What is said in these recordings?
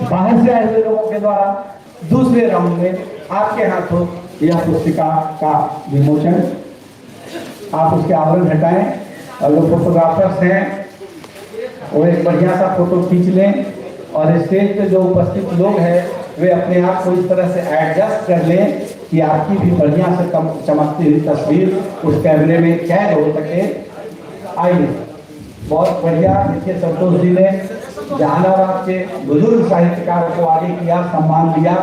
बाहर से आए हुए लोगों के द्वारा दूसरे राउंड में आपके हाथों यह पुस्तिका का विमोचन, आप उसके आवरण हटाएं और जो फोटोग्राफर्स हैं वो एक बढ़िया सा फोटो खींच लें और स्टेज पे जो उपस्थित लोग हैं वे अपने आप को इस तरह से एडजस्ट कर लें कि आपकी भी बढ़िया से चमकती हुई तस्वीर उस कैमरे में कैद हो सके। आइए, बहुत बढ़िया। देखिए, संतोष जी ने जहानाबाद के बुजुर्ग साहित्यकार को आगे किया, सम्मान दिया।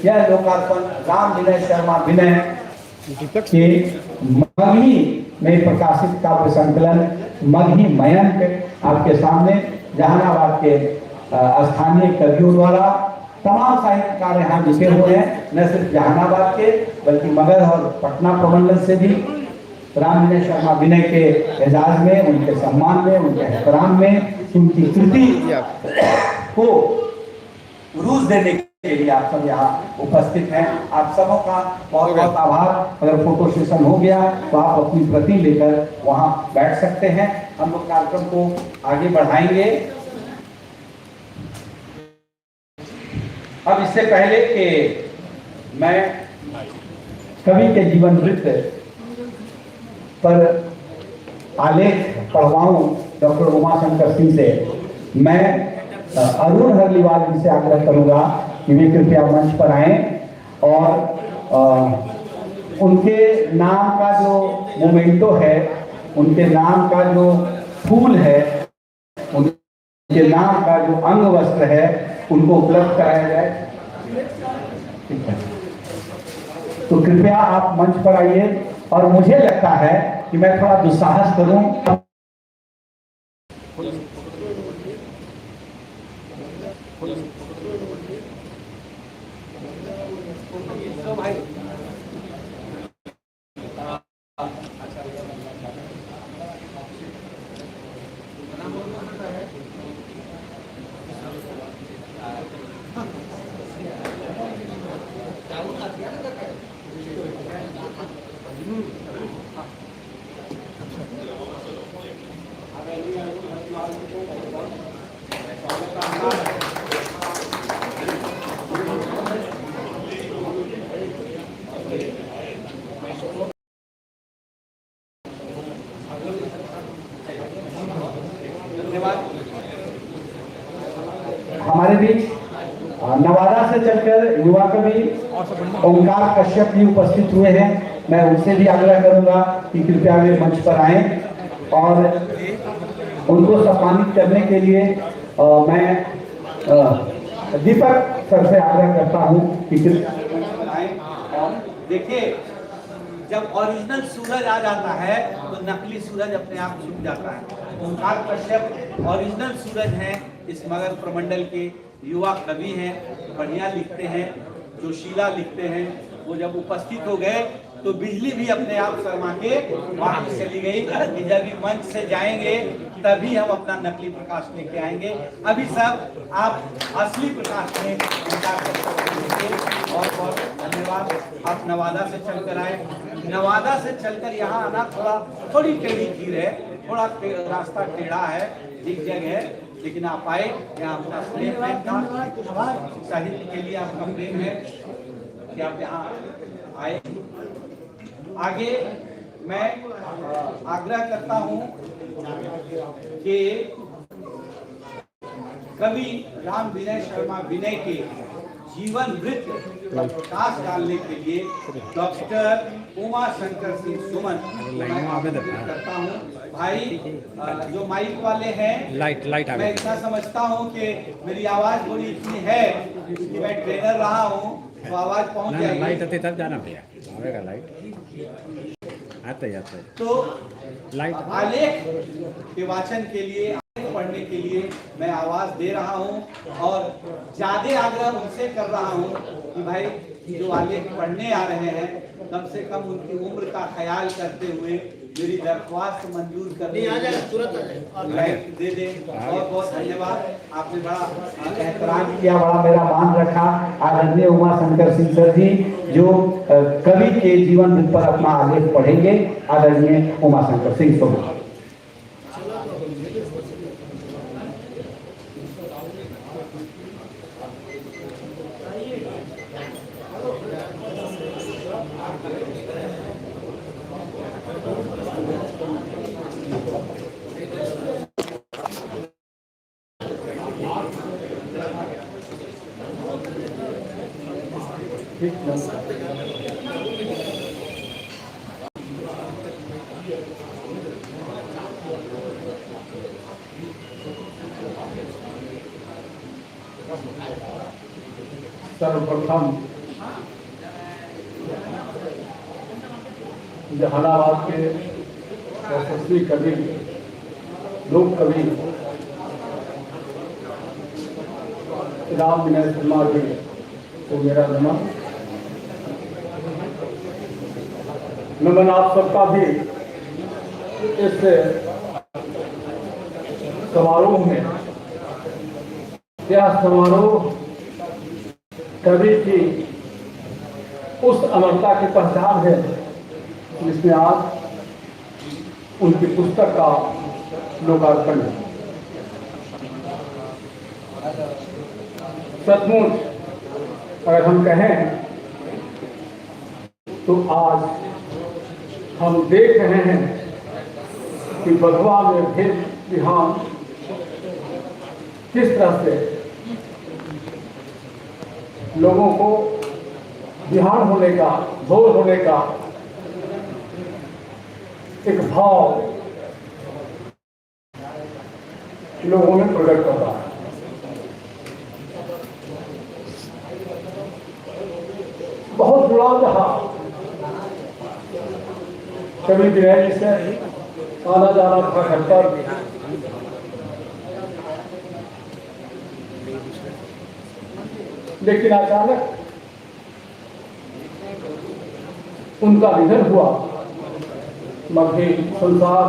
यह लोकार्पण राम विनय शर्मा विनय के मगही में प्रकाशित काव्य संकलन मगही मयंक आपके सामने जहानाबाद के स्थानीय कवियों द्वारा तमाम साहित्यकार यहाँ जुटे हुए हैं, न सिर्फ जहानाबाद के बल्कि मगध और पटना प्रमंडल से भी राम विनय शर्मा विनय के एजाज में, उनके सम्मान में, उनके एहतराम में, उनकी कृति को रूज देने के लिए आप सब यहाँ उपस्थित हैं। आप सबों का बहुत बहुत आभार। अगर फोटो सेशन हो गया तो आप अपनी प्रति लेकर वहाँ बैठ सकते हैं। हम लोग कार्यक्रम को आगे बढ़ाएंगे। अब इससे पहले कि मैं कवि के जीवन वृत्त पर आलेख पढ़वाऊं डॉक्टर उमाशंकर सिंह से, मैं अरुण हरलीवाल जी से आग्रह करूंगा कि वे कृपया मंच पर आएं और उनके नाम का जो मोमेंटो है, उनके नाम का जो फूल है, उनके नाम का जो अंग वस्त्र है, उनको उपलब्ध कराया जाए। ठीक है, तो कृपया आप मंच पर आइए। और मुझे लगता है कि मैं थोड़ा दुस्साहस करूं। हमारे बीच नवादा से चलकर युवा कवि ओंकार कश्यप भी उपस्थित हुए हैं। मैं उनसे भी आग्रह करूंगा कि कृपया वे मंच पर आएं और उनको सम्मानित करने के लिए मैं दीपक सर से आग्रह करता हूं कि कृपया आएं। और देखिए, जब ओरिजिनल सूरज आ जाता है तो नकली सूरज अपने आप छुप जाता है। ओंकार कश्यप ओरिजिनल सूरज हैं, इस मगध प्रमंडल के युवा कवि हैं, बढ़िया लिखते हैं, जोशीला लिखते हैं। वो जब उपस्थित हो गए तो बिजली भी अपने आप शर्मा के वहां चली गई कि जब मंच से जाएंगे तभी हम अपना नकली प्रकाश लेके आएंगे। अभी सब आप असली प्रकाश में बहुत बहुत धन्यवाद। आप नवादा से चलकर आए। नवादा से चलकर यहाँ आना थोड़ी टेढ़ी खीर है, थोड़ा रास्ता टेढ़ा है, एक जगह है, लेकिन आप आए। यहाँ अपना प्रेम था, साहित्य के लिए आपका प्रेम है कि आप यहाँ आए। आगे मैं आग्रह करता हूँ कि कवि राम विनय शर्मा विनय के जीवन वृत्त पर प्रकाश डालने के लिए डॉक्टर उमाशंकर सिंह सुमन मैं आवेदन करता हूँ। भाई जो माइक वाले हैं, मैं इतना समझता हूँ कि मेरी आवाज थोड़ी इतनी है कि मैं ट्रेनर रहा हूँ तो आवाज पहुँच जाएगी। लाइट आते तब जाना भैया, आवेगा लाइट आता है। तो लाइट आलेख के वाचन के लिए, पढ़ने के लिए मैं आवाज दे रहा हूं और ज्यादा आग्रह उनसे कर रहा हूं कि भाई जो आलेख पढ़ने आ रहे हैं कम से कम उनकी उम्र का ख्याल करते हुए मेरी दरख्वास्त मंजूर करने लाइक दे दे। बहुत बहुत धन्यवाद। आपने बड़ा एहतराम किया, बड़ा मेरा मान रखा। आदरणीय उमाशंकर सिंह सर जी जो कवि के जीवन पर अपना आलेख पढ़ेंगे। आदरणीय उमाशंकर सिंह सर। सर्वप्रथम जहानाबाद के यशस्वी कवि, लोक कवि राम विनय शर्मा जी को मेरा नमन। नमन आप सबका भी इस समारोह में। यह समारोह कवि की उस अमरता की पहचान है जिसमें आज उनकी पुस्तक का लोकार्पण है। सचमुच अगर हम कहें तो आज हम देख रहे हैं कि बधवा में भेद विहान किस तरह से लोगों को विहान होने का, भोर होने का एक भाव लोगों में प्रकट कर रहा है। बहुत जुड़ाव रहा कवि विनय जी से, आना जाना था घर पर। लेकिन अचानक उनका निधन हुआ। मध्य संसार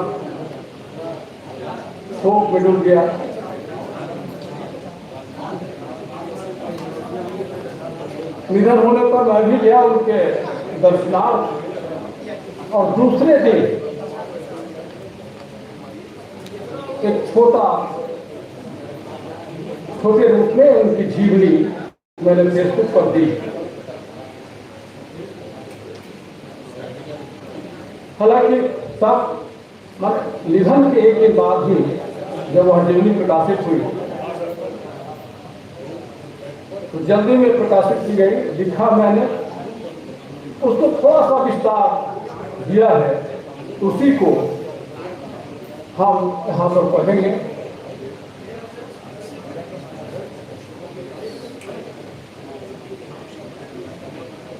शोक में डूब गया। निधन होने पर मैं भी गया उनके दर्शनार्थ, और दूसरे दिन एक छोटे रूप में उनकी जीवनी मैंने फेसबुक पर दी। हालांकि सब निधन के एक दिन बाद ही जब वह जीवनी प्रकाशित हुई तो जल्दी में प्रकाशित की गई। लिखा मैंने, उसको थोड़ा सा विस्तार दिया है, उसी को हम यहाँ पर पढ़ेंगे।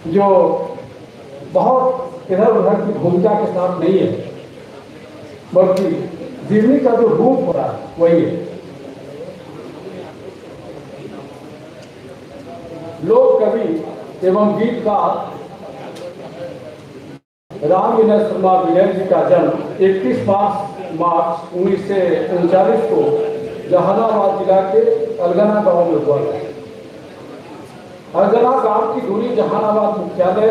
जो बहुत इधर उधर की भूमिका के साथ नहीं है, बल्कि जीवनी का जो रूप हो रहा है वही है। लोक कवि एवं गीतकार राम विनय शर्मा विनय जी का जन्म 21 मार्च 1939 को जहानाबाद जिला के अलगना गांव में हुआ था। अलगना गांव की दूरी जहानाबाद मुख्यालय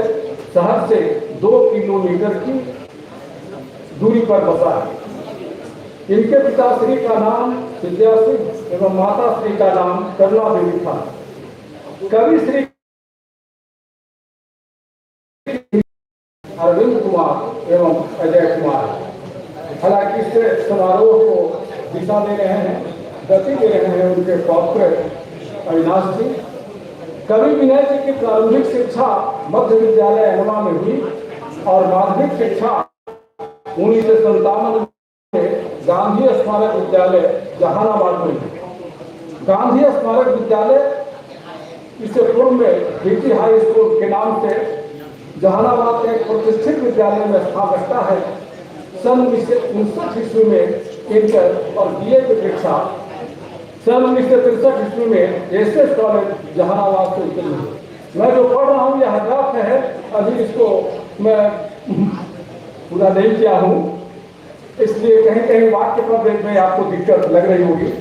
शहर से 2 किलोमीटर की दूरी पर बसा है। इनके पिताश्री का नाम विद्या सिंह एवं माता श्री का नाम करुणा देवी था। कवि श्री अरविंद कुमार एवं अजय कुमार। हालांकि इस समारोह को दिशा दे रहे हैं, गति दे रहे हैं उनके पौत्र अविनाश जी। कवि विनय जी की प्रारंभिक शिक्षा मध्य विद्यालय अनवा में हुई और माध्यमिक शिक्षा 1957 में गांधी स्मारक विद्यालय जहानाबाद में हुई। गांधी स्मारक विद्यालय इससे पूर्व में डीटी हाई स्कूल के नाम से जहानाबाद के एक प्रतिष्ठित विद्यालय में स्थान रखता है। सन 1959 ईस्वी में इंटर और बीए की परीक्षा, सन 1963 ईस्वी में एसएस कॉलेज जहानाबाद से उत्तीर्ण हुए। मैं जो पढ़ रहा हूँ यह ड्राफ्ट है, अभी इसको मैं पूरा नहीं किया हूँ, इसलिए कहीं कहीं वाक्य पर में आपको दिक्कत लग रही होगी।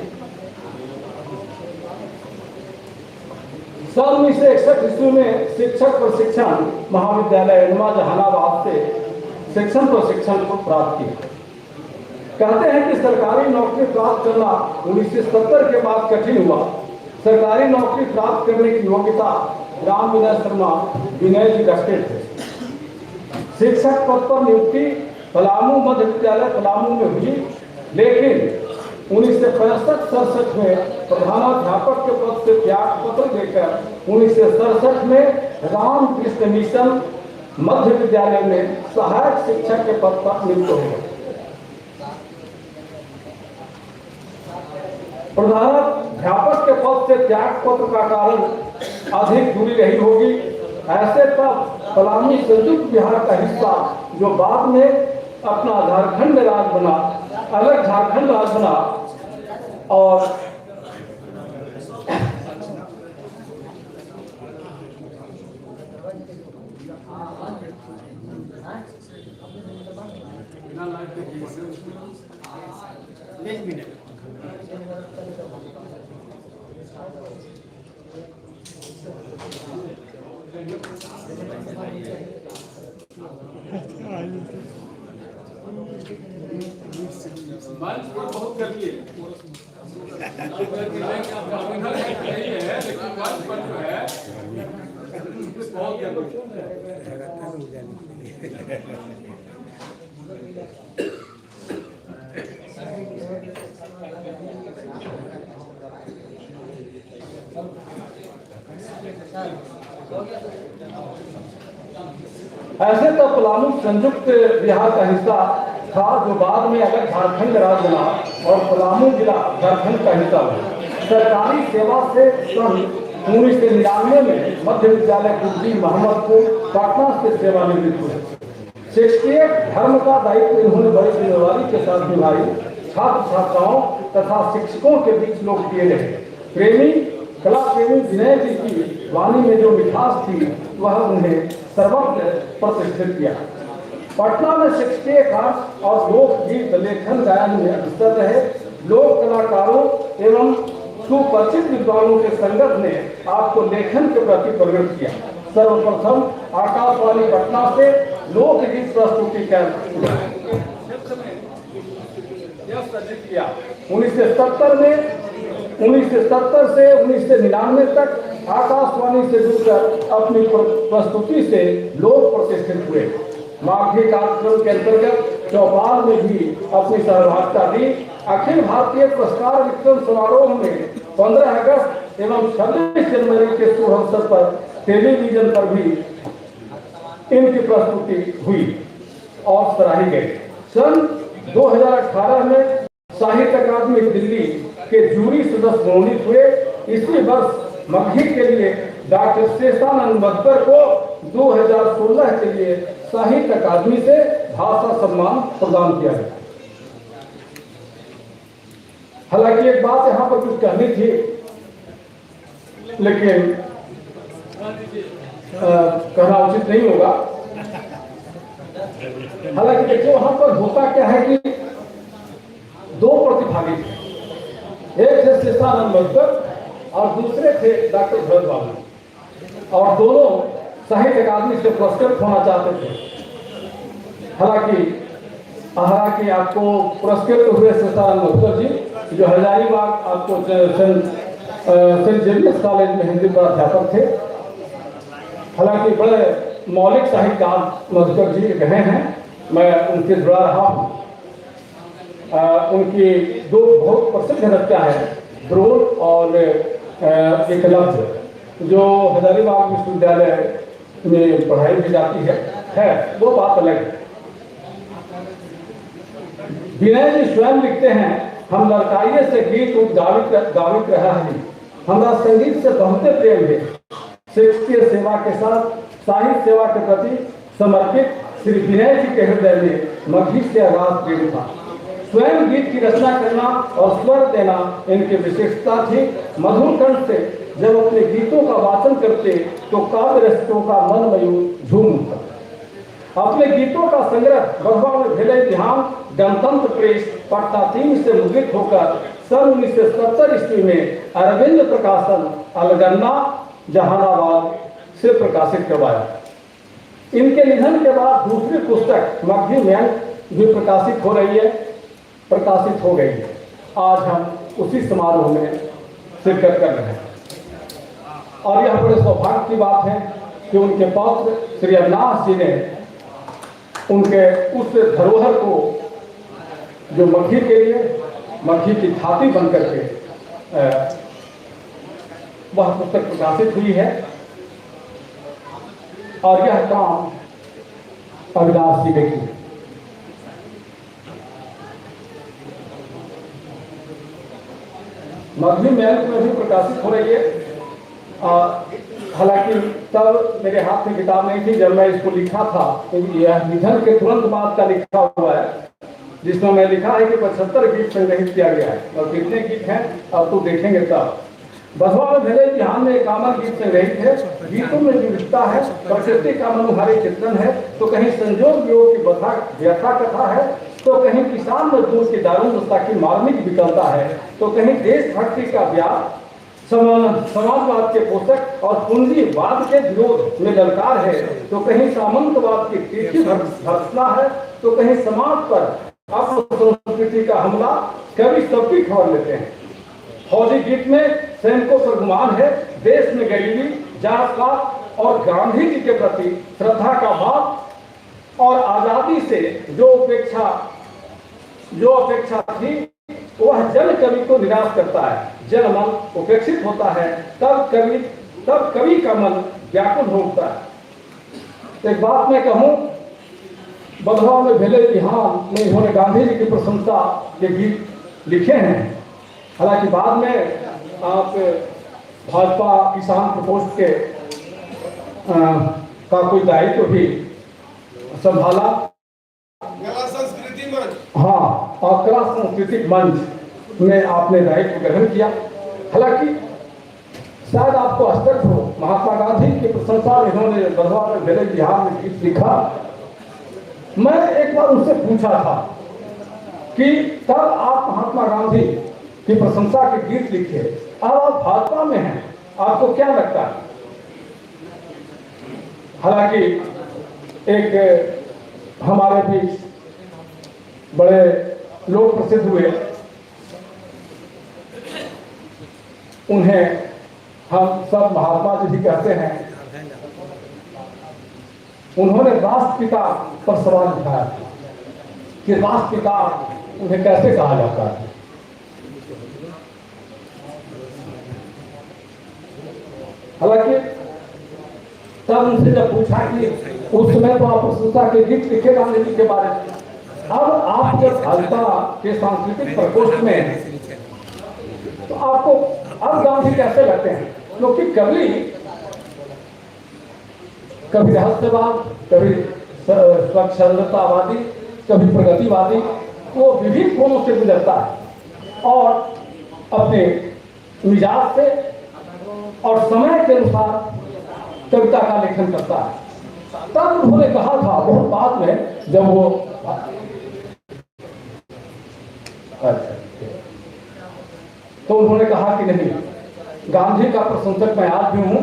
सन 1961 ईस्वी में शिक्षक प्रशिक्षण महाविद्यालय अनवा जहानाबाद से शिक्षण प्रशिक्षण को प्राप्त किया। कहते हैं कि सरकारी नौकरी प्राप्त करना 1970 के बाद कठिन हुआ। सरकारी नौकरी प्राप्त करने की योग्यता राम विनय शर्मा विनय जी रखते थे। शिक्षक पद पर नियुक्ति पलामू मध्य विद्यालय पलामू में हुई, लेकिन 1965-67 में प्रधानाध्यापक के पद से त्याग पत्र देकर 1967 में रामकृष्ण मिशन मध्य विद्यालय में सहायक शिक्षक के पद पर नियुक्त हो गए। प्रधानाध्यापक के पद से त्याग पत्र का कारण अधिक दूरी रही होगी। ऐसे तब पलामू संयुक्त बिहार का हिस्सा जो बाद में अपना झारखंड राज्य बना, अलग झारखंड राज्य बना और मंच पर बहुत करिए लेकिन मंच पर जो है बहुत ऐसे तो पलामू संयुक्त बिहार का हिस्सा था जो बाद में अलग झारखंड राज्य बना और पलामू जिला झारखंड का हिस्सा बना। सरकारी सेवा से सन 1999 में मध्य विद्यालय कुर्जी मोहम्मदपुर पटना से सेवानिवृत्त हुए। शिक्षकीय धर्म का दायित्व इन्होंने बड़ी जिम्मेदारी के साथ निभाई। छात्र छात्राओं तथा शिक्षकों के बीच लोकप्रिय रहे। प्रेमी कला प्रेमी विनय जी की वाणी में जो मिठास थी वह उन्हें सर्वत्र प्रतिष्ठित किया। पटना में शिक्षकीय कार्य और लोकगीत लेखन गायन में अग्रसर रहे। लोक कलाकारों एवं सुपरिचित विद्वानों के संगत ने आपको लेखन के प्रति प्रवृत्त किया। सर्वप्रथम आकाशवाणी पटना से लोकगीत प्रस्तुति कर किया। 1970 से 1999 तक आकाशवाणी से जुड़कर अपनी प्रस्तुति से लोक प्रतिष्ठित हुए। माघी कार्यक्रम के अंतर्गत चौपाल में भी अपनी सहभागिता दी। अखिल भारतीय पुरस्कार वितरण समारोह में 15 अगस्त एवं 26 जनवरी के शुभ अवसर पर टेलीविजन पर भी इनकी प्रस्तुति हुई और सराही गई। सन 2018 में साहित्य अकादमी दिल्ली के जूरी सदस्य मनोनीत हुए। इसी वर्ष मगही के लिए डॉक्टर शेषानंद मधुकर को 2016 के लिए साहित्य अकादमी से भाषा सम्मान प्रदान किया गया। हालांकि एक बात यहाँ पर कुछ कहनी थी, लेकिन कहना उचित नहीं होगा। हालांकि देखिए वहां पर होता क्या है कि दो प्रतिभागी थे। एक थे शेषानंद मधुकर और दूसरे थे डॉक्टर भरत बाबू, और दोनों साहित्य अकादमी से पुरस्कृत होना चाहते थे। हालांकि आपको पुरस्कृत हुए शेषानंद मधुकर जी जो हजारीबाग आपको सेंट जेवियर्स कॉलेज में हिंदी प्राध्यापक थे। हालांकि बड़े मौलिक साहित्यकार मधुकर जी रहे हैं, मैं उनसे जुड़ा रहा हूँ। उनकी दो बहुत प्रसिद्ध रचना है, द्रोण और एकलव्य, जो हजारीबाग विश्वविद्यालय में पढ़ाई की जाती है वो बात अलग है। विनय जी स्वयं लिखते हैं, हम लड़काइए से गीत गावित रहा है, हमारा संगीत से बहुते प्रेम है। शिक्षकीय सेवा के साथ साहित्य सेवा के प्रति समर्पित श्री विनय जी के हृदय में मगही से आगाज प्रेम था। स्वयं गीत की रचना करना और स्वर देना इनकी विशेषता थी। मधुर कंठ से जब अपने गीतों का वाचन करते तो काव्य रसिकों का मन मयूर झूम उठता। अपने गीतों का संग्रह बरवा में भेले ध्यान गणतंत्र प्रेस पटना 3 से मुद्रित होकर सन 1970 ईस्वी में अरविंद प्रकाशन अलगन्ना जहानाबाद से प्रकाशित करवाया। इनके निधन के बाद दूसरी पुस्तक मगही में भी प्रकाशित हो गई है। आज हम उसी समारोह में शिरकत कर रहे हैं और यह बड़े सौभाग्य की बात है कि उनके पौत्र श्री अविनाश जी ने उनके उस धरोहर को जो मगही के लिए मगही की छाती बनकर के वह पुस्तक प्रकाशित हुई है। और यह काम अविनाश जी ने किया। मधुबनी मैल में भी प्रकाशित हो रही है। हालांकि तब मेरे हाथ में किताब नहीं थी जब मैं इसको लिखा था, तो यह निधन के तुरंत बाद का लिखा हुआ है, जिसमें मैं लिखा है कि 75 गीत संग्रहित किया गया है। और कितने गीत हैं अब तो देखेंगे तब। बधवा में भेले बिहान में कामन गीत संग्रहित है। गीतों में विविधता है, प्रकृति का मनोहारी चित्रण है, तो कहीं संजोग योग की व्यथा कथा है, तो कहीं किसान मजदूर की दारुण दशा की मार्मिक विकलता है, तो कहीं देशभक्ति का व्याप, समाजवाद के पोषक और पूंजीवाद के विरोध में ललकार है, तो कहीं सामंतवाद की तीखी भर्त्सना है, तो कहीं समाज पर अपनी संस्कृति का हमला। कवि सबकी खबर लेते हैं। फौजी गीत में सैनिकों पर गुमान है, देश में गरीबी, जात पात और गांधी जी के प्रति श्रद्धा का भाव और आजादी से जो अपेक्षा थी वह जन कवि को निराश करता है। जन मन उपेक्षित होता है, तब कवि का मन व्याकुल होता है। एक बात मैं कहूं, बधवा में भेले बिहान में इन्होंने गांधी जी की प्रशंसा के गीत लिखे हैं। हालांकि बाद में आप भाजपा किसान प्रकोष्ठ के का कोई दायित्व भी संभाला। कला संस्कृति मंच, हाँ, और कला सांस्कृतिक मंच में आपने दायित्व ग्रहण किया। हालांकि शायद आपको आश्चर्य हो, महात्मा गांधी की प्रशंसा में इन्होंने बधवा में भेले बिहान में गीत लिखा। मैं एक बार उनसे पूछा था कि तब आप महात्मा गांधी की प्रशंसा के गीत लिखे, अब आप भाजपा में हैं, आपको क्या लगता है? हालांकि एक हमारे बीच बड़े लोग प्रसिद्ध हुए, उन्हें हम सब महात्मा जी भी कहते हैं। उन्होंने राष्ट्रपिता पर सवाल उठाया कि राष्ट्रपिता उन्हें कैसे कहा जाता है। हालांकि तब उनसे जब पूछा कि उस समय तो आप प्रशंसा के गीत लिखे गांधी जी के बारे में, अब आप जब भाजपा के सांस्कृतिक प्रकोष्ठ में हैं, तो आपको अब गांधी कैसे लगते हैं? क्योंकि कभी रहस्यवाद, कभी स्वच्छंदतावादी, कभी प्रगतिवादी, वो विभिन्न कोणों से गुजरता है और अपने मिजाज से और समय के अनुसार कविता का लेखन करता है। तब उन्होंने कहा था बहुत बाद में, जब वो तो उन्होंने कहा कि नहीं, गांधी का प्रशंसक मैं आज भी हूं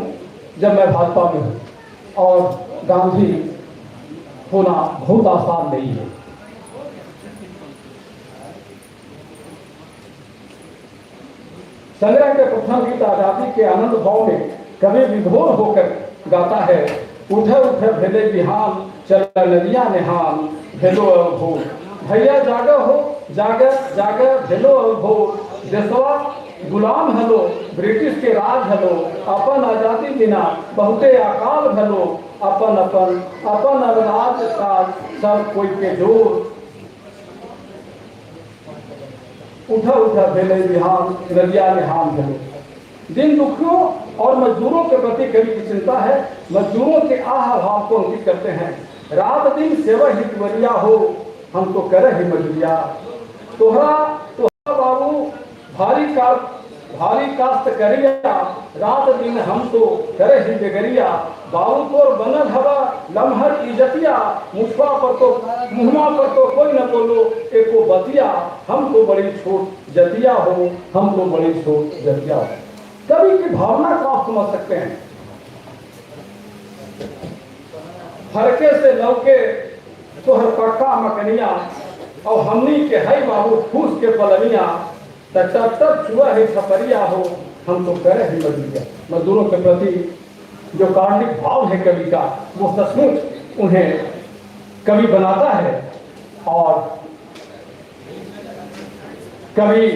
जब मैं भाजपा में हूं, और गांधी होना बहुत आसान नहीं है। संग्रह के प्रथम गीत आजादी के आनंद भाव में कवि विभोर होकर गाता है, उठे उठे भेले बिहान, चल नदिया निहान, भेलो भोर। भैया जागा हो, जागा जागा भेलो भोर। देशवा गुलाम हलो, ब्रिटिश के राज हलो, अपन आजादी बिना बहुते अकाल भलो, अपन अनाज काज सब कोई के जोर। उठा उठा भेले बिहान, नदिया निहान भेलो। दिन दुखियों और मजदूरों के प्रति कवि की चिंता है। मजदूरों के आह भाव को अंकित करते हैं। रात दिन सेवा हितवरिया हो, हम तो करे ही मजूरिया। तोहरा बाबू भारी कास्त करिया, रात दिन हम तो करे ही बेगरिया। बाबू तोर बनल हवा लम्हर इजतिया, मुहमा पर तो कोई न बोलो एको बतिया। हम तो बड़ी छोट जतिया हो, हम तो बड़ी छोट जतिया हो। कवि की भावना को आप समझ सकते हैं। फरके से लौके तोहर पक्का मकनिया, और हमनी के है बाबू फूस के पलनिया। तब छुआ है छपरिया हो, हम तो करे ही मजदूरिया। मजदूरों के प्रति जो कार्मिक भाव है कवि का, वो सचमुच उन्हें कवि बनाता है। और कवि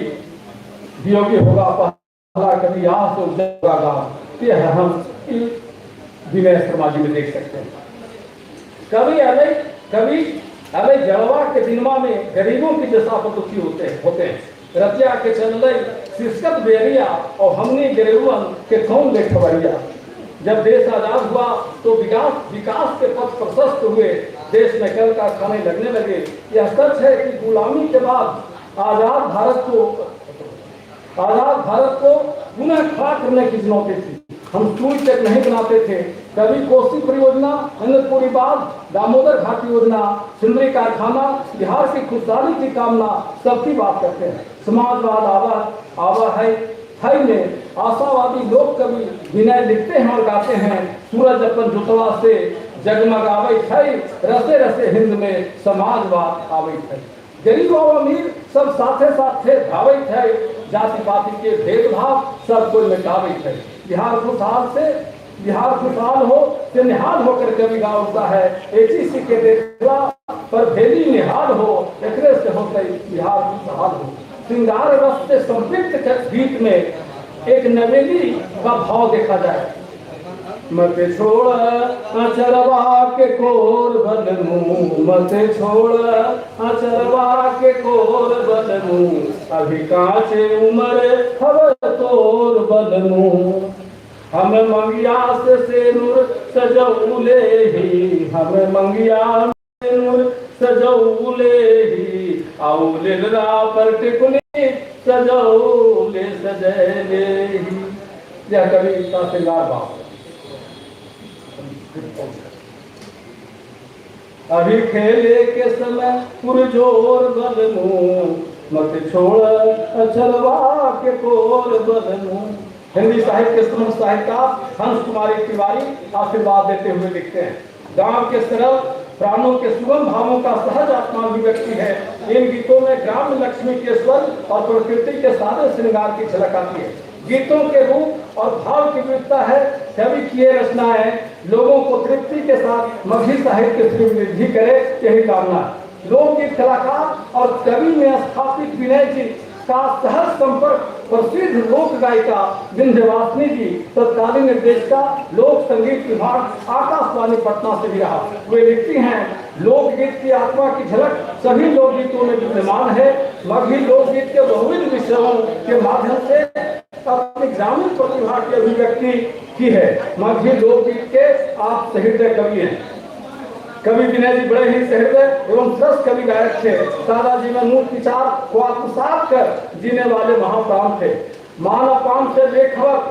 वियोगी होगा पहला, कवि यहाँ से उजागा, ये है हम विनय शर्मा जी में देख सकते हैं। कभी अले जड़वा के दिनमा में गरीबों की दशा पर दुखी होते हैं। रतिया के चल शिस्कत बेरिया और हमने गरीबन के कौन ले खबरिया। जब देश आजाद हुआ तो विकास के पथ प्रशस्त हुए, देश में कल कारखाने लगने लगे। यह सच है कि गुलामी के बाद आजाद भारत को पुनः खड़ा करने की चुनौती थी। हम स्कूल तक नहीं बनाते थे। कभी कोसी परियोजना, अनंतपुरी बांध, दामोदर घाटी योजना, सिंदरी कारखाना, बिहार की खुशहाली की कामना, सबकी बात करते हैं। समाजवाद आवा है में आशावादी लोग कवि विनय लिखते हैं और गाते हैं। सूरज अपन जुतवा से जगमगावे थे, रसे रसे हिंद में समाजवाद आवे थे। गरीब और अमीर सब साथे साथ थे, भावे थे, जाति पाति के भेदभाव सब कोई मिटावे थे। बिहार खुशहाल हो से निहाल होकर कवि गा उठता है। एक ही सिक्के देखला पर भेली निहाल हो, एकरे से होते बिहार खुशहाल हो। श्रृंगार रस से संपृक्त गीत में एक नवेली का भाव देखा जाए। मत छोड़ अचरवा के कोर बनूं, मत छोड़ अचरवा के कोर बनूं, अभी कांचे उम्र खबर तोर बनूं। हम मंगिया से सेनुर सजौले ही, हम मंगिया सेनुर सजौले ही, औले रा पर टिकुली सजौले सजले ही। यह कवि का श्रृंगार भाव। अभी खेले के समय पुरजोर बनूं, मत छोड़ अचरवा के कोर बनूं। हिंदी साहित्य के श्रेष्ठ साहित्यकार हंस कुमारी तिवारी आशीर्वाद देते हुए लिखते हैं। गांव के सरल प्राणों के सुगम भावों का सहज आत्मा अभिव्यक्ति है। इन गीतों में ग्राम लक्ष्मी के स्वर और प्रकृति के सादे श्रृंगार की झलक आती है। गीतों के रूप और भाव की विविधता है। कवि की ये रचनाएं लोगों को तृप्ति के साथ मगही साहित्य की वृद्धि करे, यही कामना है। लोकगीत कलाकार और कवि में स्थापित विनय जी का सहज संपर्क प्रसिद्ध लोक गायिका विंध्यवासिनी जी तत्कालीन निर्देशिका लोक संगीत विभाग आकाशवाणी पटना से भी रहा। वे लिखती हैं, लोकगीत की आत्मा की झलक सभी लोकगीतों में विद्यमान है। मगही लोकगीत के बहुविध विषयों के माध्यम से अपनी ग्रामीण प्रतिभा की अभिव्यक्ति की है। मगही लोकगीत के आप सहृदय कवि हैं। कवि विनय जी बड़े ही सहृदय एवं श्रेष्ठ कवि गायक थे। सादा जीवन मूल विचार को आत्मसात कर जीने वाले महाप्राण थे। मानव पान से लेखक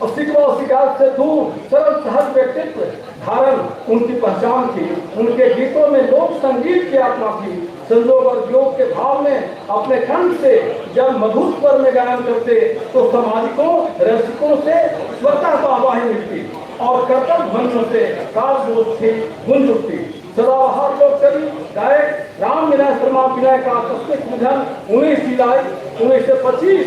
और शिकवा और शिकायत से दूर सरल सहज व्यक्तित्व धारण उनकी पहचान थी। उनके गीतों में लोक संगीत की आत्मा थी। संजोग और योग के भाव में अपने कंठ से जब मधुर स्वर में गायन करते तो सामाजिकों रसिकों से स्वतः आवाही मिलती और कर्तव्य ध्वनियों से गूंज उठती। सदाबहार लोक कवि गायक राम विनय शर्मा विनय का आकस्मिक निधन 19 जुलाई 2025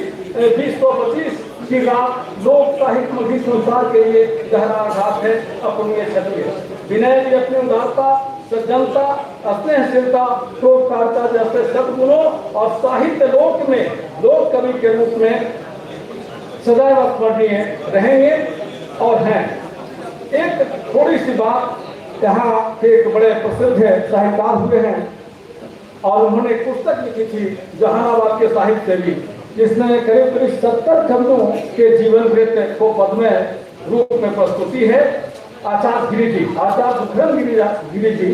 की रात लोक साहित्य मगही संसार के लिए गहरा आघात है, अपूर्णीय क्षति है। विनय जी अपनी उदारता, सज्जनता, स्नेहशीलता, शोभकारिता जैसे सद्गुणों और साहित्य लोक में लोक कवि के रूप में सदैव स्मरणीय रहेंगे और हैं। एक थोड़ी सी बात, यहाँ के एक बड़े प्रसिद्ध साहित्यकार हुए हैं और उन्होंने एक पुस्तक लिखी थी जहानाबाद के साहित्य भी, जिसमें करीब 70 कवियों के जीवन वृत्त को पद्य रूप में प्रस्तुति है। आचार्य गिरी जी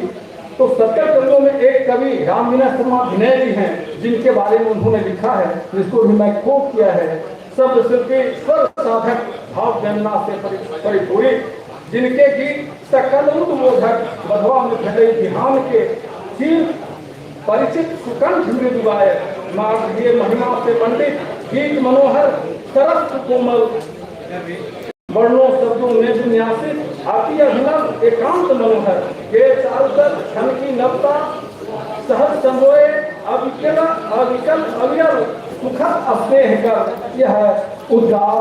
तो 70 कवियों में एक कवि राम विनय शर्मा विनय जी हैं, जिनके बारे में उन्होंने लिखा है, जिसको भी मैं कोट किया है। शब्द शिल्पी स्वर साधक भाव जन्ना से परिपूरित, जिनके गीत सकल उद्बोधक बधवा में घटे बिहान के चीर परिचित सुकंठ मृदु गायक मार्गीय महिमा से पंडित गीत मनोहर सरस कोमल वर्णों शब्दों में विन्यासित आती अभिनव एकांत मनोहर के चारुतर क्षण की नवता सहज संजोए अविकल अविरल सुखद स्नेह कर यह उद्गार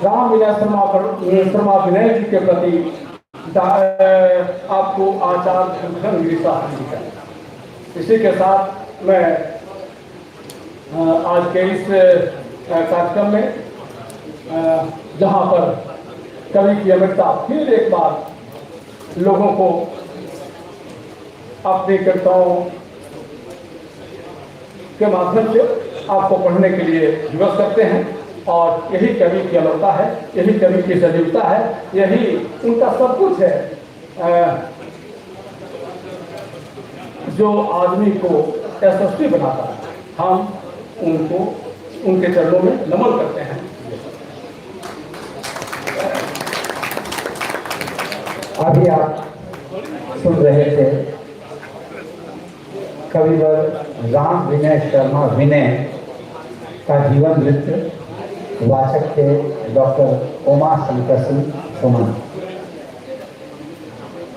राम विनय शर्मा विनय जी के प्रति आपको आचार्य गिरी साहब जी का। इसी के साथ मैं आज के इस कार्यक्रम में जहाँ पर कवि की अमृता फिर एक बार लोगों को अपनी कविताओं के माध्यम से आपको पढ़ने के लिए विवश करते हैं। और यही कवि की अमरता है, यही कवि की सजीवता है, यही उनका सब कुछ है जो आदमी को यशस्वी बनाता है। हम उनको उनके चरणों में नमन करते हैं। अभी आप सुन रहे थे कविवर राम विनय शर्मा विनय का जीवन वृत्त। वाचक थे डॉक्टर उमा शंकर सिंह सुमन।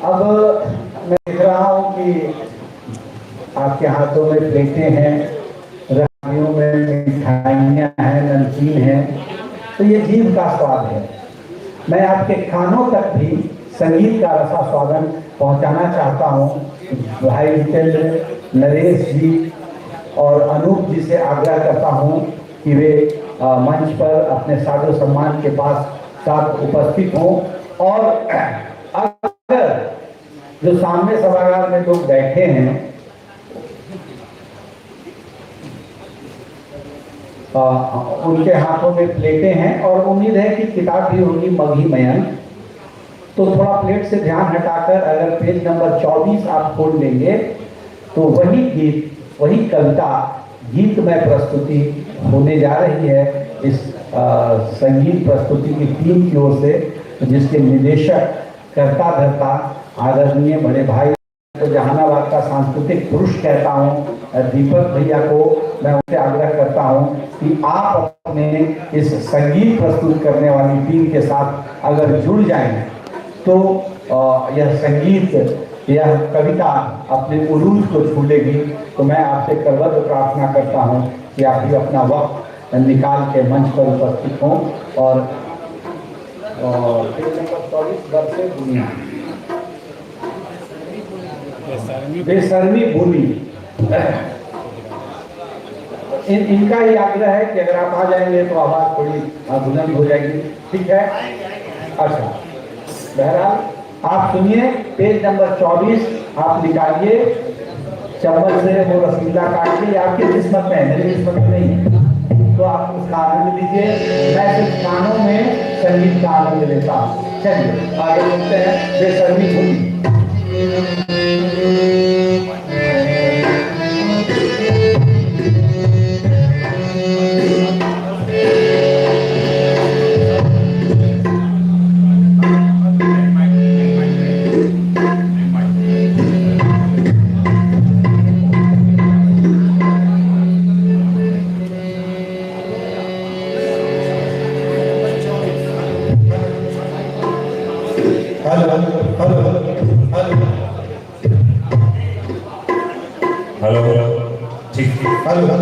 अब मैं देख रहा हूँ कि आपके हाथों में प्लेटें हैं, रखियों में मिठाइयाँ हैं, नमकीन हैं, तो ये जीभ का स्वाद है। मैं आपके कानों तक भी संगीत का रसास्वादन पहुंचाना चाहता हूं। भाई जितेंद्र, नरेश जी और अनूप जी से आग्रह करता हूं कि वे मंच पर अपने साजो सम्मान के साथ उपस्थित हों। और अगर जो सामने सभागार में लोग बैठे हैं उनके हाथों में प्लेटें हैं और उम्मीद है कि किताब भी होगी मगही मयन, तो थोड़ा प्लेट से ध्यान हटाकर अगर पेज नंबर 24 आप खोल लेंगे तो वही गीत, वही कविता गीतमय प्रस्तुति होने जा रही है इस संगीत प्रस्तुति की टीम की ओर से, जिसके निदेशक करता धरता आदरणीय बड़े भाई तो जहानाबाद का सांस्कृतिक पुरुष कहता हूँ दीपक भैया को मैं उनसे आग्रह करता हूँ कि आप अपने इस संगीत प्रस्तुत करने वाली टीम के साथ अगर जुड़ जाएं तो यह संगीत, यह कविता अपने उरूज को छू लेगी। तो मैं आपसे करवत प्रार्थना करता हूँ कि आप भी अपना वक्त निकाल के मंच पर उपस्थित हों। और दुनिया बेशर्मी भूमि, इनका ही आग्रह है कि अगर आप आ जाएंगे तो आवाज थोड़ी बुलंद हो जाएगी। ठीक है? अच्छा, बहरहाल आप सुनिए, पेज नंबर 24 आप निकालिए, चम्मच से वो रसगुल्ला काट के, आपकी किस्मत में है, मेरी किस्मत में नहीं है, तो आप उसका आनंद लीजिए। मैं सिर्फ गानों में संगीत का आनंद लेता हूँ। चलिए आगे बढ़ते हैं। बेशर्मी भूमि। हेलो ठीक हेलो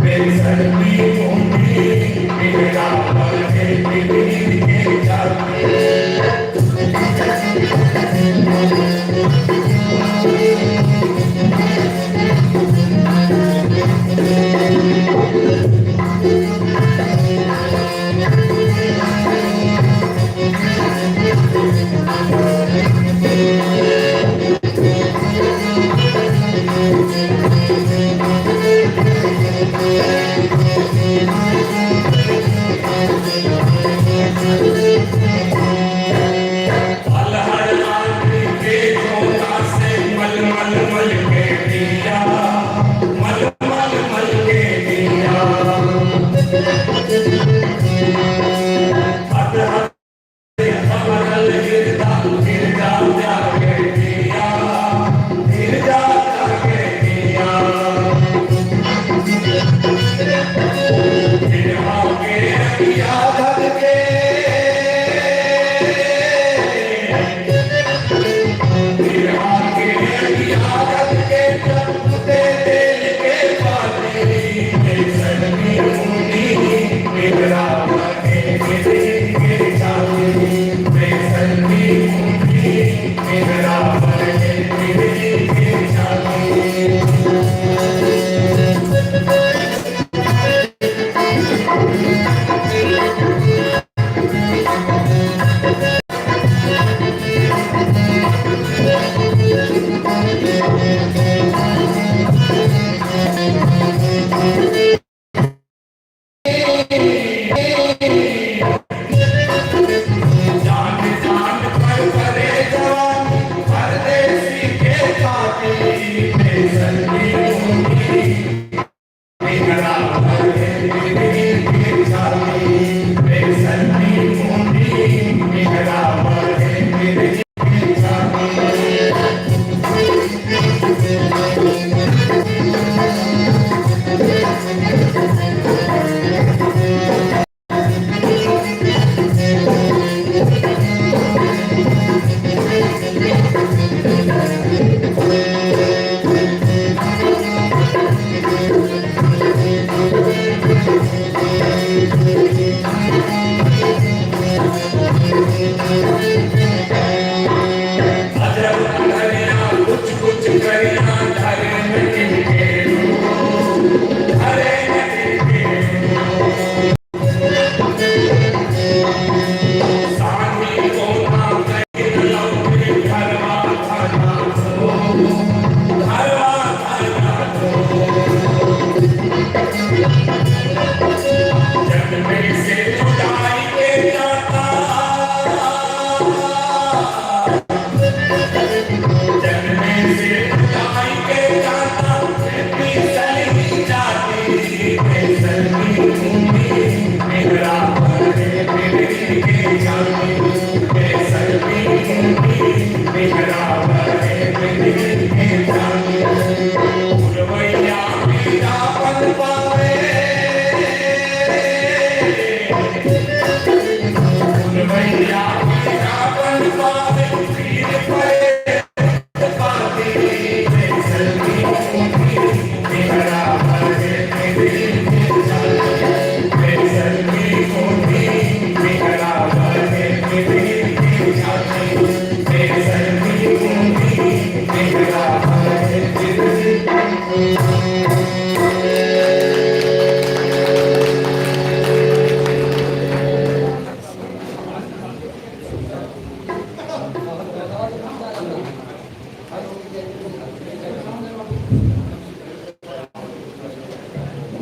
Bersemi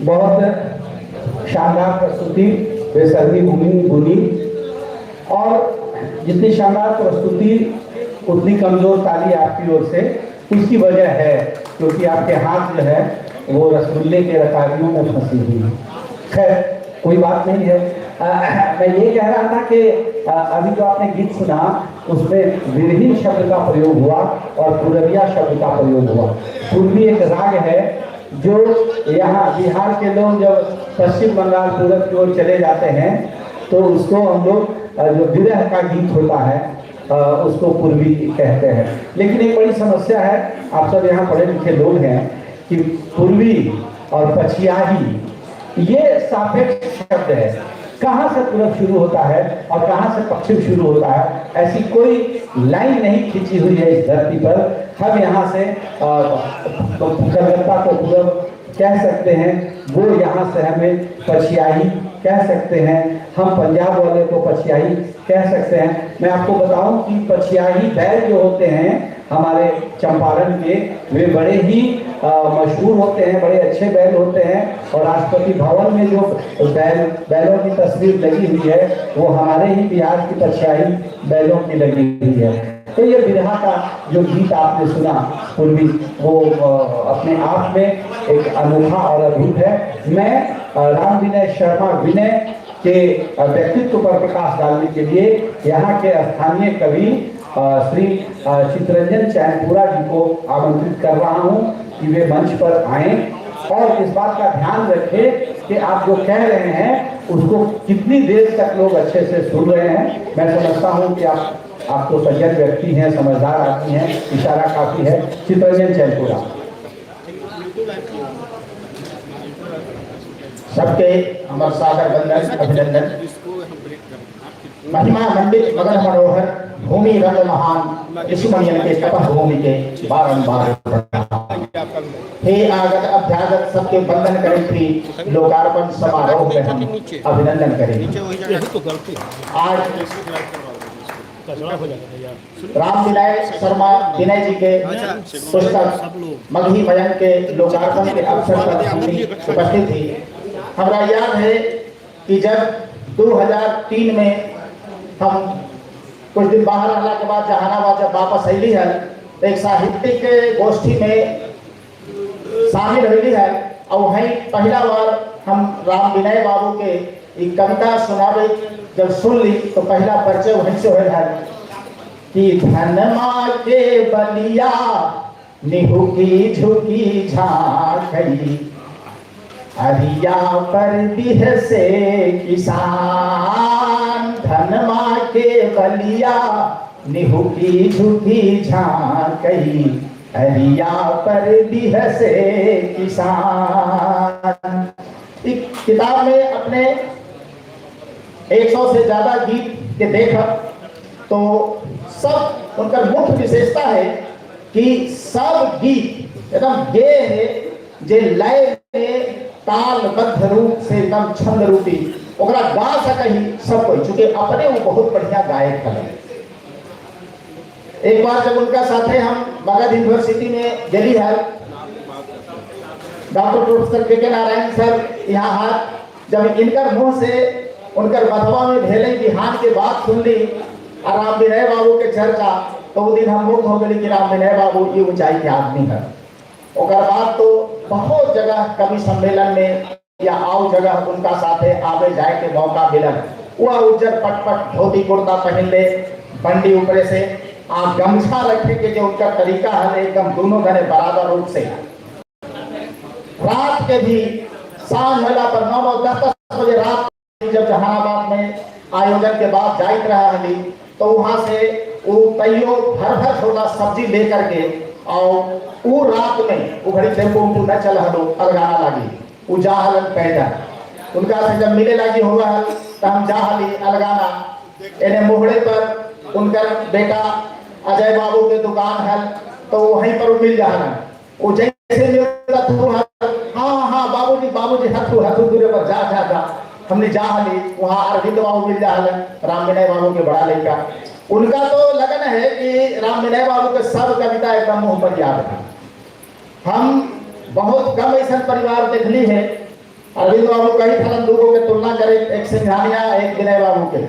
बहुत शानदार प्रस्तुति बेसर्मी बुनी और जितनी शानदार प्रस्तुति उतनी कमजोर ताली आपकी ओर से। उसकी वजह है क्योंकि आपके हाथ जो है वो रसगुल्ले के रकाबियों में फंसी हुई है। खैर कोई बात नहीं है। मैं ये कह रहा था कि अभी जो आपने गीत सुना उसमें विरहीन शब्द का प्रयोग हुआ और पूर्विया शब्द का प्रयोग हुआ। पूर्वी एक राग है जो यहाँ बिहार के लोग जब पश्चिम बंगाल पूरब की ओर चले जाते हैं तो उसको हम लोग जो विरह का गीत होता है उसको पूर्वी कहते हैं। लेकिन एक बड़ी समस्या है, आप सब यहाँ पढ़े लिखे लोग हैं, कि पूर्वी और पछियाही ये सापेक्ष शब्द है। कहाँ से पूरब शुरू होता है और कहाँ से पश्चिम शुरू होता है, ऐसी कोई लाइन नहीं खींची हुई है इस धरती पर। हम यहाँ से कलकत्ता को पूरब कह सकते हैं, वो यहाँ से हमें पछियाही कह सकते हैं, हम पंजाब वाले को पछियाही कह सकते हैं। मैं आपको बताऊं कि पछियाही बैल जो होते हैं हमारे चंपारण के, वे बड़े ही मशहूर होते हैं, बड़े अच्छे बैल होते हैं। और राष्ट्रपति भवन में जो बैलों की तस्वीर लगी हुई है वो हमारे ही बिहार की पछियाही बैलों की लगी हुई है। तो ये बिरहा का जो गीत आपने सुना पूर्वी, वो अपने आप में एक अनोखा और अद्भुत है। मैं राम विनय शर्मा विनय के व्यक्तित्व पर प्रकाश डालने के लिए यहाँ के स्थानीय कवि श्री चित्तरंजन चैनपुरा जी को आमंत्रित कर रहा हूँ कि वे मंच पर आएं और इस बात का ध्यान रखें कि आप जो कह रहे हैं उसको कितनी देर तक लोग अच्छे से सुन रहे हैं। मैं समझता हूँ कि आप तो सज्जन व्यक्ति हैं, समझदार आदमी हैं, इशारा काफी है। चित्तरंजन चैनपुरा। सबके अमर सागर वंदन अभिनंदन। महिमा मंडित मगन मनोहर भूमि रंग महान ऋषिमणियन के तपह भूमि के बारंबार हे आगत अभ्यागत सबके वंदन करें थी लोकार्पण समारोह में हम अभिनंदन करेंगे। आज राम विनय शर्मा विनय जी के पुस्तक मगही मयन के लोकार्पण के अवसर पर उपस्थित थी। हमारा याद है कि जब 2003 में हम कुछ दिन बाहर आने के बाद जहानाबाद जब वापस अली है तो एक साहित्यिक गोष्ठी में शामिल हुई है और वहीं पहला बार हम राम विनय बाबू के एक कविता सुनावे जब सुन ली तो पहला परिचय वहीं से हुआ है कि धनमा के बलिया निहुकी झुकी झांकई हरिया पर बिह से किसान। धनमा के बलिया निहुकी झुकी झांकई हरिया पर बिह से किसान। इस किताब में अपने 100 से ज्यादा गीत के देखब तो सब उनका मुख्य विशेषता है कि सब गीत एकदम गे है जे लय में तालबद्ध रूप से एकदम छंद रूपी ओकरा गा सकही सब कोई, चूंकि अपने वो बहुत बढ़िया गायक है। एक बार जब उनका साथे हम मगध यूनिवर्सिटी में गेली है, डॉक्टर प्रोफेसर के नारायण सर यहाँ हाथ जब इनकर मुंह से उनकर बधवा में भेले बिहान के बात सुन ली और राम विनय बाबू के चर्चा, तो वो दिन हम मुक्त हो गए कि राम विनय बाबू ये ऊंचाई के आदमी है। और बाद तो बहुत जगह कवि सम्मेलन में या आओ जगह उनका साथे आवे जाए के मौका मिलन। वह उज्जर पटपट धोती कुर्ता पहन ले, बंडी ऊपरे से आप गमछा रखे के जो उनका तरीका है एकदम दोनों जने बराबर रूप से। रात के भी शाम होला पर 9-10 बजे रात जब जहानाबाद में आयोजन के बाद जाइत रहा हली तो वहां से वो तैयो भर छोटा सब्जी लेकर के और वो रात में वो घड़ी टेम्पो न चल हलो अलगाना लगी वो जा हलन पैदल उनका से जब मिले लगी होगा तो हम जा हली अलगाना एने मोहड़े पर उनका बेटा अजय बाबू के दुकान है तो वहीं पर मिल जा वो जैसे मिलता हाँ बाबूजी हथू दूरे पर जा हमने जा हली वहाँ अरविंद बाबू मिल जा राम विनय बाबू के बड़ा लड़का। उनका तो लगन है कि राम विनय बाबू के सब कविता एकदम मुंह पर याद है। हम बहुत कम ऐसा परिवार देख ली है, अरविंद बाबू कई फलन लोगों के तुलना करे, एक सिंघानिया एक विनय बाबू के,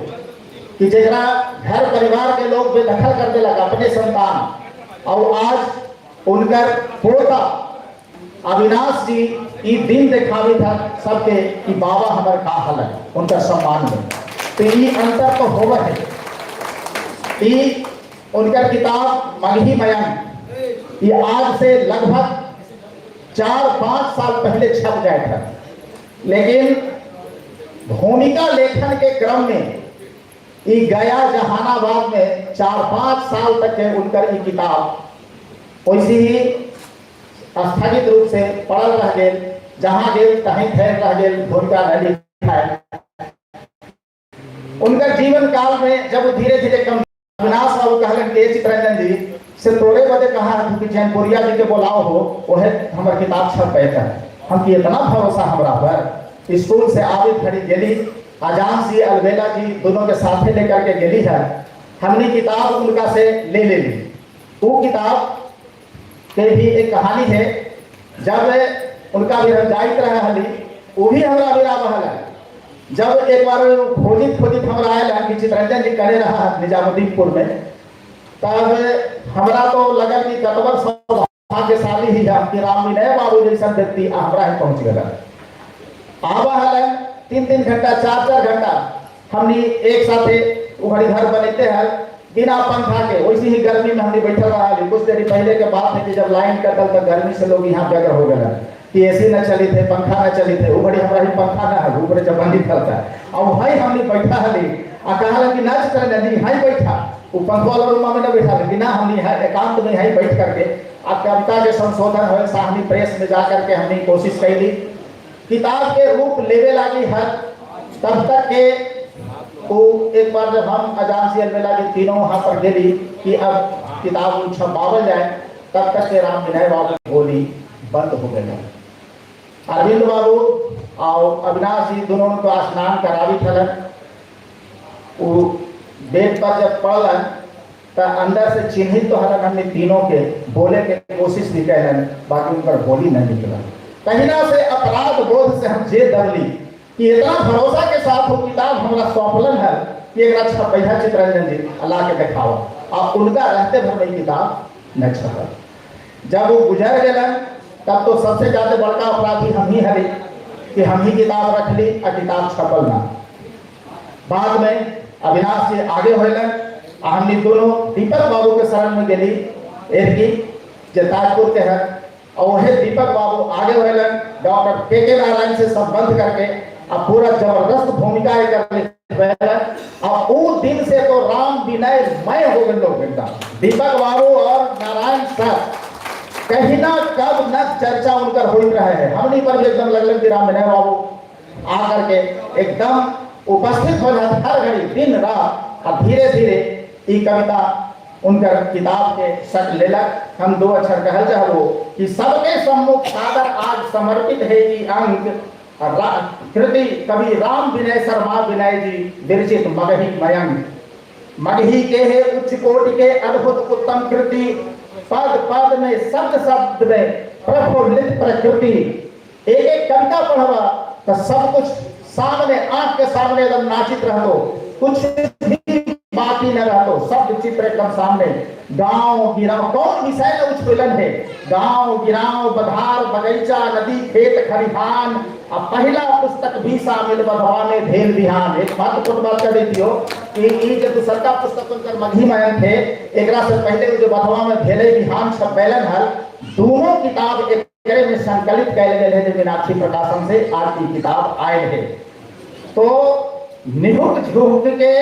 कि जरा घर परिवार के लोग बेदखल करने लगा अपने संतान। और आज उनकर पोता अविनाश जी ये दिन दिखावी था सबके कि बाबा हमारे का हल है उनका सम्मान में। तो ये अंतर तो होगा है। ये उनका किताब मगही मयन ये आज से लगभग 4-5 साल पहले छप गया था, लेकिन भूमिका लेखन के क्रम में ये गया जहानाबाद में 4-5 साल तक है उनकर ये किताब वैसे ही स्थगित रूप से पड़ल रह गए, जहां गेल कहीं ठहर रह गए, भूमिका नहीं लिखा है। उनका जीवन काल में जब धीरे धीरे कम अविनाश बाबू कहलन के चित्ररंजन जी से तोरे बदे कहा कि जैनपुरिया जी के बोलाओ हो वह हमारे किताब छप बेहतर हम की इतना भरोसा हमरा पर स्कूल से आविद खड़ी गेली आजान जी अलबेला जी दोनों के साथे लेकर के गेली है हमने किताब उनका से ले ली वो किताब के भी एक कहानी है जब उनका भी हम जाइत रहे हली वो भी हमरा अभिरा बहल है जब एक बार खोजित हमरा आयल कि चित्ररंजन जी करे रहा निजामुद्दीनपुर में तब हमरा तो लगल कि कतबर सौभाग्यशाली ही है कि राम विनय बाबू जैसा व्यक्ति हमरा ही पहुंच गया आवा है 3-3 घंटा 4-4 घंटा हमने एक साथे उघड़ी घर बनते हैं बिना पंखा के वैसी ही गर्मी में हमने बैठा रहा है कुछ देर पहले के बात है कि जब लाइन कटल तो गर्मी से लोग यहाँ बेगर हो गए कि एसी न चली थे पंखा न चली थे उघड़ी हमारा ही पंखा न है ऊपर जब बंदी करता है और भाई हमने बैठा हली आ कहा कि ना चित्ररंजन जी हाई बैठा वो पंखा वाला रूम में न बैठा लेकिन ना हमने एकांत में हाई बैठ करके आ कविता के संशोधन हो साहनी प्रेस में जा करके हमने कोशिश कैली किताब के रूप लेवे लागी हर तब तक के वो एक बार जब हम आजान सी अलबेला जी तीनों वहां पर गेली कि अब किताब छपावल जाए तब तक के राम विनय बाबू बोली बंद हो गए अरविंद बाबू और अविनाश जी दोनों को स्नान करावी थलन वो बेड पर जब पड़लन तो अंदर से चिन्हित तो हलन हमने तीनों के बोले के कोशिश भी कैलन बाकी उनका बोली न निकला कहीं ना से अपराध बोध से हम जे दबली कि इतना भरोसा के साथ वो किताब हमारा सौंपलन है कि एक अच्छा पैसा चित्ररंजन जी अल्लाह के दिखावा और उनका रहते भर में किताब न छपा जब वो गुजर गए तब तो सबसे ज्यादा बड़का अपराधी हम ही हरे कि हम ही किताब रख ली और किताब छपल ना बाद में अविनाश जी आगे होलन हमने दोनों दीपक बाबू के शरण में गेली एरकी जे ताजपुर के है और वह दीपक बाबू आगे होलन डॉक्टर के नारायण से संबंध करके अब पूरा जबरदस्त भूमिका कर अब उस दिन से तो राम विनय मय हो गए लोग एकदम दीपक बाबू और नारायण सर कहीं ना कब न चर्चा उनकर हो रहे हैं हमने पर भी एकदम लगल कि राम विनय बाबू आकर के एकदम उपस्थित हो जाते हर घड़ी दिन रात और धीरे धीरे ये कविता उनकर किताब के सट लेलक हम 2 अक्षर कहल चाहो कि सबके सम्मुख सादर आज समर्पित है कि अंक कृति कवि राम विनय शर्मा विनय जी विरचित मगही मयंक मगही के है उच्च कोटि के अद्भुत उत्तम कृति पद पद में शब्द शब्द में प्रफुल्लित प्रकृति एक एक कविता पढ़वा तो सब कुछ सामने आंख के सामने एकदम नाचित रहो कुछ भी बाकी न रहो सब चित्र एकदम सामने गांव गिराव कौन विषय में उछलन है गांव गिराव बधार बगीचा नदी खेत खरिहान अब पहला पुस्तक भी शामिल बधवा में भेल बिहान एक महत्वपूर्ण बात कर देती हो कि ये जो दूसरा पुस्तक उनकर मगही मयंक थे एकरा से पहले जो बधवा में भेले बिहान छपेलन हल दोनों किताब एक में संकलित कैल गए हैं मीनाक्षी प्रकाशन से आज की किताब आए है तो निहुक झुक के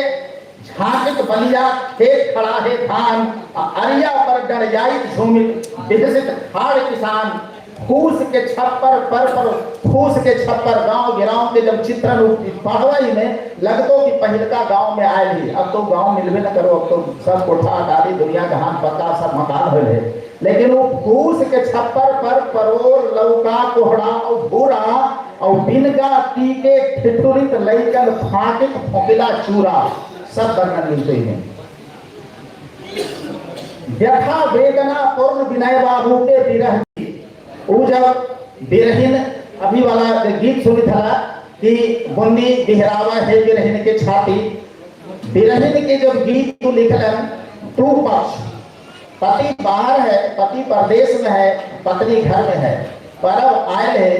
झांकित बलिया खेत खड़ा है धान अरिया पर डरियाई झूमित विकसित हाड़ किसान फूस के छप्पर पर फूस के छप्पर गांव गिराव के जब चित्रण पढ़वाई में लगतो कि पहिलका गांव में आए ही अब तो गांव मिलवे न करो अब तो सब कोठा अटारी दुनिया जहान पक्का सब मकान हो है लेकिन वो फूस के छप्पर पर परोर लौका कोहड़ा और भूरा और बिनगा टीके ठिठुरित लइकन फाकित फोकिला चूरा सब वर्णन मिलते हैं व्यथा वेदना पूर्ण विनय बाबू के विरह वो जब बिरहिन अभी वाला गीत सुनी था कि बुन्नी बिहरावा है बिरहिन के छाती बिरहिन के जब गीत को लिखलन तू पक्ष पति बाहर है पति परदेश में है पत्नी घर में है परब आए है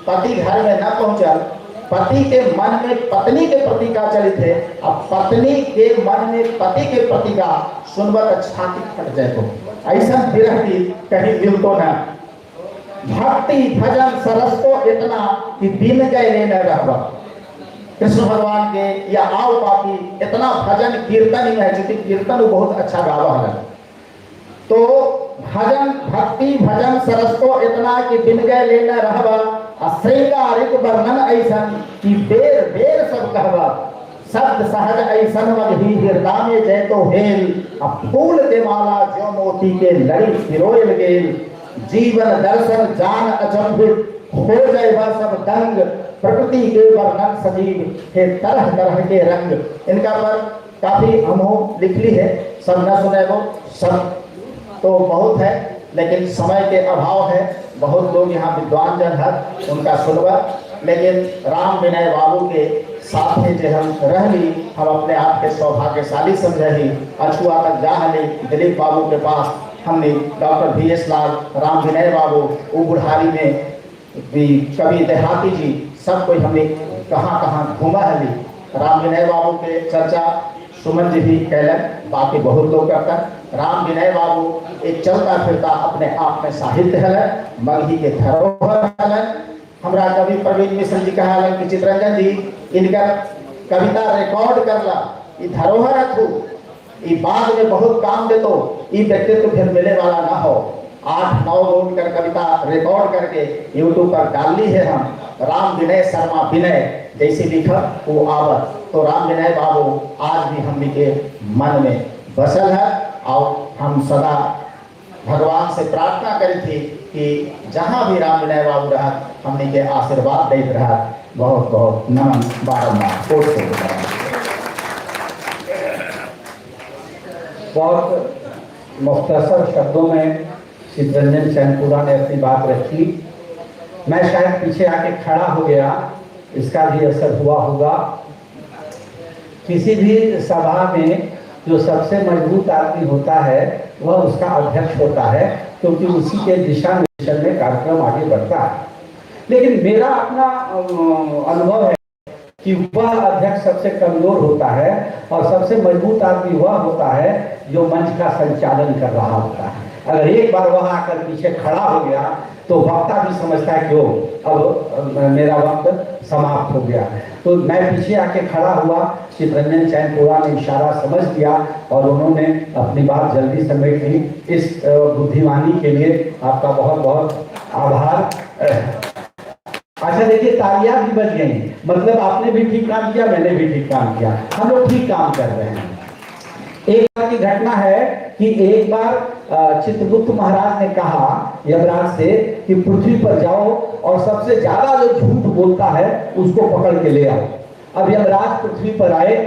पति घर में न पहुंचल पति के मन में पत्नी के प्रति का चलित है अब पत्नी के मन में पति के प्रति का सुनबत छाती फट जाए तो ऐसा विरह की कहीं दिल को न भक्ति भजन सरस तो इतना कि दिन गए न रहबा कृष्ण भगवान के या आओ बाकी इतना भजन कीर्तन ही है क्योंकि कीर्तन बहुत अच्छा गावा है तो भजन भक्ति भजन सरस तो इतना कि दिन गए लेना रहबा श्रृंगारिक वर्णन ऐसा कि बेर बेर सब कहबा शब्द सहज ऐसन मगही हृदय में जय तो हेल अब फूल के माला जो मोती के लड़ी फिरोयल गेल जीवन दर्शन जान अचंभित हो गए वह सब दंग प्रकृति के वर्णन सजीव है तरह तरह के रंग। इनका पर काफी अमोह लिख ली है, सब न सुने वो सब तो बहुत है, लेकिन समय के अभाव है। बहुत लोग यहाँ विद्वान जन है उनका सुनवा, लेकिन राम विनय बाबू के साथ में जो हम रह ली, हम अपने आप के सौभाग्यशाली समझे ही। अछुआ तक जा ली दिलीप बाबू के पास, हमने डॉक्टर VS लाल, राम विनय बाबू, वो बुढ़ारी में भी कवि देहाती जी, सब कोई हमने कहाँ कहाँ घूमा है। राम विनय बाबू के चर्चा सुमन जी भी कहलन, बाकी बहुत लोग करता। राम विनय बाबू एक चलता फिरता अपने आप में साहित्य है, मगही के धरोहर है। हमरा कवि प्रवीण मिश्र जी कहा कि चित्रंजन जी इनका कविता रिकॉर्ड करला, ये धरोहर है थू, ये बाद में बहुत काम दे तो ये व्यक्तित्व फिर मिले वाला ना हो। 8-9 लोग कर कविता रिकॉर्ड करके यूट्यूब पर डाल ली है। हम राम विनय शर्मा विनय जैसे लिखक वो आवत, तो राम विनय बाबू आज भी हम के मन में बसल है। और हम सदा भगवान से प्रार्थना करी थी कि जहाँ भी राम विनय बाबू रहा हमने के आशीर्वाद देते रहा। बहुत बहुत नमन बारम्बार कोट से बहुत मुख्तसर शब्दों में चित्रंजन चैनपुरा ने अपनी बात रखी। मैं शायद पीछे आके खड़ा हो गया, इसका भी असर हुआ होगा। किसी भी सभा में जो सबसे मजबूत आदमी होता है वह उसका अध्यक्ष होता है, क्योंकि उसी के दिशा निर्देशन में कार्यक्रम आगे बढ़ता है। लेकिन मेरा अपना अनुभव है कि वह अध्यक्ष सबसे कमजोर होता है और सबसे मजबूत आदमी वह होता है जो मंच का संचालन कर रहा होता है। अगर एक बार वह आकर पीछे खड़ा हो गया तो वक्ता भी समझता है क्यों अब मेरा वक्त समाप्त हो गया। तो मैं पीछे आके खड़ा हुआ, चित्रंजन चैनपुरा ने इशारा समझ दिया और उन्होंने अपनी बात जल्दी समेट ली। इस बुद्धिमानी के लिए आपका बहुत बहुत आभार। अच्छा देखिए, तालियां भी बज गई, मतलब आपने भी ठीक काम किया, मैंने भी ठीक काम किया, हम लोग ठीक काम कर रहे हैं। एक बार की घटना है कि एक बार चित्रगुप्त महाराज ने कहा यमराज से कि पृथ्वी पर जाओ और सबसे ज्यादा जो झूठ बोलता है उसको पकड़ के ले आओ। अब यमराज पृथ्वी पर आए,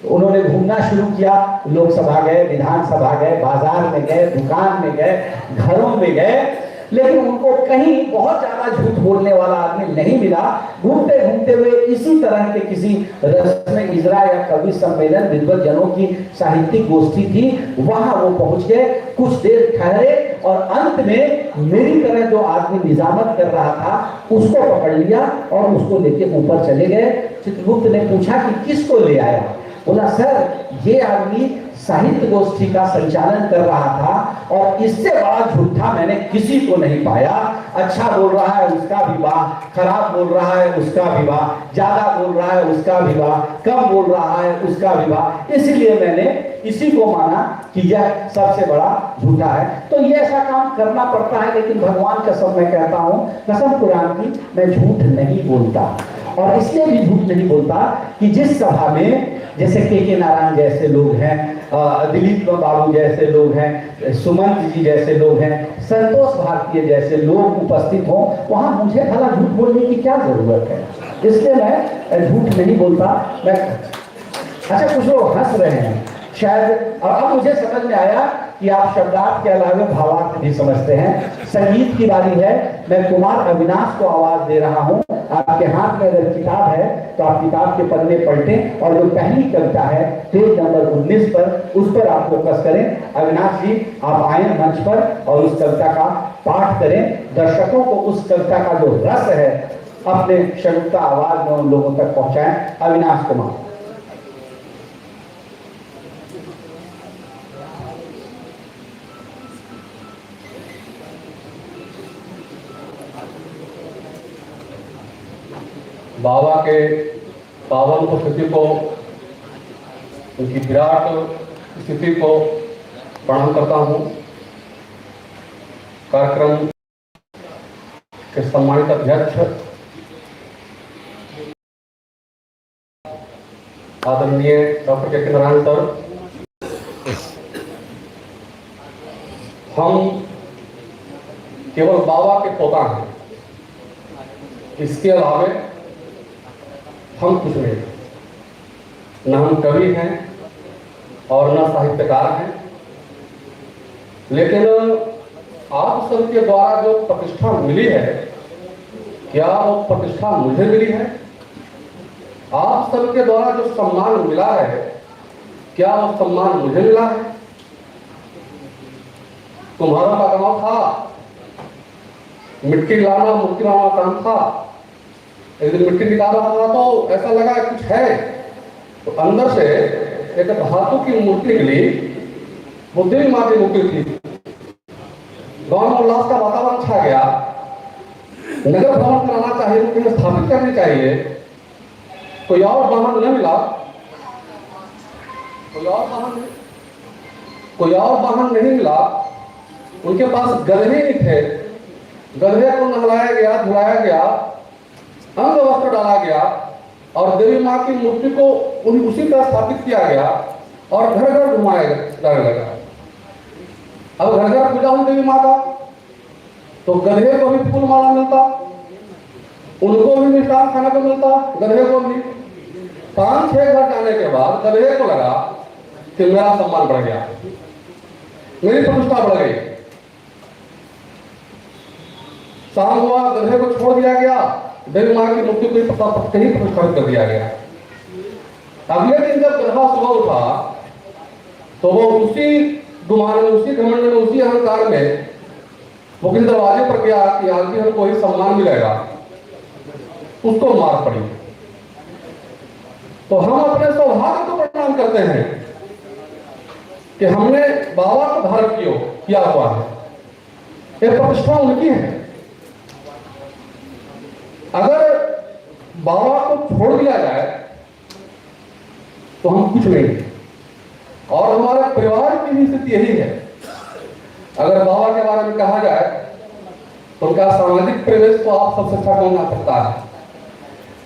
उन्होंने घूमना शुरू किया, लोकसभा गए, विधानसभा गए, बाजार में गए, दुकान में गए, घरों में गए, लेकिन उनको कहीं बहुत ज्यादा झूठ बोलने वाला आदमी नहीं मिला। घूमते घूमते हुए इसी तरह के किसी रस्म इजरा या कवि सम्मेलन, विद्वज्जनों की साहित्यिक गोष्ठी थी, वहां वो पहुंच गए, कुछ देर ठहरे और अंत में मेरी तरह जो आदमी निजामत कर रहा था उसको पकड़ लिया और उसको लेके ऊपर चले गए। चित्रगुप्त ने पूछा कि किसको ले आया? बोला सर ये आदमी साहित्य गोष्ठी का संचालन कर रहा था और इससे बड़ा झूठा मैंने किसी को नहीं पाया। अच्छा बोल रहा है उसका भी वाह, खराब बोल रहा है उसका भी वाह, ज्यादा बोल रहा है उसका भी वाह, कम बोल रहा है उसका भी वाह। इसलिए मैंने इसी को माना कि यह सबसे बड़ा झूठा है। तो ये ऐसा काम करना पड़ता है, लेकिन भगवान कसम मैं कहता हूं, कसम कुरान की, मैं झूठ नहीं बोलता। और इसलिए भी झूठ नहीं बोलता कि जिस सभा में जैसे के नारायण जैसे लोग हैं, दिलीप बाबू जैसे लोग हैं, सुमंत जी जैसे लोग हैं, संतोष भारतीय जैसे लोग उपस्थित हों, वहां मुझे भला झूठ बोलने की क्या जरूरत है? इसलिए मैं झूठ नहीं बोलता। मैं अच्छा, कुछ लोग हंस रहे हैं शायद, अब मुझे समझ में आया कि आप शब्दार्थ के अलावा भावार्थ भी समझते हैं। संगीत की बारी है, मैं कुमार अविनाश को आवाज दे रहा हूं। आपके हाथ में अगर किताब है तो आप किताब के पन्ने पलटें और जो पहली कविता है पेज नंबर 19 पर, उस पर आप फोकस करें। अविनाश जी आप आए मंच पर और उस कविता का पाठ करें, दर्शकों को उस कविता का जो रस है अपने शब्दता आवाज में उन लोगों तक पहुंचाएं। अविनाश कुमार। बाबा के पावन उपस्थिति को, उनकी विराट स्थिति को प्रणाम करता हूँ। कार्यक्रम के सम्मानित अध्यक्ष आदरणीय डॉक्टर के नारायण सर, हम केवल बाबा के पोता हैं, इसके अलावे हम कुछ नहीं, न हम कवि हैं और न साहित्यकार हैं। लेकिन आप सबके द्वारा जो प्रतिष्ठा मिली है, क्या वो प्रतिष्ठा मुझे मिली है? आप सबके द्वारा जो सम्मान मिला है, क्या वो सम्मान मुझे मिला है? तुम्हारा का काम था मिट्टी लाना, मूर्ति लाना काम था। एक दिन मिट्टी निकाल रहा था तो ऐसा लगा कुछ है, तो अंदर से एक धातु की मूर्ति निकली, वो देवी मां की मूर्ति थी। गांव में उल्लास का वातावरण छा गया। नगर भ्रमण कराना चाहिए, मूर्ति स्थापित करनी चाहिए। कोई और वाहन न मिला, कोई और वाहन नहीं मिला। उनके पास गधे नहीं थे। गधे को नहलाया गया, धुलाया गया, अंग वस्त्र डाला गया और देवी मां की मूर्ति को उसी तरह स्थापित किया गया और घर घर घुमाया जाने लगा। अब घर घर पूजा हुई देवी मां का, तो गधे को भी फूल माला मिलता, उनको भी मिष्ठान खाने को मिलता, गधे को भी। 5-6 घर जाने के बाद गधे को लगा कि मेरा सम्मान बढ़ गया, मेरी प्रतिष्ठा बढ़ गई। शाम हुआ, गधे को छोड़ दिया गया, देवी मां की मूर्ति को कहीं प्रतिष्ठित कर दिया गया। अगले दिन जब गधा सुबह उठा तो वो उसी गुमान में, उसी घमंड में, उसी अहंकार में वो किसी दरवाजे पर गया कि आज भी हमको ही सम्मान मिलेगा, उसको मार पड़ी। तो हम अपने सौभाग्य को प्रणाम करते हैं कि हमने बाबा को धारण किया हुआ है। ये प्रतिष्ठा उनकी है। अगर बाबा को छोड़ दिया जाए तो हम कुछ नहीं, और हमारे परिवार की भी स्थिति यही है। अगर बाबा के बारे में कहा जाए तो उनका सामाजिक परिवेश तो आप सबसे अच्छा कौन ना सकता है,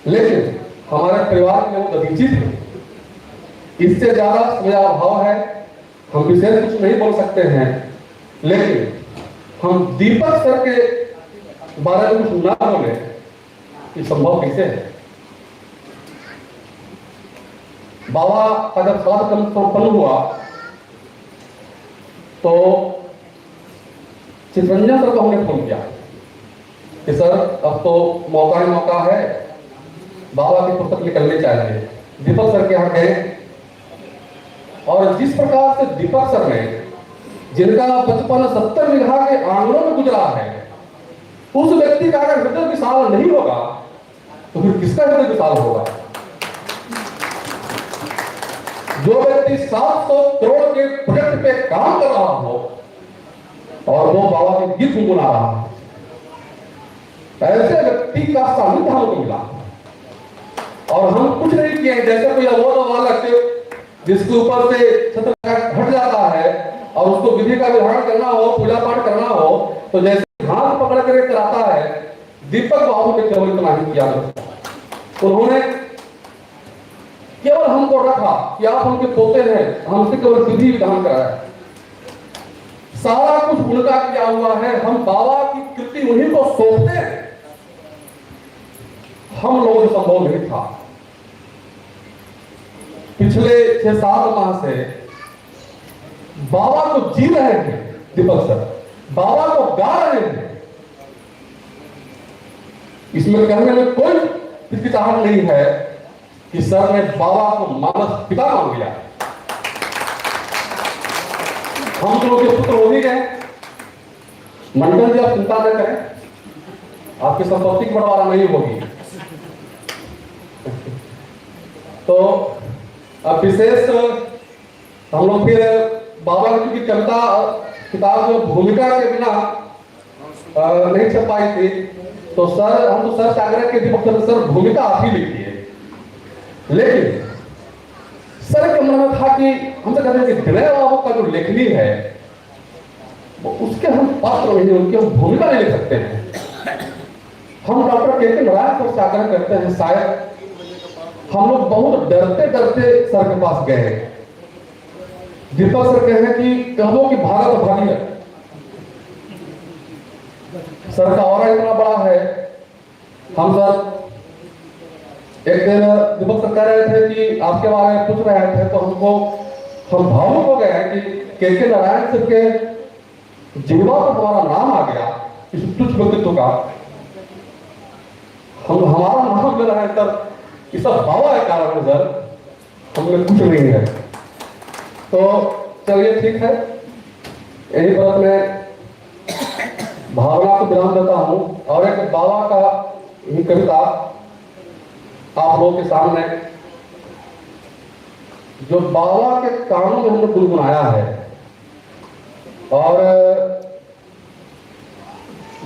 लेकिन हमारे परिवार में वो दधीचित है। इससे ज्यादा मेरा अभाव है, हम विशेष कुछ नहीं बोल सकते हैं। लेकिन हम दीपक सर के बारे में कुछ ना बोले, ये संभव कैसे है? बाबा का जब श्राद्ध संपन्न हुआ तो चित्रंजन सर को हमने फोन किया कि सर अब तो मौका ही मौका है, बाबा की पुस्तक निकलनी चाहिए। दीपक सर के यहाँ गए और जिस प्रकार से दीपक सर ने, जिनका बचपन 70 बीघा के आंगनों में गुजरा है, उस व्यक्ति का अगर हृदय विशाल नहीं होगा तो फिर किसका हृदय विशाल होगा? जो व्यक्ति 700 करोड़ के प्रोजेक्ट पे काम कर रहा हो और वो बाबा के गीत गुनगुना रहा है, ऐसे व्यक्ति का सानिध्य हमको मिला। और हम कुछ नहीं किए, जैसे कोई अवोध बालक जिसके ऊपर से छत्र हट जाता है और उसको विधि का विधान करना हो, पूजा पाठ करना हो, तो जैसे हाथ पकड़ कर कराता है, दीपक बाबू ने केवल इतना ही किया। उन्होंने केवल हमको रखा कि आप उनके पोते हैं, हमसे केवल विधि विधान कराया। सारा कुछ उनका किया हुआ है। हम बाबा की कृति उन्हीं को सौंपते हैं। हम लोगों से संभव नहीं था। पिछले 6-7 माह से बाबा को जी रहे हैं दीपक सर, बाबा को गा रहे हैं। इसमें कहने में कोई हिचकिचाहट नहीं है कि सर ने बाबा को मानस पिता मान लिया। हम लोग के पुत्र हो ही गए। मंडल जी आप चिंता न करें, आपकी संपत्ति की बंटवारा नहीं होगी। तो अब विशेष हम लोग फिर बाबा की कविता किताब जो भूमिका के बिना नहीं छप पाई थी, तो सर हम तो सर से आग्रह के सर भूमिका आप ही लिखिए। लेकिन सर के मन में था कि हमसे कहते हैं कि विनय बाबू का जो लेखनी है वो उसके हम पात्र नहीं, उनकी हम भूमिका नहीं लिख सकते हैं। हम डॉक्टर के नारायण सर से आग्रह करते हैं, शायद हम लोग बहुत डरते डरते सर के पास गए। दीपक सर कहे कि कहो कि भागा तो भागी है, सर का और इतना बड़ा है। हम सर एक दिन दीपक सर कह रहे थे कि आपके बारे में पूछ रहे थे, तो हम भावुक हो गए कि के नारायण सर के जीवा पर हमारा नाम आ गया इस तुच्छ व्यक्तित्व का। हम हमारा नाम ले रहे हैं सर, ये सब बाबा है कारण है सर, हमें कुछ नहीं है। तो चलिए ठीक है, यही बात मैं भावना को विराम देता हूँ और एक बाबा का ही कविता आप लोगों के सामने, जो बाबा के कानों में हमने गुनगुनाया है। और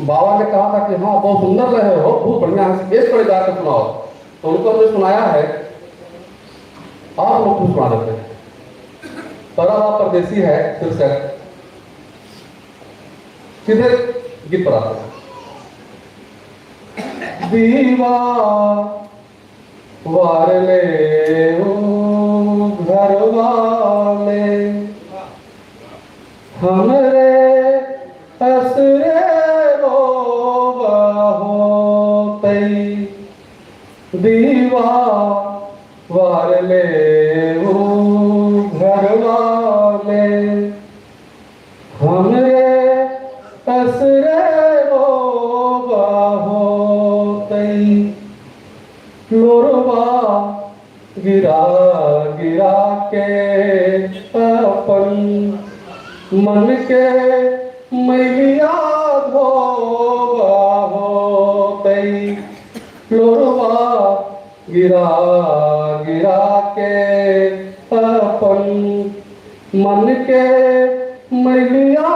बाबा ने कहा था कि हाँ बहुत सुंदर रहे हो, बहुत बढ़िया है, एक बड़े गा के सुनाओ, तो उनको हमने सुनाया है, आप लोग कुछ सुना देते हैं। परवा परदेसी है शीर्षक, सीधे गीत पर आते हैं। दीवा वारले ओ घरवा में हमरे असरे रोवा होतई, दीवा वारले ओ घरवा में हमरे असरे रोवा होतई, लोरवा गिरा गिरा के अपन मन के मैलिया धोवा होतई, लोरवा गिरा गिरा के अपन मन के मैलिया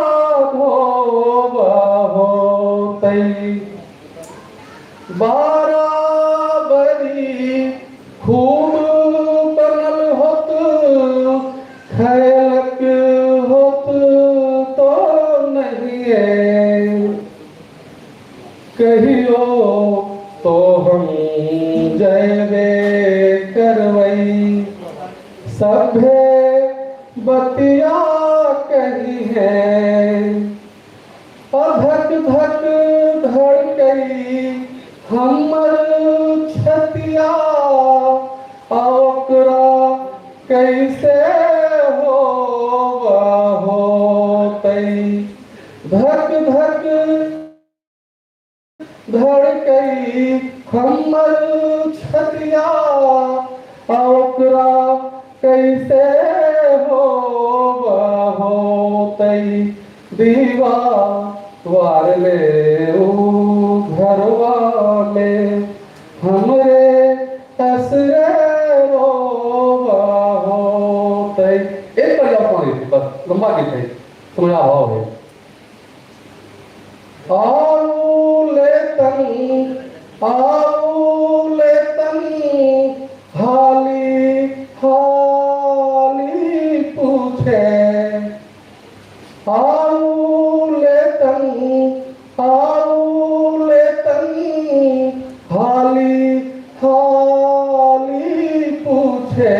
धोवा होतई, बराबरी खूब बनल होत खैलक होत तो नहीं है, कहियो तो हम जयबे करवई, सभे बतिया कही है, और धक धक धड़कई हमर छतिया, ओकरा कैसे होतई, धक धक धड़कई हमर छतिया, ओकरा कैसे होतई, दीवा वारले ओ घरवा में हमरे असरे रोवा होतई। एक बार जाओ पानी बस, लंबा गीत है, समझा भाव है। आओ ले तन हाली हाली पूछे, आओ ले तन हाली हाली पूछे,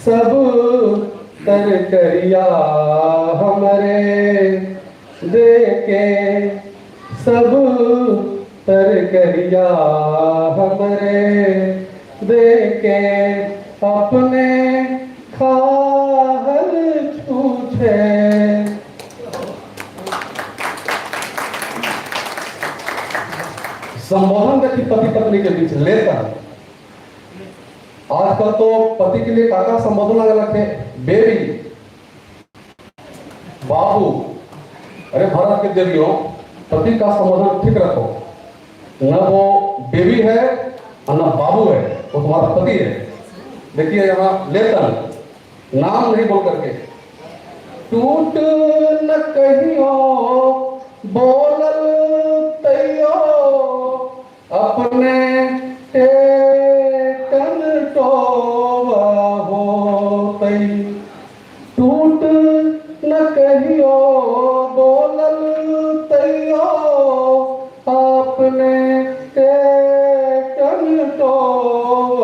सब तर करिया हमरे देके, सब तर करिया हमरे देके, अपने खाहल छूछे। संबोधन देखिए पति पत्नी के बीच लेता है। आजकल तो पति के लिए काका संबोधन लगा रखे, बेबी, बाबू। अरे भारत के देवियों, पति का संबोधन ठीक रखो, न वो बेबी है और न बाबू है, वो तुम्हारा पति है। देखिए यहाँ लेतन नाम नहीं बोल करके, टूट न कहियो बोलल तैयो, अपने टेकन टोवा होतई, टूट न कहियो बोलल तैयो, अपने टेकन टोवा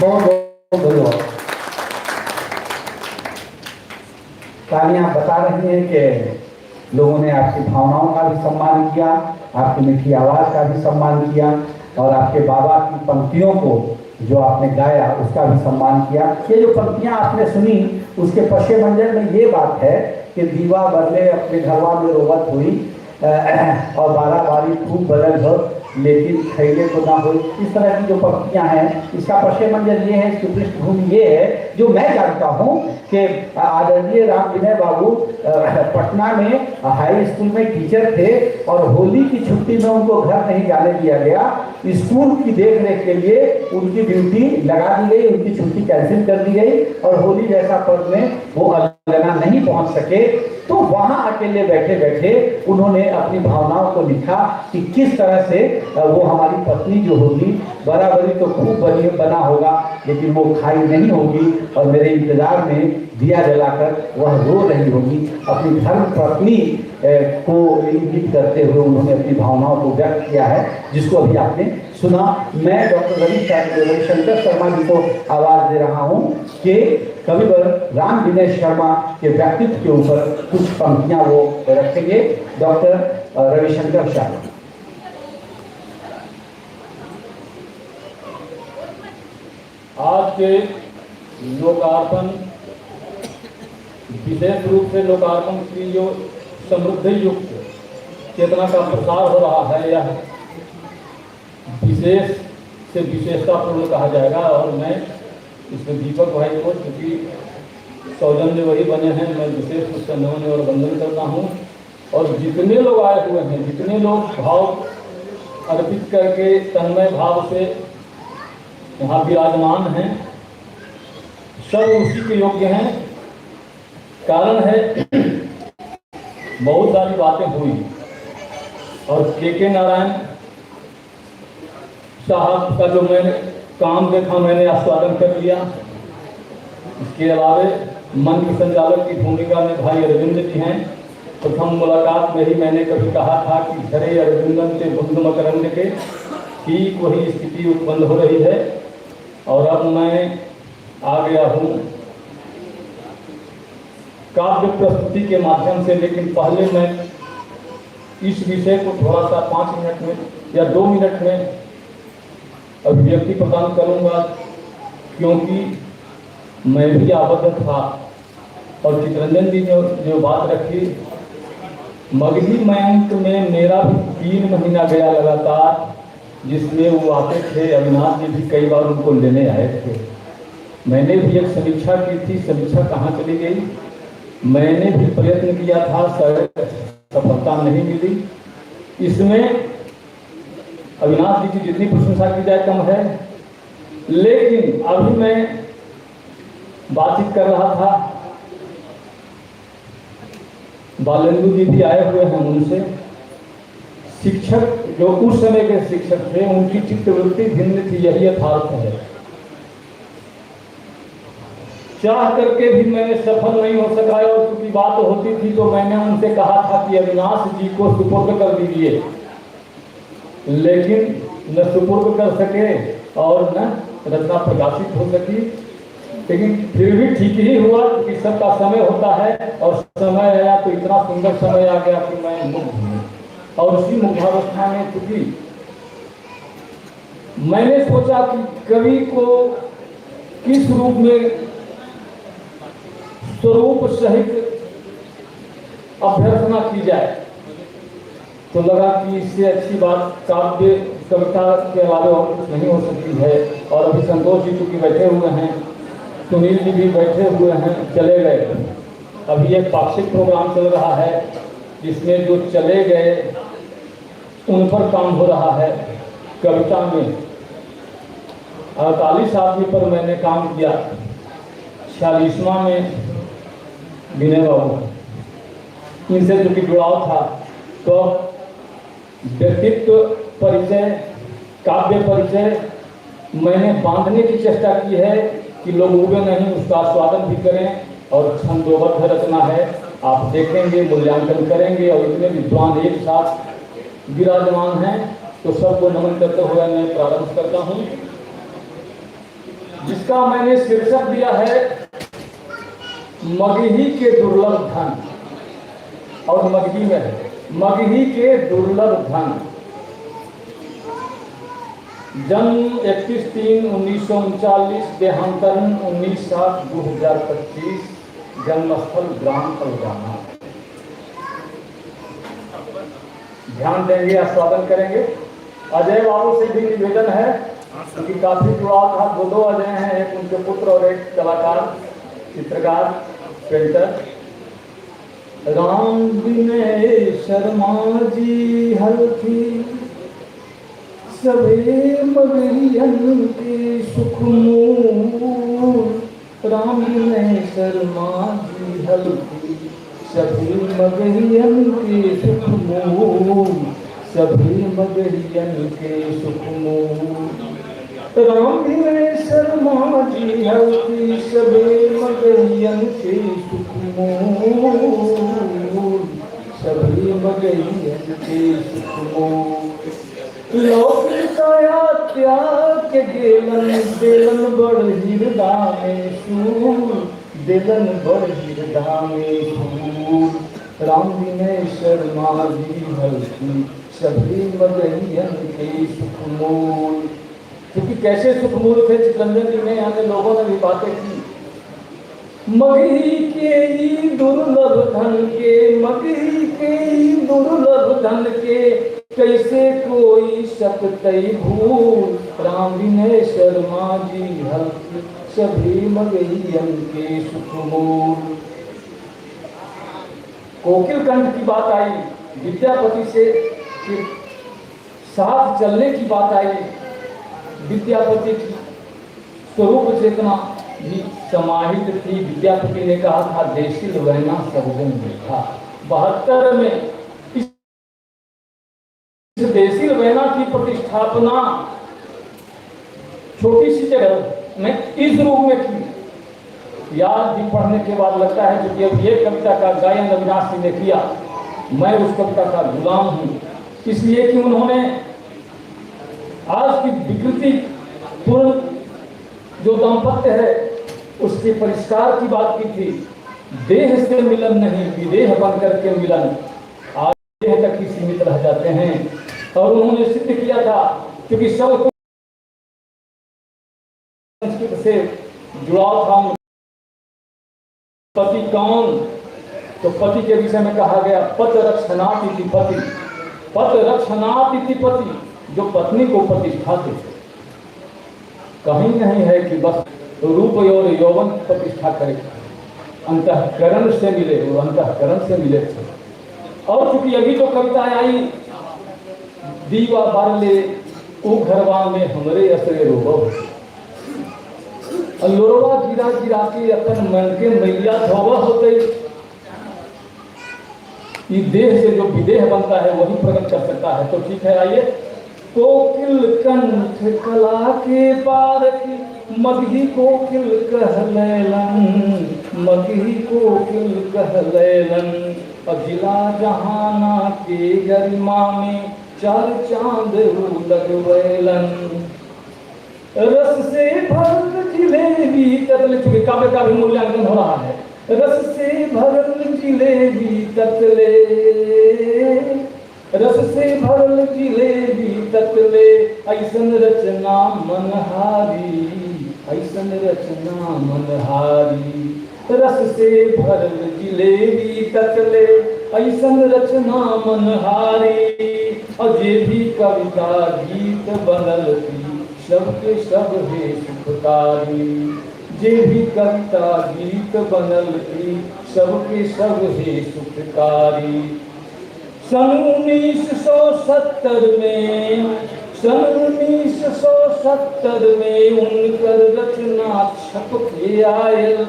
बहुत धन्यवाद। तालियां बता रही हैं कि लोगों ने आपकी भावनाओं का भी सम्मान किया, आपकी मीठी आवाज का भी सम्मान किया और आपके बाबा की पंक्तियों को जो आपने गाया उसका भी सम्मान किया। ये जो पंक्तियां आपने सुनी उसके पशे मंजर में ये बात है कि दीवा बदले अपने घरवा में रोवत हुई और 12 बारी खूब बदल हो लेकिन खैले को ना हो। इस तरह की जो पंक्तियां हैं इसका पशे मंजर ये है, इसकी पृष्ठभूमि ये है जो मैं जानता हूँ कि आदरणीय राम विनय बाबू पटना में हाई स्कूल में टीचर थे और होली की छुट्टी में उनको घर नहीं जाने दिया गया। स्कूल की देखरेख के लिए उनकी ड्यूटी लगा दी गई, उनकी छुट्टी कैंसिल कर दी गई और होली जैसा पर्व में वो अलगना नहीं पहुंच सके। तो वहां अकेले बैठे बैठे उन्होंने अपनी भावनाओं को लिखा कि किस तरह से वो हमारी पत्नी जो होगी बराबरी तो खूब बना होगा लेकिन वो खाई नहीं होगी और मेरे इंतजार में दिया जलाकर वह रो रही होगी। अपनी धर्म पत्नी को इंगित करते हुए उन्होंने अपनी भावनाओं को व्यक्त किया है जिसको अभी आपने सुना। मैं डॉक्टर रविशंकर शर्मा जी को आवाज दे रहा हूं कि कविवर राम विनय शर्मा के व्यक्तित्व के ऊपर कुछ पंक्तियां वो रखेंगे। डॉक्टर रविशंकर शर्मा। आज के लोकार्पण विशेष रूप से लोकार्पण की जो समृद्धि युक्त चेतना का प्रसार हो रहा है यह विशेष से विशेषतापूर्ण कहा जाएगा। और मैं इसमें दीपक भाई को क्योंकि सौजन्य वही बने हैं, मैं विशेष रूप से नमन और वंदन करता हूँ। और जितने लोग आए हुए हैं, जितने लोग भाव अर्पित करके तन्मय भाव से यहाँ विराजमान हैं, सब उसी के योग्य हैं। कारण है बहुत सारी बातें हुई और के नारायण साहब का जो मैंने काम देखा मैंने आस्वादन कर लिया। इसके अलावा मन के संचालक की भूमिका में भाई अरविंद जी हैं। प्रथम मुलाकात में ही मैंने कभी कहा था कि झरे अरविंदन के बुंद मकरंद के ठीक वही स्थिति उत्पन्न हो रही है। और अब मैं आ गया हूँ काव्य प्रस्तुति के माध्यम से, लेकिन पहले मैं इस विषय को थोड़ा सा 5 मिनट में या 2 मिनट में अभिव्यक्ति प्रदान करूंगा क्योंकि मैं भी आबद्ध था। और चितरंजन जी ने जो बात रखी, मगही मयंक में मेरा भी 3 महीना गया लगातार, जिसमें वो आते थे। अविनाश जी भी कई बार उनको लेने आए थे। मैंने भी एक समीक्षा की थी, समीक्षा कहाँ चली गई। मैंने भी प्रयत्न किया था, सफलता नहीं मिली। इसमें अविनाश जी की जितनी प्रशंसा की जाए कम है। लेकिन अभी मैं बातचीत कर रहा था, बालेंदु जी भी आए हुए हैं, उनसे शिक्षक जो उस समय के शिक्षक थे उनकी चित्तवृत्ति भिन्न थी, यही यथार्थ है। चाह करके भी मैंने सफल नहीं हो सका और क्योंकि बात होती थी तो मैंने उनसे कहा था कि अविनाश जी को सुपुर्द कर दीजिए, लेकिन न सुपुर्द कर सके और न रचना प्रकाशित हो सकी। लेकिन फिर भी ठीक ही हुआ कि सबका समय होता है और समय आया तो इतना सुंदर समय आ गया कि मैं मुग्ध हूँ। और उसी मुग्धावस्था में चूंकि मैंने सोचा कि कवि को किस रूप में स्वरूप सहित अभ्यर्थना की जाए, तो लगा कि इससे अच्छी बात काव्य कविता के अलावा और कुछ नहीं हो सकती है। और अभी संतोष जी चूंकि बैठे हुए हैं, सुनील जी भी बैठे हुए हैं, चले गए। अभी एक पाक्षिक प्रोग्राम चल रहा है जिसमें जो चले गए उन पर काम हो रहा है। कविता में 48 आदमी पर मैंने काम किया, 46वां में विनय बाबू, इनसे चूंकि जुड़ाव था तो व्यक्तित्व परिचय, काव्य परिचय मैंने बांधने की चेष्टा की है कि लोग उबे नहीं, उसका आस्वादन भी करें। और छंदोबद्ध रचना है, आप देखेंगे, मूल्यांकन करेंगे। और इतने विद्वान एक साथ विराजमान हैं तो सबको नमन करते हुए मैं प्रारंभ करता हूं, जिसका मैंने शीर्षक दिया है मगही के दुर्लभ धन। और मगही में है मगही के दुर्लभ धन। जन्म 31/3/1939, देहांतरण 19/7/2025, जन्मस्थल ग्राम पलगाना। ध्यान देंगे, आस्वादन करेंगे। अजय बाबू से भी निवेदन है क्योंकि काफी जुड़ाव था। दो अजय हैं, एक उनके पुत्र और एक कलाकार, चित्रकार, पेंटर। राम विनय शर्मा जी हल्की सभी मगरियन के सुखमूल। राम विनय शर्मा जी हल्की सभी मगरियन के सुखमूल, सभी मगरियन के सुखमूल। राम विनय शर्मा जी हल्की सभी मगरियन के सुखमूल, सभी मगरियन के सुखमूल। लौकिकाया त्याग के गेलन, देलन बड़ हिरदा में सूर, देलन बड़ हिरदा में सूर। राम विनय शर्मा जी हल्की सभी मगहियन के सुखमूल। क्योंकि कैसे सुखमूल थे चितरंजन जी ने, यानी लोगों ने भी बातें की। मगही के ही दुर्लभ धन के, मगही के ही दुर्लभ धन के, कैसे कोई सकतई भूल। राम विनय शर्मा जी हल्की सभी मगहियन के सुखमूल। कोकिल कंठ की बात आई, विद्यापति से साथ चलने की बात आई। विद्यापति की स्वरूप चेतना भी समाहित थी। विद्यापति ने कहा था देशिल वैना सज्जन देखा। 72 में इस देशिल वैना की प्रतिष्ठापना छोटी सी जगह में इस रूप में की। याद भी पढ़ने के बाद लगता है कि अब ये कविता का गायन अविनाश जी ने किया, मैं उस कविता का गुलाम हूँ। इसलिए कि उन्होंने आज की विकृति पूर्ण जो दाम्पत्य है उसके परिष्कार की बात की थी। देह से मिलन नहीं, विदेह बनकर के मिलन। आज देह तक ही सीमित रह जाते हैं। और उन्होंने सिद्ध किया था क्योंकि सब संस्कृत से जुड़ाव था। पति कौन? तो पति के विषय में कहा गया पत रक्षणात् इति पति, पत रक्षणात् इति पति, जो पत्नी को प्रतिष्ठा देते। कहीं नहीं है कि बस रूप और यौवन प्रतिष्ठा करे, अंतःकरण से मिले, वो अंतःकरण से मिले थे। और चूंकि अभी जो कविताएं आई, दीवा बारले उ घरवा में हमरे असरे रोबो, लोरवा गिरा गिरा के अपन मन के मैया धोवा होते। ये देह से जो विदेह बनता है वही प्रकट कर सकता है। तो ठीक है, आइए। कोकिल कंठ कला के पारखी, मगही कोकिल कहलैलन, मगही कोकिल कहलैलन। अजिला जहाना के गरिमा में 4 चांद लगवैलन। रस से भरल जिलेबी ततले, चूंकि काव्य का भी मूल्यांकन हो रहा है। रस से भरल जिलेबी ततले, रस से भरल जिलेबी ततले, ऐसन रचना मनहारी, ऐसन रचना मनहारी। रस से भरल जिलेबी ततले, ऐसन रचना मनहारी। और ये भी कविता गीत बनल थी, सबके सब है सुखकारी। जे भी कविता गीत बनल थी, सबके सब है सुखकारी। सन 1970 में उनकर रचना छप के आयल।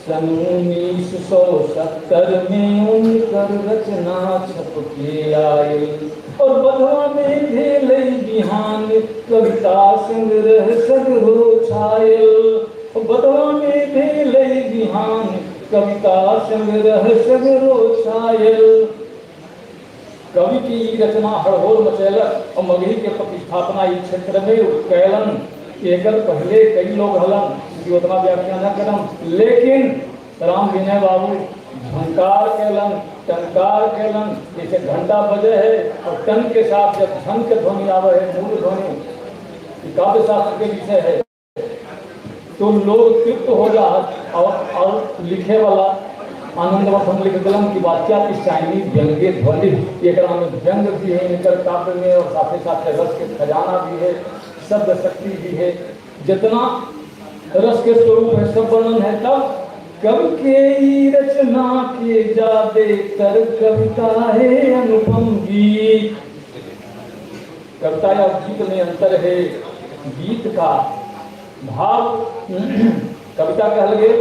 सन 1970 में उनकर रचना छप के आयल। और बधवा में भेल बिहान कविता संग्रह सगरो छायल। बधवा में भेल बिहान कविता संग्रह सगरो छायल। कवि की ई रचना हड़होल मचैलक और मगही के प्रतिष्ठापना इस क्षेत्र में कैलन एकल पहले कई लोग हलन कि उतना व्याख्या न करम, लेकिन राम विनय बाबू झंकार कैलन टंकार कैलन, जैसे घंटा बजे है और टन के साथ जब झन के ध्वनि आवे है मूल ध्वनि काव्य शास्त्र के विषय है तो लोग तृप्त हो जा और लिखे वाला आनंदवत हम लिख दिलम की वाक्या की शाइनी व्यंग्य ध्वनि एक में व्यंग भी है इनकर काव्य में और साथ ही साथ रस के खजाना भी है, शब्द शक्ति भी है, जितना रस के स्वरूप है सब वर्णन है। तब कवि के रचना के जादे तर कविता है अनुपम गीत। कविता या गीत में अंतर है, गीत का भाव कविता कह लगे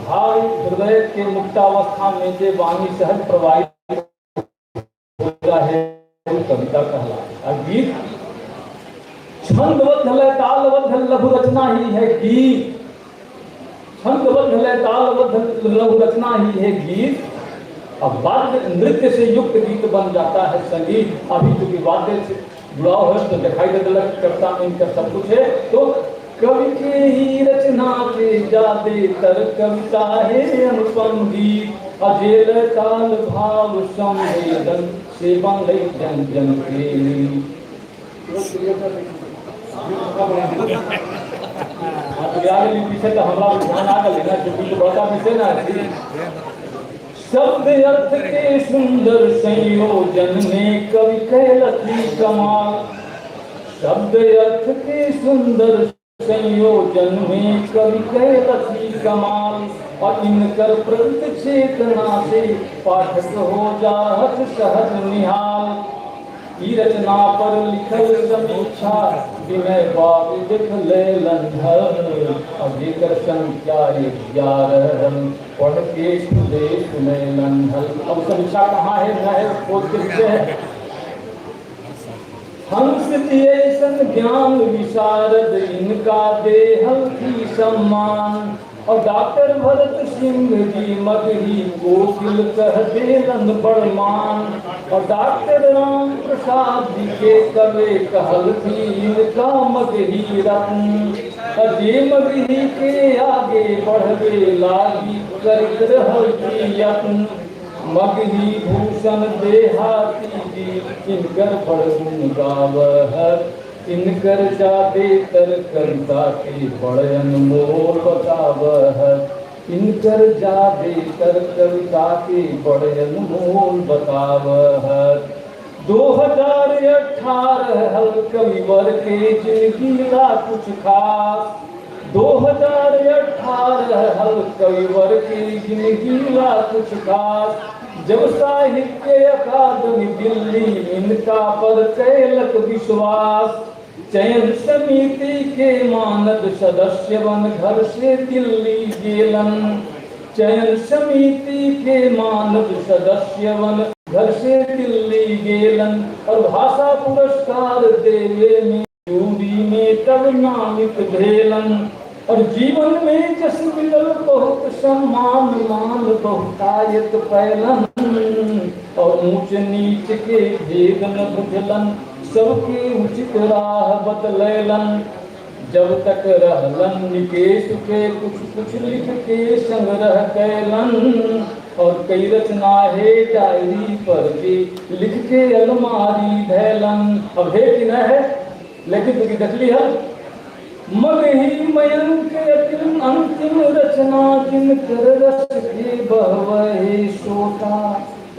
भाव हृदय के मुक्तावस्था में जे वाणी सहज प्रवाहित होता है कविता कहलाता है। गीत छंदबद्ध लय तालबद्ध लघु रचना ही है गीत, छंदबद्ध लय तालबद्ध लघु रचना ही है गीत। अब वाद्य नृत्य से युक्त गीत बन जाता है संगीत। अभी चूंकि वाद्य से जुड़ाव है तो दिखाई दे लग करता में इनका सब कुछ है। तो कवि के ही रचना के जादे तर कविता है अनुपम गीत। अजेल काल भाव संवेदन से बन जन जन के पीछे तो हमारा ध्यान आ गया क्योंकि तो बड़ा पीछे ना शब्द अर्थ के सुंदर संयोजन में कवि कैलकी कमाल। शब्द अर्थ के सुंदर संयोजन में कवि कैलकी कमाल। और इनकर प्रवृत्त चेतना से पाठक हो जाहत सहज निहाल। ई रचना पर लिखल समीक्षा विनय बाबू देख ले लंधर। अब जेकर संख्या 11 पढ़ के सुने लंधर। अब समीक्षा कहाँ है न है खोज के विषय है। हंस ऐसन ज्ञान विशारद इनका देहल की सम्मान। और डॉक्टर भरत सिंह जी मगही कोकिल कह देलन बड़मान। और डॉक्टर राम प्रसाद जी के कवे कहल थी इनका मगही रत्न। अजय मगही के आगे बढ़वे लागी कर रहल थी यत्न। मगही भूषण देहाती जी इनकर बड़गुण गावह। इनकर जादे तर कविता के बड़ अनमोल बतावह। इनकर जादे तर कविता के बड़ अनमोल बतावह। 2018 हल कविवर के जिंदगी ला कुछ खास। 2018 हल कविवर के जिंदगी ला कुछ खास। जब साहित्य अकादमी दिल्ली इनका पर कैलक विश्वास। चयन समिति के मानद सदस्य बन घर से दिल्ली गेलन। चयन समिति के मानद सदस्य बन घर से दिल्ली गेलन। और भाषा पुरस्कार देवे में जूरी में तब नामित भेलन। और जीवन में जस मिलल बहुत सम्मान मान बहुतायत पैलन। और ऊंच नीच के भेद न बुझलन सबके उचित राह बतलैलन। जब तक रहलन निकेश के कुछ कुछ लिख के संग्रह कैलन। और कई रचना है डायरी पर भी लिख के अलमारी धैलन। अब है कि न है लेकिन तुझी देख ली है। मगही मयंक के अंतिम रचना जिनकर रस के बहवे सोता।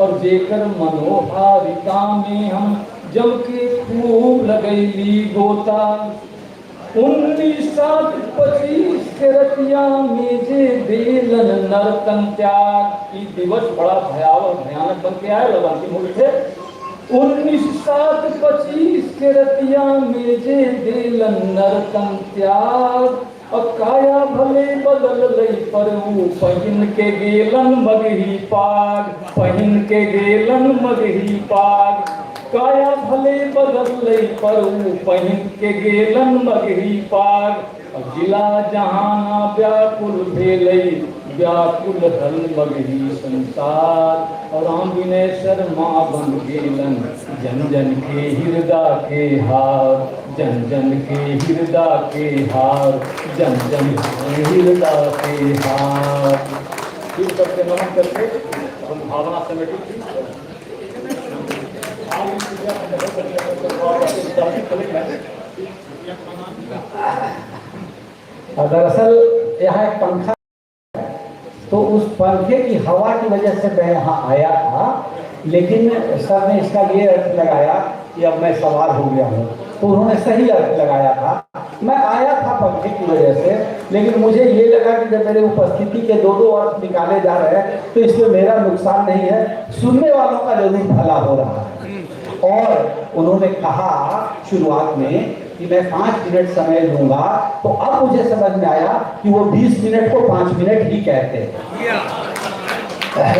और जेकर मनोहारिता में हम जब के खूब लगैली गोता। 1925 के रतिया में जे बेलन नरतन त्याग। ई दिवस बड़ा भयानक बन के आए लोगों की मूल थे। 1925 के रतिया में जे बेलन नरतन त्याग। और काया भले बदल लई पर वो पहिन के गेलन मगही पाग। पहिन के गेलन मगही पाग। काया भले बदल लई पर वो पहिन के गेलन मगही पाग। जिला जहाना व्याकुल भेलई व्याकुल हल मगही संसार और राम विनय शर्मा बन गेलन जन जन के हृदय के हार जन जन के हृदय के हार जन जन के हृदय के हार। फिर करके नमन करके हम भावना समेटी थी। दरअसल यह एक पंखा, तो उस पंखे की हवा की वजह से मैं यहाँ आया था, लेकिन सर ने इसका ये अर्थ लगाया कि अब मैं सवार हो गया हूँ, तो उन्होंने सही अर्थ लगाया था। मैं आया था पंखे की वजह से, लेकिन मुझे ये लगा कि जब मेरे उपस्थिति के दो अर्थ निकाले जा रहे हैं तो इसमें मेरा नुकसान नहीं है, सुनने वालों का जरूर भला हो रहा है। और उन्होंने कहा शुरुआत में कि मैं 5 मिनट समय लूंगा, तो अब मुझे समझ में आया कि वो 20 मिनट को 5 मिनट ही कहते हैं।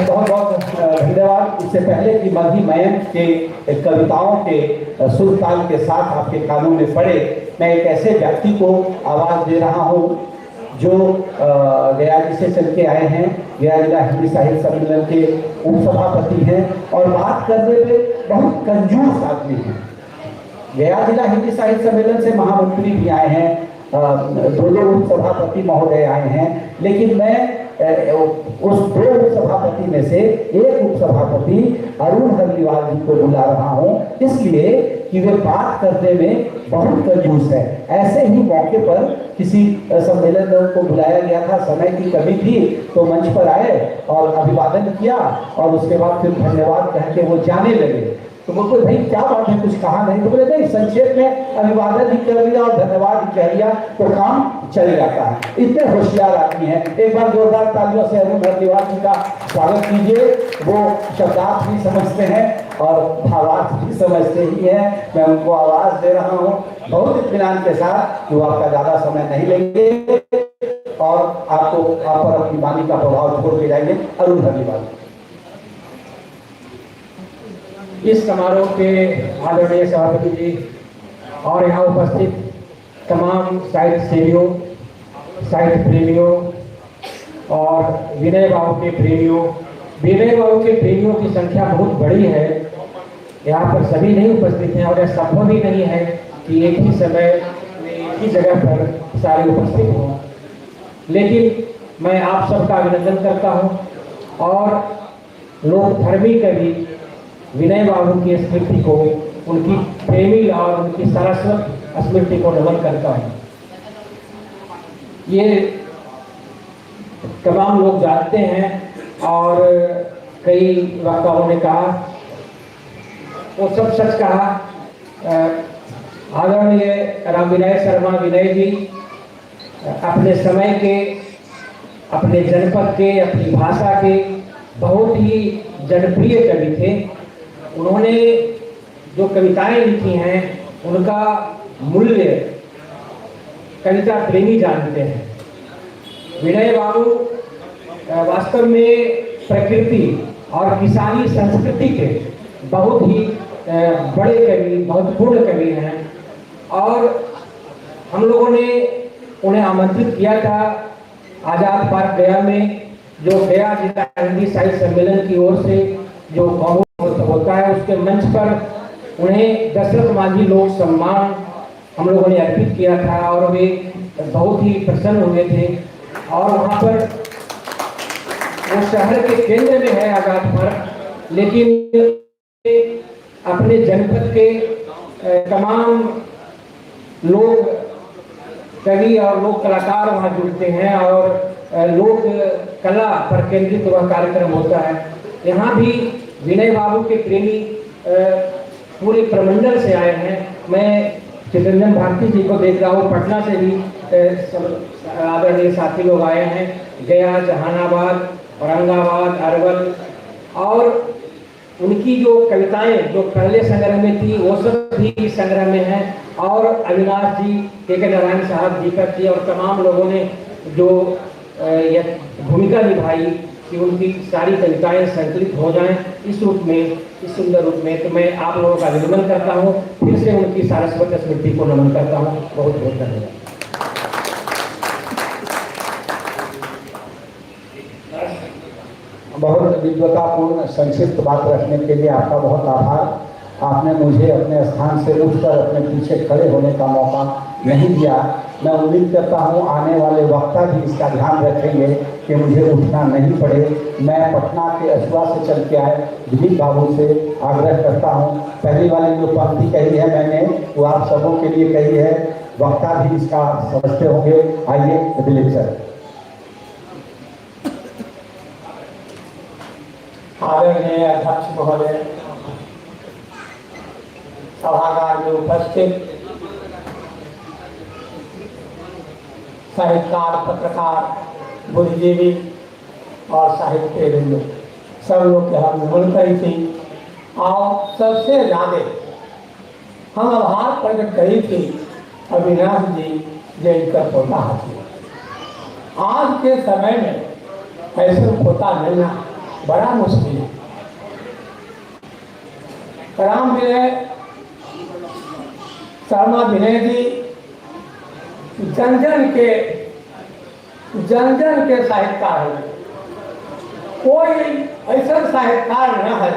बहुत बहुत धन्यवाद। इससे पहले कि मघी मयंक के कविताओं के सुर ताल के साथ आपके कानों में पड़े, मैं एक ऐसे व्यक्ति को आवाज दे रहा हूँ जो गया जी से चल के आए हैं, गया जिला हिंदी साहित्य सम्मेलन के उपसभापति हैं और बात करने में बहुत कंजूस आदमी हैं। गया जिला हिंदी साहित्य सम्मेलन से महामंत्री भी आए हैं, दो उपसभापति महोदय आए हैं, लेकिन मैं उस 2 उपसभापति में से एक उपसभापति अरुण हरलीवाल जी को बुला रहा हूं, इसलिए कि वे बात करने में बहुत कंजूस है। ऐसे ही मौके पर किसी सम्मेलन में उनको बुलाया गया था, समय की कमी थी, तो मंच पर आए और अभिवादन किया और उसके बाद फिर धन्यवाद कह के वो जाने लगे। तो बोलते भाई क्या बात है, कुछ कहा नहीं? तो बोले नहीं, संक्षेप में अभिवादन ही कर दिया और धन्यवाद ही कह दिया तो काम चल जाता है। इतने होशियार आदमी हैं। एक बार जोरदार तालियों से अरुण हरलीवाल जी का स्वागत कीजिए। वो शब्दार्थ भी समझते हैं और भावार्थ भी समझते ही हैं। मैं उनको आवाज दे रहा हूँ बहुत इत्मीनान के साथ कि वो आपका ज्यादा समय नहीं लेंगे और आपको आप पर अपनी वाणी का प्रभाव छोड़ के जाएंगे। अरुण हरलीवाल। इस समारोह के आदरणीय सभापति जी और यहाँ उपस्थित तमाम साहित्य सेवियों, साहित्य प्रेमियों और विनय बाबू के प्रेमियों, विनय बाबू के प्रेमियों की संख्या बहुत बड़ी है। यहाँ पर सभी नहीं उपस्थित हैं और यह संभव ही नहीं है कि एक ही समय एक ही जगह पर सारे उपस्थित हों, लेकिन मैं आप सबका अभिनंदन करता हूँ और लोकधर्मी कवि विनय बाबू की स्मृति को, उनकी प्रेमी और उनकी सारस्वत स्मृति को नमन करता हूँ। ये तमाम लोग जानते हैं और कई वक्ताओं ने कहा, वो सब सच कहा। आदरणीय राम विनय शर्मा विनय जी अपने समय के, अपने जनपद के, अपनी भाषा के बहुत ही जनप्रिय कवि थे। उन्होंने जो कविताएं लिखी हैं उनका मूल्य कविता प्रेमी जानते हैं। विनय बाबू वास्तव में प्रकृति और किसानी संस्कृति के बहुत ही बड़े कवि, महत्वपूर्ण कवि हैं और हम लोगों ने उन्हें आमंत्रित किया था आजाद पार्क गया में, जो गया जिला हिंदी साहित्य सम्मेलन की ओर से जो होता है, उसके मंच पर उन्हें दशरथ मांझी लोक सम्मान हम लोगों ने अर्पित किया था और वे बहुत ही प्रसन्न हुए थे। और वहाँ पर वो शहर के केंद्र में है आजाद पार्क, लेकिन अपने जनपद के तमाम लोग, कवि और लोक कलाकार वहाँ जुड़ते हैं और लोक कला पर केंद्रित वह कार्यक्रम होता है। यहाँ भी विनय बाबू के प्रेमी पूरे प्रमंडल से आए हैं। मैं चित्रंजन भारती जी को देख रहा हूँ, पटना से भी आदरणीय साथी लोग आए हैं, गया, जहानाबाद, औरंगाबाद, अरवल, और उनकी जो कविताएं जो पहले संग्रह में थी वो सब भी इस संग्रह में हैं। और अविनाश जी, के नारायण साहब, दीपक जी और तमाम लोगों ने जो यह भूमिका निभाई कि उनकी सारी कविताएं संकलित हो जाएं इस रूप में, इस सुंदर रूप में, तो मैं आप लोगों का अभिनंदन करता हूं, फिर से उनकी सारस्वत स्मृति को नमन करता हूं। बहुत बहुत धन्यवाद। बहुत विद्वतापूर्ण संक्षिप्त बात रखने के लिए आपका बहुत आभार। आपने मुझे अपने स्थान से उठकर अपने पीछे खड़े होने का मौका नहीं दिया। मैं उम्मीद करता हूँ आने वाले वक्ता भी इसका ध्यान रखेंगे कि मुझे उठना नहीं पड़े। मैं पटना के अशुआ से चल के आए दिलीप बाबू से आग्रह करता हूँ, पहली वाली जो पंक्ति कही है मैंने वो आप सबों के लिए कही है, वक्ता भी इसका समझते होंगे। आइए दिलीप सर। आदरणीय अध्यक्ष महोदय, सभागार में उपस्थित साहित्यकार, पत्रकार, बुद्धिजीवी और साहित्य प्रेमी सब लोग के हम नमन करी थी। और सबसे ज़्यादा हम आभार प्रकट करी थी अविनाश जी जिनका पोता हाथी। आज के समय में ऐसे पोता मिलना बड़ा मुश्किल है। राम विनय शर्मा विनय जी जन जन के साहित्यकार हैं। कोई ऐसा साहित्यकार न है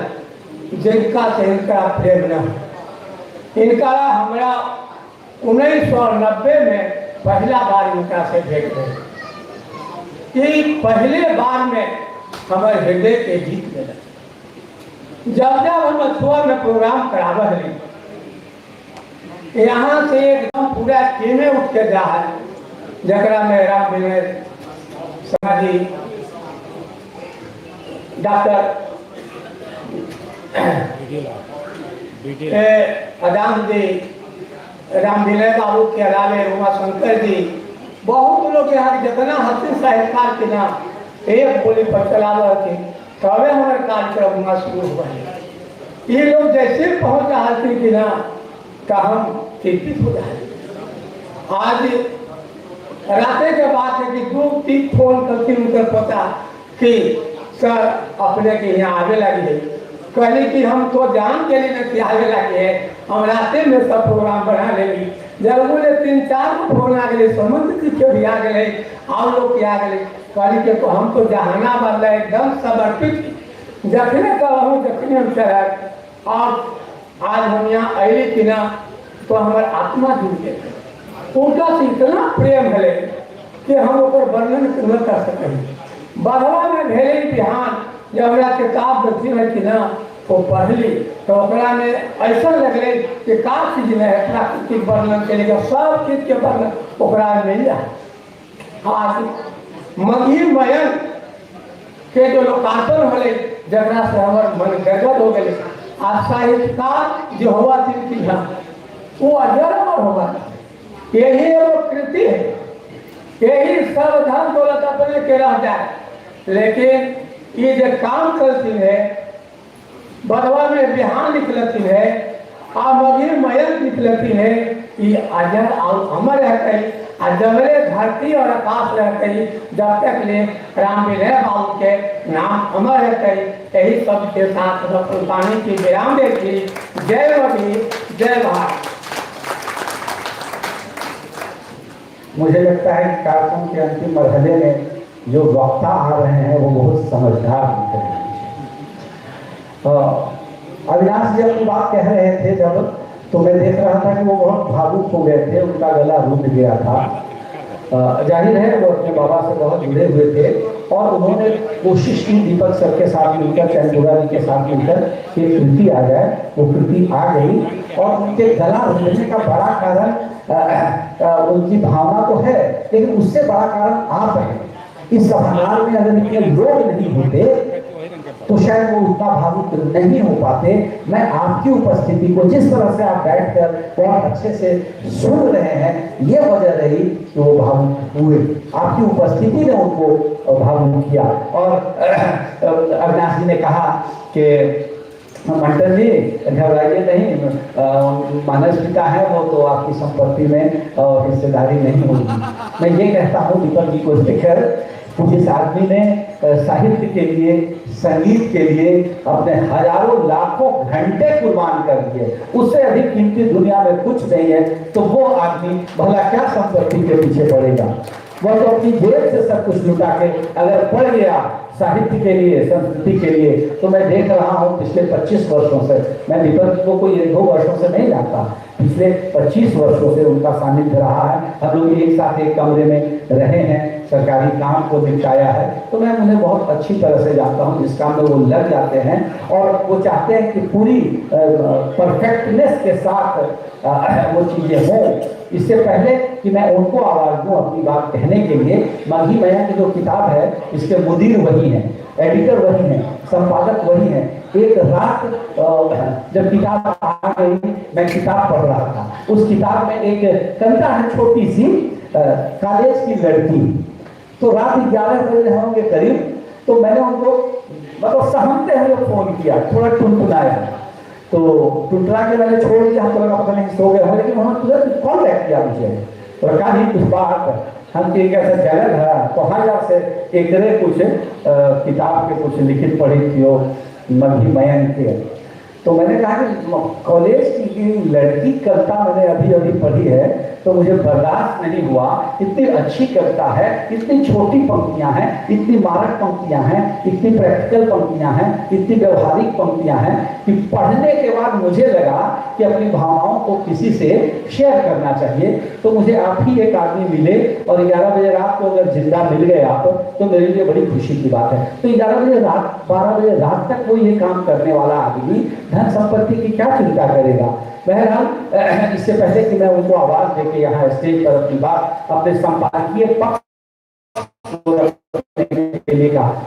जिनका से इनका प्रेम न हो। इनका हमारा 1990 में पहला बार इनका से भेंट हुई कि पहले बार में हमारे हृदय के जीत गए। जब हम अथुआ में प्रोग्राम करावे हैं, यहाँ से एकदम पूरा टीमें उठ के जा है, जकरा में राम विनय समाजी, डॉक्टर अदाम जी, राम विनय बाबू के अलावे उमा शंकर जी, बहुत लोग यहाँ जितना हस्ती साहित्यकार के नाम एक बोली पर चलावे थे, तबे हमारे कार्यक्रम वहाँ शुरू हुआ है। ये लोग जैसे पहुँच रहा थे कि ना तो हम चिंतित हो जाए। आज राते के बाद है कि 2-3 फोन करके उनका पता कि सर अपने के यहाँ आगे लगी है, कहली कि हम तो जान के लिए कि आगे लगे है, हम राते में सब प्रोग्राम बना लेंगे। जब बोले 3-4 फोन आ गए, समझ के भी आ गए, और लोग आ गए, कहली के तो हम तो जहानाबाद में एकदम समर्पित जखने कहूँ जखने हम चला। और आज हम यहाँ अले कि ना तो हमारे आत्मा जुड़ गए। उनका से इतना प्रेम है कि हम ओकर वर्णन न कर सकें। बधवा में भेले बिहान जब हमारा किताब बची है कि ना वो पढ़ली तो ओकरा में ऐसा लगले कि का चीज में है प्राकृतिक वर्णन के लिए सब चीज के वर्णन ओकरा में मिल जाए। आज मघी मयन के जो लोकार्पण होले जकरा से हमार मन गदगद हो गए। आज साहित्यकार जो हुआ थी वो अजर अमर होगा। यही वो कृति है, यही सब धन दौलत अपने के रह जाए, लेकिन ये जो काम करती है बधवा में बिहान निकलती है और मघी मयन निकलती है, ये अजर और अमर रहते जबरे धरती और आकाश रहते जब तक ले राम विनय बाबू के नाम अमर रहते। यही सब के साथ पानी की विराम देती। जय मघी, जय भारत। मुझे लगता है कि कार्यक्रम के अंतिम मरहले में जो वक्ता आ रहे हैं वो बहुत समझदार दिख रहे हैं। अविनाश जी अपनी बात कह रहे थे जब, तो मैं देख रहा था कि वो बहुत भावुक हो गए थे, उनका गला रुक गया था। जाहिर है वो अपने बाबा से बहुत जुड़े हुए थे और उन्होंने कोशिश की दीपक सर के साथ मिलकर, चंदुरा जी के साथ मिलकर कि कृति आ जाए। वो कृति आ गई और उनके गला रुकने का बड़ा कारण उनकी भावना तो है, लेकिन उससे बड़ा कारण आप हैं। इस सभागार में अगर इतने लोग नहीं होते तो शायद वो उतना भावुक नहीं हो पाते। मैं आपकी उपस्थिति को जिस तरह से आप बैठकर बहुत अच्छे से सुन रहे हैं, ये वजह रही कि वो भावुक हुए। आपकी उपस्थिति ने उनको भावुक किया। और अविनाश जी ने कहा कि मंटन जी घबराइए नहीं, मानस पिता है वो तो आपकी संपत्ति में हिस्सेदारी नहीं होगी। मैं ये कहता हूँ दीपक जी को लेकर, जिस आदमी ने साहित्य के लिए, संगीत के लिए अपने हजारों लाखों घंटे कुर्बान कर दिए, उससे अधिक कीमती दुनिया में कुछ नहीं है, तो वो आदमी भला क्या संपत्ति के पीछे पड़ेगा। वह तो अपनी जेब से सब कुछ लुटा के अगर पढ़ गया साहित्य के लिए, संस्कृति के लिए, तो मैं देख रहा हूँ पिछले 25 वर्षों से, मैं दीपक को कोई 1-2 वर्षों से नहीं जानता, पिछले 25 वर्षों से उनका सानिध्य रहा है। हम लोग एक साथ एक कमरे में रहे हैं, सरकारी काम को निपटाया है, तो मैं उन्हें बहुत अच्छी तरह से जानता हूँ। जिस काम में वो लग जाते हैं और वो चाहते हैं कि पूरी परफेक्टनेस के साथ वो चीजें हों। इससे पहले कि मैं उनको आवाज दूं अपनी बात कहने के लिए, मघी मैया की जो किताब है इसके मुदीर वही हैं, एडिटर वही हैं, संपादक वही हैं। एक रात जब किताब आ गई, मैं किताब पढ़ रहा था, उस किताब में एक कविता है छोटी सी, कॉलेज की लड़की। तो रात 11 बजे होंगे करीब, तो मैंने उनको मतलब सहमते हुए फोन किया, थोड़ा टुनटुनाया, तो टुटरा के मैंने छोड़ दिया, हमको लगा पता नहीं सो गया, लेकिन उन्होंने तुरंत कॉल बैक किया मुझे और कहा नहीं कुछ बात हम एक ऐसा जगह है तो हाँ यार से एक कुछ किताब के कुछ लिखित पढ़ी थी वो मघी मयंक के। तो मैंने कहा कि कॉलेज की लड़की कविता मैंने अभी अभी पढ़ी है तो मुझे बर्दाश्त नहीं हुआ, इतनी अच्छी कविता है, इतनी छोटी पंक्तियां हैं, इतनी मारक पंक्तियां हैं, इतनी प्रैक्टिकल पंक्तियां हैं, इतनी व्यवहारिक पंक्तियां हैं कि पढ़ने के बाद मुझे लगा कि अपनी भावनाओं को किसी से शेयर करना चाहिए। तो मुझे आप ही एक आदमी मिले और 11 बजे रात को अगर जिंदा मिल गए आप तो मेरे लिए बड़ी खुशी की बात है। तो 11 बजे रात 12 बजे रात तक वो ये काम करने वाला आदमी धन संपत्ति की क्या चिंता करेगा। बहरहाल इससे पहले कि मैं उनको आवाज देके यहाँ स्टेज पर अपनी बात अपने संपादकीय पक्ष के लिए कहा,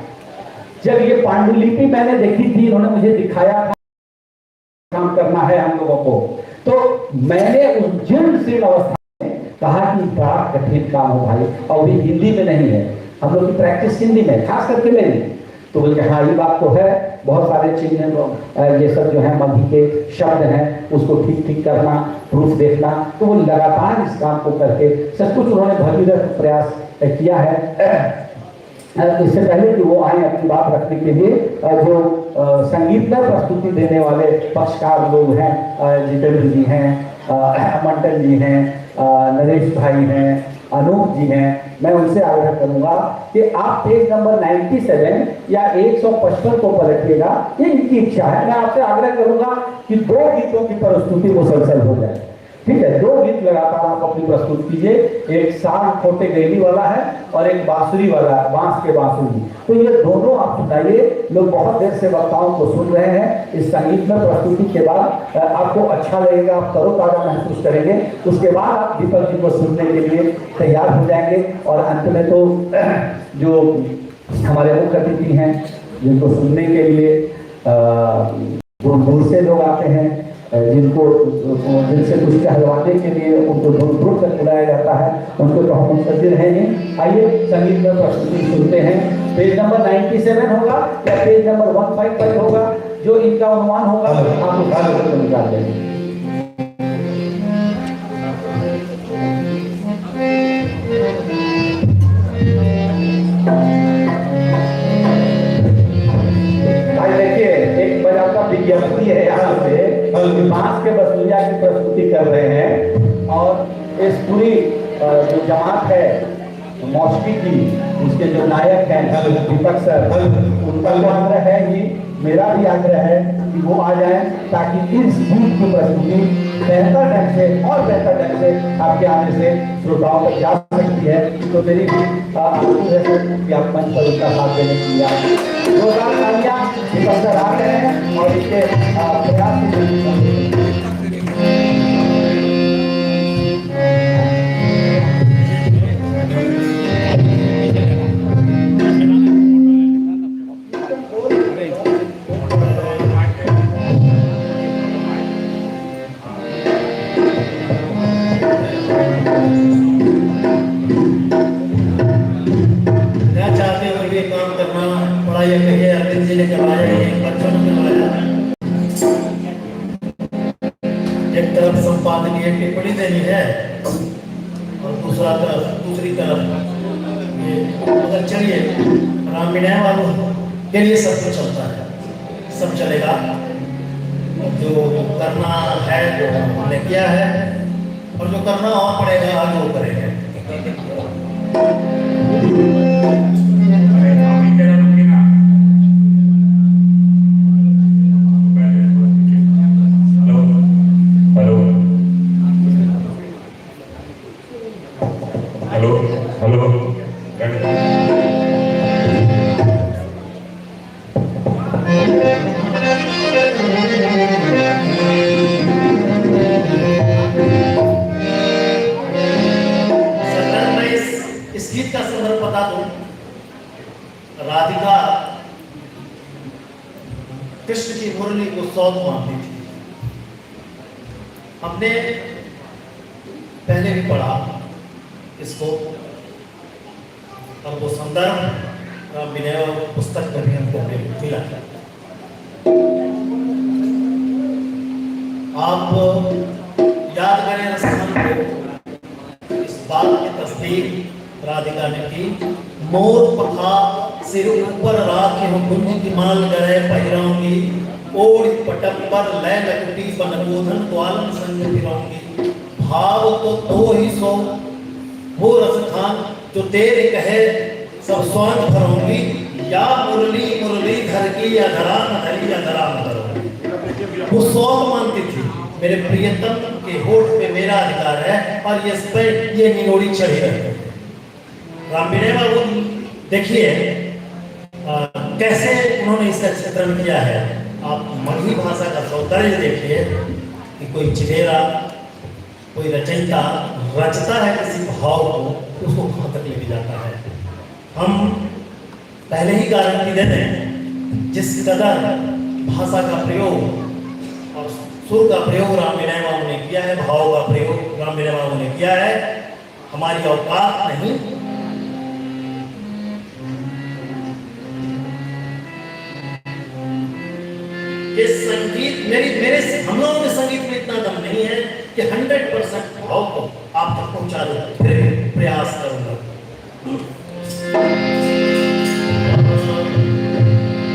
जब ये पांडुलिपि मैंने देखी थी, इन्होंने मुझे दिखाया था काम करना है हम लोगों को, तो मैंने उस जीर्ण अवस्था में कहा कि बड़ा कठिन काम हो भाई, और भी हिंदी में नहीं है, हम लोग की प्रैक्टिस हिंदी में खास करके मेरी। तो बोले हाँ ये बात तो है, बहुत सारे चिन्ह ये सब जो है मघी के शब्द हैं उसको ठीक ठीक करना, प्रूफ देखना, तो वो लगातार इस काम को करके सब कुछ उन्होंने भगीरथ प्रयास किया है। इससे पहले कि वो आए अपनी बात रखने के लिए, जो संगीत में प्रस्तुति देने वाले पक्षकार लोग हैं, जितेंद्र जी हैं, मंटन जी हैं, नरेश भाई हैं, अनूप जी हैं, मैं उनसे आग्रह करूंगा कि आप पेज नंबर 97 या 155 को पलटिएगा, ये इनकी इच्छा है। मैं आपसे आग्रह करूंगा कि 2 गीतों की प्रस्तुति मुसलसल हो जाए, ठीक है, 2 गीत लगातार आप अपनी प्रस्तुत कीजिए। एक साग खोटे गैली वाला है और एक बांसुरी वाला है, बांस के बांसुरी, तो ये दोनों आप सुनाइए। लोग बहुत देर से वक्ताओं को सुन रहे हैं, इस संगीत में प्रस्तुति के बाद आपको अच्छा लगेगा, आप तरोताजा महसूस करेंगे, उसके बाद आप दीपक जी को सुनने के लिए तैयार हो जाएंगे। और अंत में तो जो हमारे मुख्य अतिथि हैं जिनको सुनने के लिए दूर दूर से लोग आते हैं, जिनको जिनसे कुछ कहलवाने के लिए उनको दूर दूर तक बुलाया जाता है, उनको तो हम मुंतजिर हैं ही। आइए संगीत में प्रस्तुति सुनते हैं। पेज नंबर 97 होगा या पेज नंबर 155 होगा, जो इनका अनुमान होगा आप उसको निकाल देंगे। विज्ञप्ति है यहाँ से बांस के बसुरिया की प्रस्तुति कर रहे हैं और इस पूरी जो जमात है मौसकी की, उसके जो नायक हैं दीपक सर, उनका तो आग्रह है ही, मेरा भी आग्रह है कि वो आ जाए ताकि इस गीत की प्रस्तुति बेहतर ढंग से और बेहतर ढंग से आपके आने से श्रोताओं तक जा सकती है। तो मेरी भी आप मंच पर उनका साथ देने के लिए जोरदार तालियां दीपक सर आ रहे हैं और इसके प्रयास संपादकीय टिप्पणी देनी है और दूसरी तरफ ये चलिए राम विनय वालों के लिए सब कुछ चलता है, सब चलेगा। जो करना है जो हमने किया है और जो करना और पड़ेगा आज वो करेंगे। हेलो हेलो सरदार, मैं इस गीत का संदर्भ बता दूं। राधिका कृष्ण की मुरली को सौंप मानती थी। हमने पहले भी पढ़ा इसको, और वो संदर्भ विनय पुस्तक में भी हमको मिला। आप याद करें रसम को, इस बात की तस्दीक राधिका ने की। मोर पखा सिर ऊपर राखे हो कुंज की माल गरे पहिराऊंगी, ओढ़ पटंबर लय लकटी बनबोधन ग्वालन संग फिराऊंगी। भाव तो ही सो वो रसखान जो तेरे कहे सब स्वांग भरूंगी, या मुरली मुरलीधर की या धरा न धरी या धरा न धरूंगी। वो सौंग मानती थी, मेरे प्रियतम के होठ पे मेरा अधिकार है और इस पर ये निगोड़ी चढ़ी रहती। राम विनय बाबू देखिए कैसे उन्होंने इसका चित्रण किया है। आप मगही भाषा का सौंदर्य देखिए कि कोई चिलेरा, कोई रचयिता रचता है किसी भाव को, उसको कहाँ तक लेके जाता है। हम पहले ही गारंटी दे दें, जिस कदर भाषा का प्रयोग और सुर का प्रयोग राम विनय बाबू ने किया है, भाव का प्रयोग राम विनय बाबू ने किया है, हमारी औकात नहीं। ये संगीत मेरे हम लोगों के संगीत में इतना दम नहीं है कि 100% भाव को आप तक पहुंचा दो, फिर भी प्रयास करूंगा।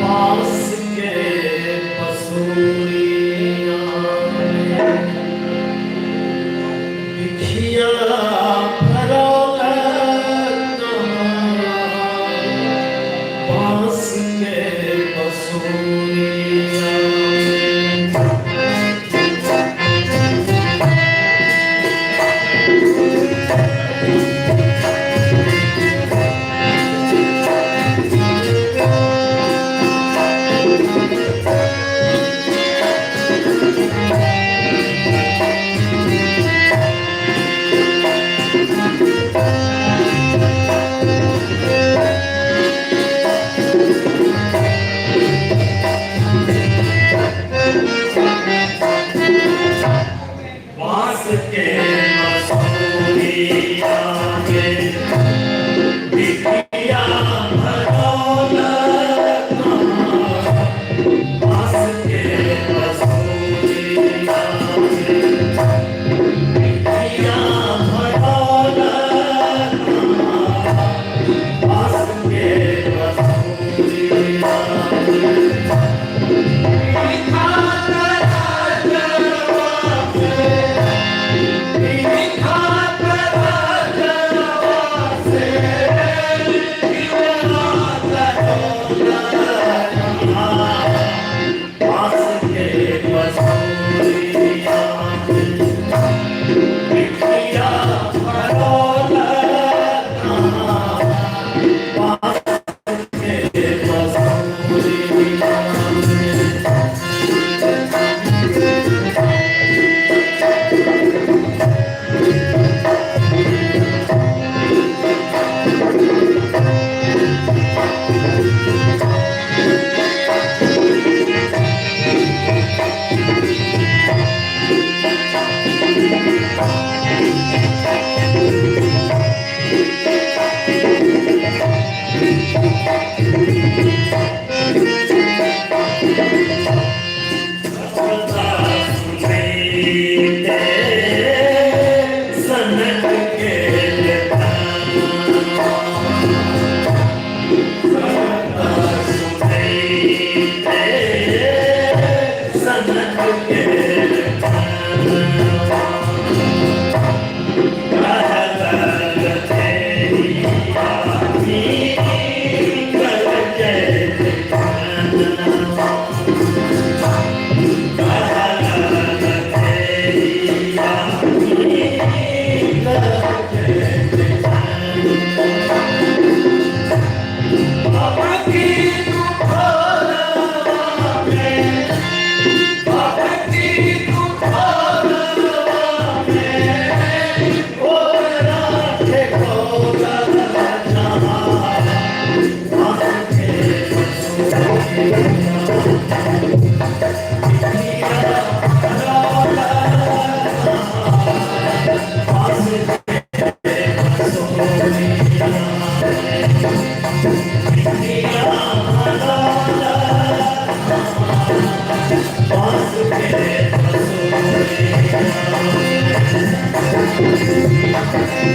पास के पसूरियां बिखिया भरौला, पास के पसूरियां जय Oh,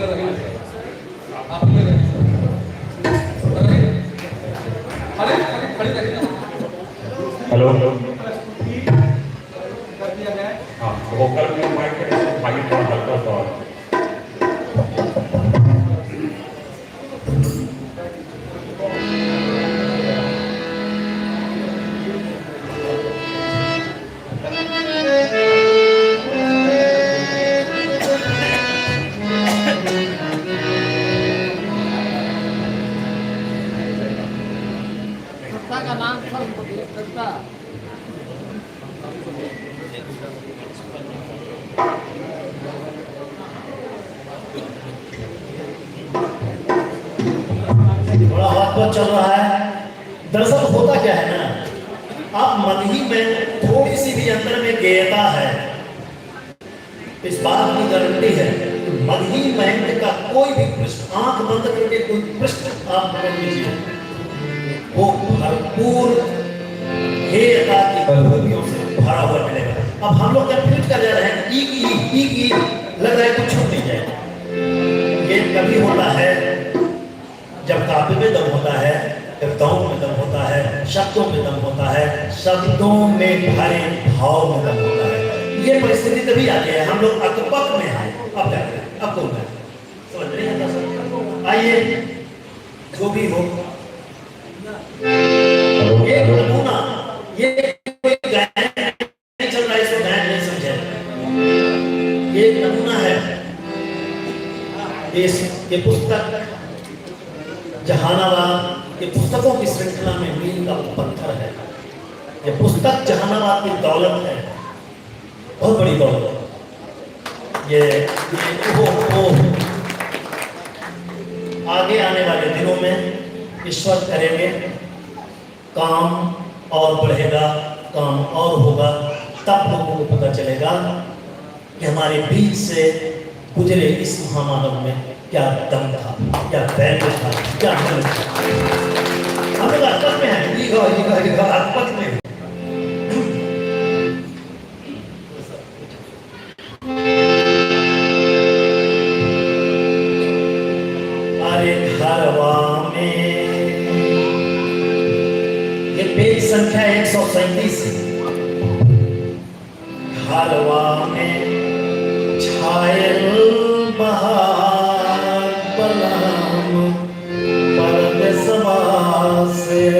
हेलो कर दिया जाए। हाँ वोकल में माइक के आगे थोड़ा हल्का सा बड़ा हॉट चल रहा है। दरअसल होता क्या है ना, आप मगही में थोड़ी सी भी अंदर में गेयता है, इस बात की गारंटी है कि मगही महंत का कोई भी पृष्ठ आंख बंद करके कोई पृष्ठ आप पकड़ लीजिए, वो भरपूर हेयता की खूबियों से भरा हुआ मिलेगा। अब हम लोग कंफ्यूज कर जा रहे हैं, ई लग रहा है कुछ छूट नहीं जाए। ये कभी होता है जब काव्य में दम होता है, कविताओं में दम होता है, शब्दों में दम होता है, शब्दों में भरे भाव में दम होता है। ये परिस्थिति तभी आती है, हम लोग अकबक में आए। अब क्या करें, अब कौन है समझ नहीं आता सर। आइए जो भी हो, एक नमूना, ये कोई गायन नहीं चल रहा है, इसको गायन नहीं समझे, ये एक नमूना है। ये पुस्तक जहानाबाद के पुस्तकों की श्रृंखला में मील का पत्थर है। ये पुस्तक जहानाबाद की दौलत है, बहुत बड़ी दौलत। ये वो आगे आने वाले दिनों में ईश्वर करेंगे काम और बढ़ेगा, काम और होगा, तब लोगों को पता चलेगा कि हमारे बीच से गुजरे इस महामानव में क्या दम था, क्या धैर्य था, क्या मन था। हम लोग अकबक में हैं, अकबक में। अरे घरवा में, ये पेज संख्या 137। घरवा में छायल बहार बलाम परद सभा से।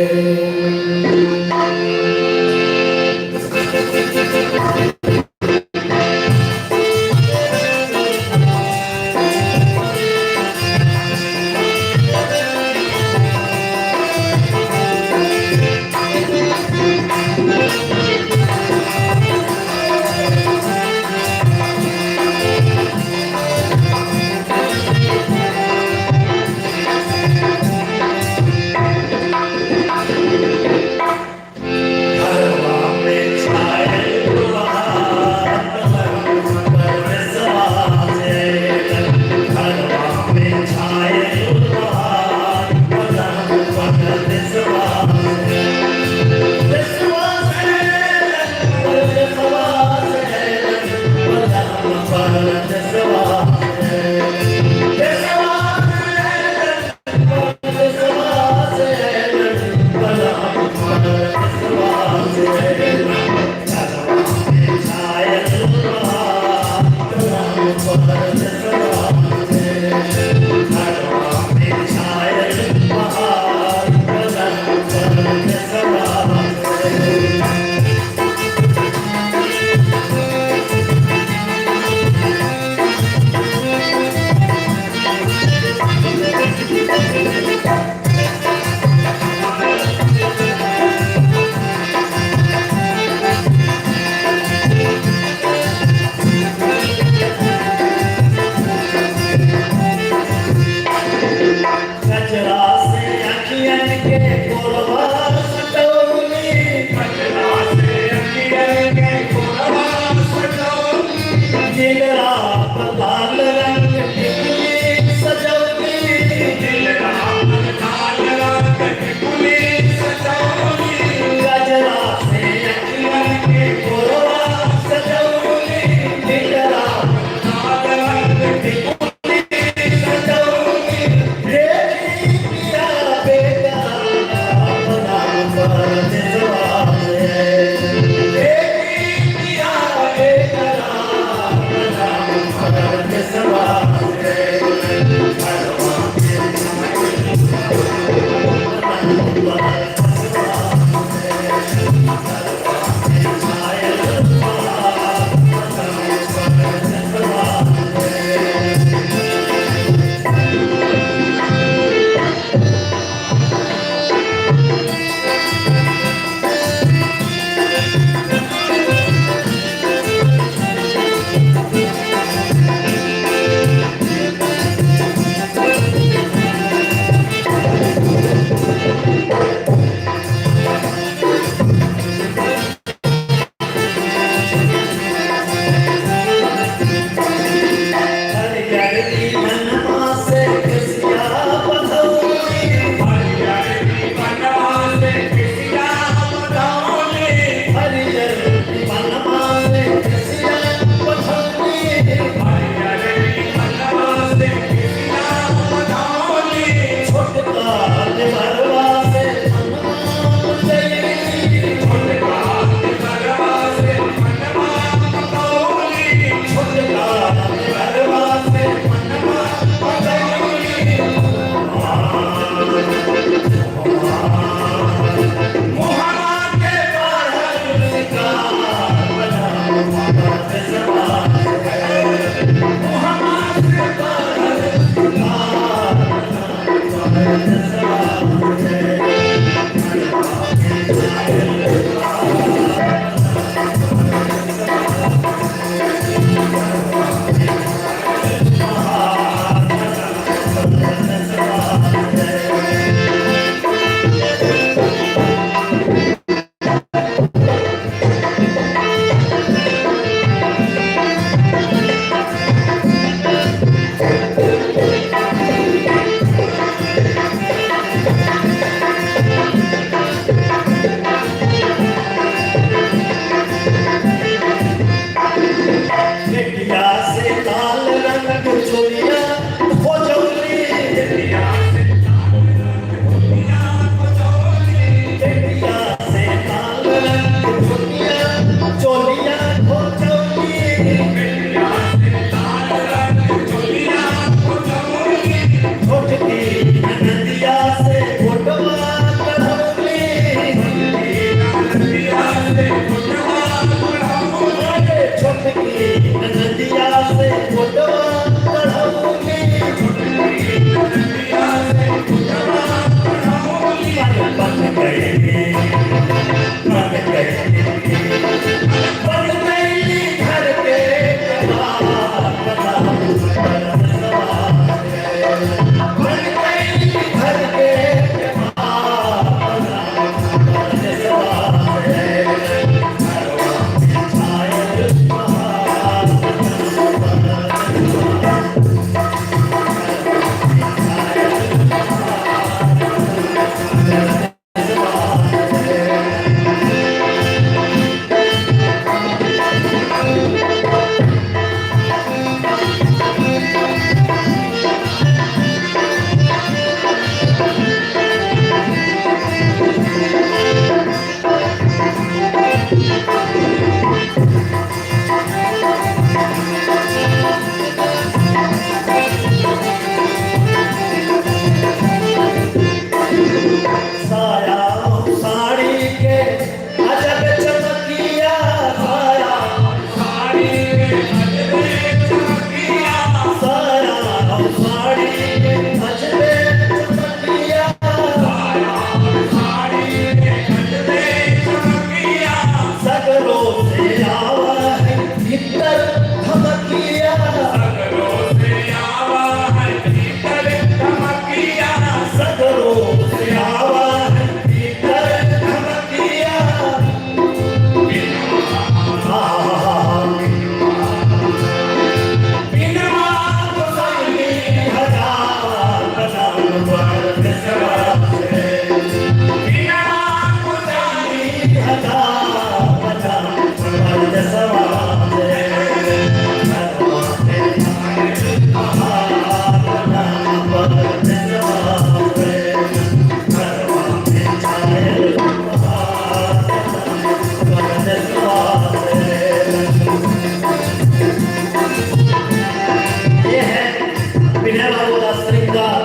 ये है विनय बाबू का श्रृंगार।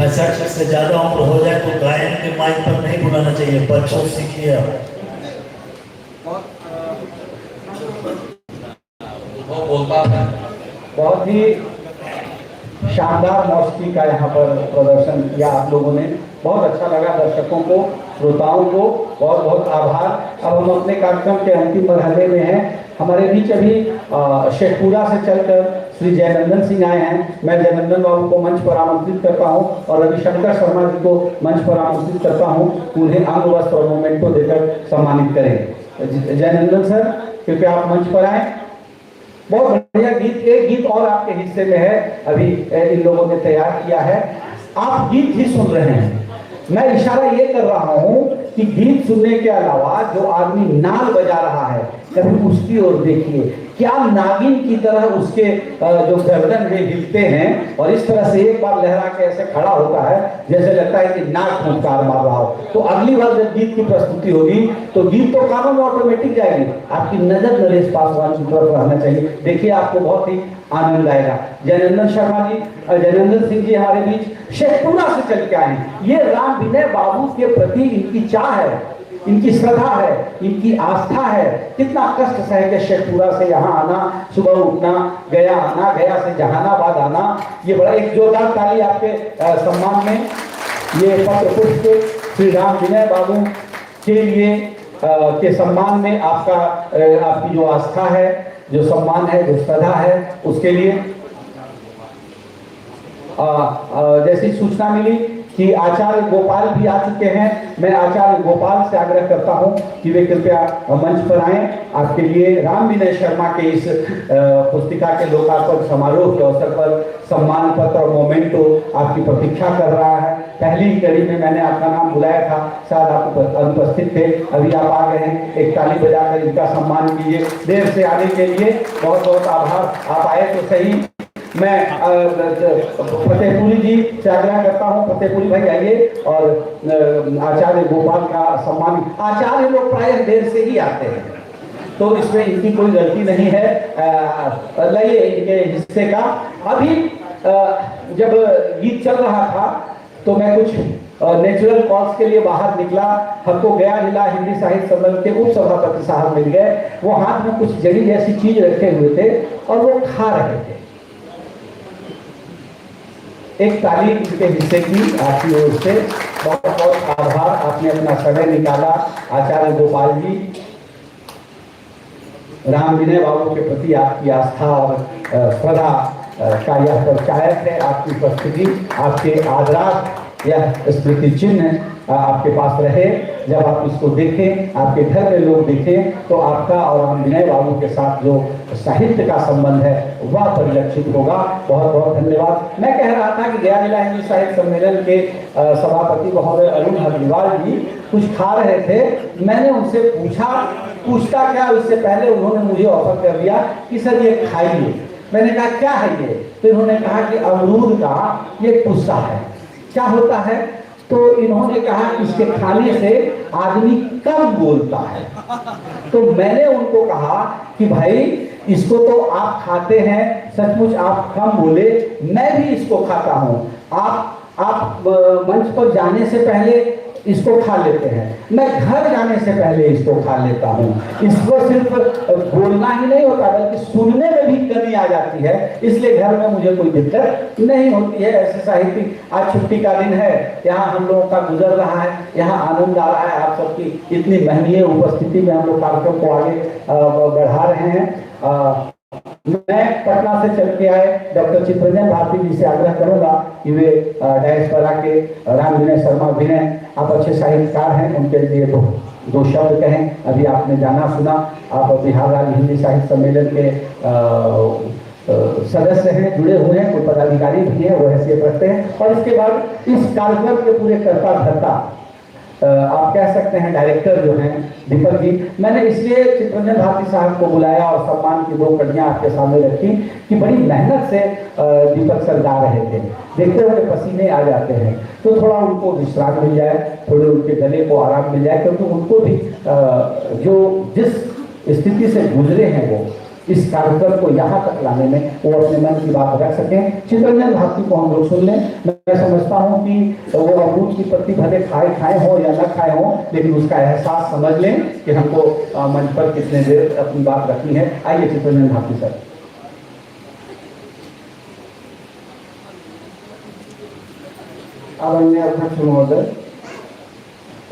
65 से ज़्यादा उम्र हो जाए तो गायन के माइक पर नहीं बुलाना चाहिए, बच्चों सीखिए आप। वो बोलता है बहुत ही शानदार मौसीकी का यहाँ पर प्रदर्शन किया आप लोगों ने, बहुत अच्छा लगा दर्शकों को, श्रोताओं को बहुत बहुत आभार। अब हम अपने कार्यक्रम के अंतिम मरहले में हैं। हमारे बीच अभी शेखपुरा से चलकर श्री जयनंदन सिंह आए हैं। मैं जयनंदन बाबू को मंच पर आमंत्रित करता हूं और रविशंकर शर्मा जी को मंच पर आमंत्रित करता हूं, उन्हें अंग वस्त्र और मोमेंटो देकर सम्मानित करें। जयनंदन सर कृपया आप मंच पर आए। बहुत बढ़िया गीत, एक गीत और आपके हिस्से में है, अभी इन लोगों ने तैयार किया है, आप गीत ही सुन रहे हैं। मैं इशारा ये कर रहा हूं कि गीत सुनने के अलावा जो आदमी नाल बजा रहा है कभी उसकी ओर देखिए, क्या नागिन की तरह उसके जो गर्दन है हिलते हैं और इस तरह से एक बार लहरा के ऐसे खड़ा होता है जैसे लगता है कि नाक फुंकार मार रहा हो। तो अगली बार जब गीत की प्रस्तुति होगी तो गीत तो कानों में ऑटोमेटिक जाएगी, आपकी नजर नरेश पासवान की तरफ रहना चाहिए। देखिए आपको बहुत ही आनंद आएगा। जयनंदन शर्मा जी, जयनंदन सिंह जी हमारे बीच शेखपुरा से चल के आए हैं। ये राम विनय बाबू के प्रति इनकी चाह है, इनकी श्रद्धा है, इनकी आस्था है। कितना कष्ट सह के शेखपुरा से यहाँ आना, सुबह उठना, गया आना, गया से जहानाबाद आना। ये बड़ा एक जोरदार ताली आपके सम्मान में। ये पत्र पुष्प श्री राम विनय बाबू के लिए के सम्मान में आपका आपकी जो आस्था है, जो सम्मान है, जो श्रद्धा है, उसके लिए जैसी सूचना मिली कि आचार्य गोपाल भी आ चुके हैं। मैं आचार्य गोपाल से आग्रह करता हूं कि वे कृपया मंच पर आएं। आपके लिए राम विनय शर्मा के इस पुस्तिका के लोकार्पण समारोह के अवसर पर सम्मान पत्र और मोमेंटो आपकी प्रतीक्षा कर रहा है। पहली कड़ी में मैंने आपका नाम बुलाया था, शायद आप अनुपस्थित थे, अभी आप आ गए हैं। एक ताली बजाकर इनका सम्मान कीजिए। देर से आने के लिए बहुत बहुत आभार, आप आए तो सही। मैं फतेहपुरी जी से आग्रह करता हूं, फतेहपुरी भाई आइए और आचार्य गोपाल का सम्मान। आचार्य लोग प्रायः देर से ही आते हैं तो इसमें इनकी कोई गलती नहीं है। लाइए इनके हिस्से का। अभी जब गीत चल रहा था तो मैं कुछ नेचुरल कॉज के लिए बाहर निकला, हमको गया हिला हिंदी साहित्य सम्मेलन के उप सभापति साहब मिल गए। वो हाथ में कुछ जड़ी जैसी चीज रखे हुए थे और वो खा रहे थे। एक ताली इनके हिस्से की आपकी ओर से बहुत बहुत आभार, आपने अपना समय निकाला। आचार्य गोपाल जी, राम विनय बाबू के प्रति आपकी आस्था और श्रद्धा का यह परिचायक है। आपकी उपस्थिति, आपके आदराज, यह स्मृति चिन्ह आपके पास रहे। जब आप इसको देखें, आपके घर में लोग देखें तो आपका और राम विनय बाबू के साथ जो साहित्य का संबंध है वह परिलक्षित होगा। बहुत बहुत धन्यवाद। मैं कह रहा था कि गया जिला हिंदी साहित्य सम्मेलन के सभापति महोदय अरुण हरिवाल जी कुछ खा रहे थे। मैंने उनसे पूछता क्या, उससे पहले उन्होंने मुझे ऑफर कर दिया कि सर ये खाइए। मैंने कहा क्या है ये, तो इन्होंने कहा कि अमरूद का ये पुस्सा है। क्या होता है, तो इन्होंने कहा कि इसके खाने से आदमी कम बोलता है। तो मैंने उनको कहा कि भाई इसको तो आप खाते हैं, सचमुच आप कम बोले, मैं भी इसको खाता हूं। आप मंच पर जाने से पहले इसको खा लेते हैं, मैं घर जाने से पहले इसको खा लेता हूँ। इसको सिर्फ बोलना ही नहीं होता बल्कि सुनने में भी कमी आ जाती है, इसलिए घर में मुझे कोई दिक्कत नहीं होती है। ऐसे साहित्यिक, आज छुट्टी का दिन है, यहाँ हम लोगों का गुजर रहा है, यहाँ आनंद आ रहा है। आप सबकी इतनी महनीय उपस्थिति में हम लोग कार्यक्रम को आगे बढ़ा रहे हैं। मैं पटना से चल के आए डॉक्टर चित्रंजन भारती जी से आग्रह करूंगा कि वे डायस पर आके राम विनय शर्मा विनय, आप अच्छे साहित्यकार हैं, उनके लिए दो शब्द कहें। अभी आपने जाना सुना, आप बिहार राज्य हिंदी साहित्य सम्मेलन के सदस्य हैं, जुड़े हुए हैं, कोई पदाधिकारी भी हैं, वो हैसियत रखते हैं। और इसके बाद इस कार्यक्रम के पूरे कर्ता धर्ता आप कह सकते हैं डायरेक्टर जो हैं दीपक जी। मैंने इसलिए चित्रंजन भारती साहब को बुलाया और सम्मान की 2 कड़ियाँ आपके सामने रखी कि बड़ी मेहनत से दीपक सर गा रहे थे, देखते हुए पसीने आ जाते हैं, तो थोड़ा उनको विश्राम मिल जाए, थोड़े उनके गले को आराम मिल जाए, क्योंकि उनको भी जो जिस स्थिति से गुजरे हैं वो इस कार्यक्रम को यहाँ तक लाने में वो अपने मन की बात रख सकें। चित्तरंजन भारती को हम लोग सुन लें। मैं समझता हूँ कि वो अमरूद की पत्ती भले खाए हो या न खाए हो, लेकिन उसका एहसास समझ लें कि हमको मंच पर कितने देर अपनी बात रखनी है। आइए चित्तरंजन भारती सर। आदरणीय अध्यक्ष महोदय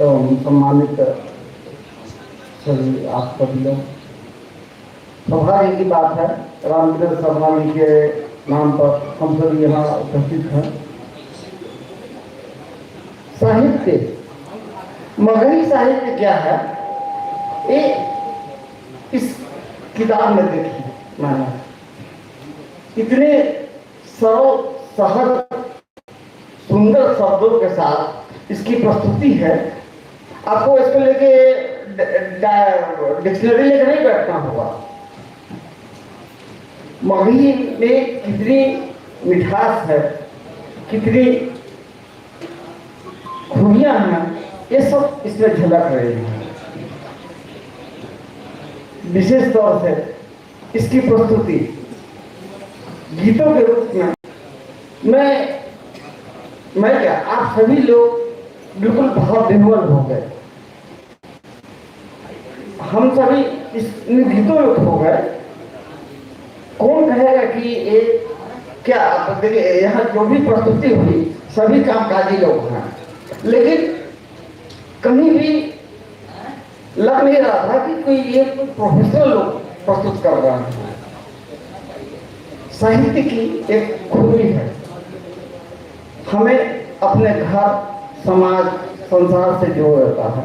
एवं सम्मानित सभी आप सभी लोग, सौभाग्य की बात है रामवीर शर्मा जी के नाम पर हम सभी यहाँ उपस्थित हैं। साहित्य, मगही साहित्य क्या है ये इस किताब में देखिए मैंने इतने सरल सहज सुंदर शब्दों के साथ इसकी प्रस्तुति है। आपको इसको लेके डिक्शनरी लेकर नहीं बैठना होगा। मगही में कितनी मिठास है, कितनी खूबियां हैं, ये सब इसमें झलक रही है। विशेष तौर से इसकी प्रस्तुति गीतों के रूप में मैं क्या आप सभी लोग बिल्कुल भाव विह्वल हो गए। हम सभी इन गीतों में खो गए। कौन कहेगा कि ये क्या, आप देखिए यहाँ जो भी प्रस्तुति हुई सभी कामकाजी लोग हैं, लेकिन कहीं भी लग नहीं रहा था कि कोई ये प्रोफेशनल लोग प्रस्तुत कर रहे हैं। साहित्य की एक खूबी है, हमें अपने घर, समाज, संसार से जोड़ देता है,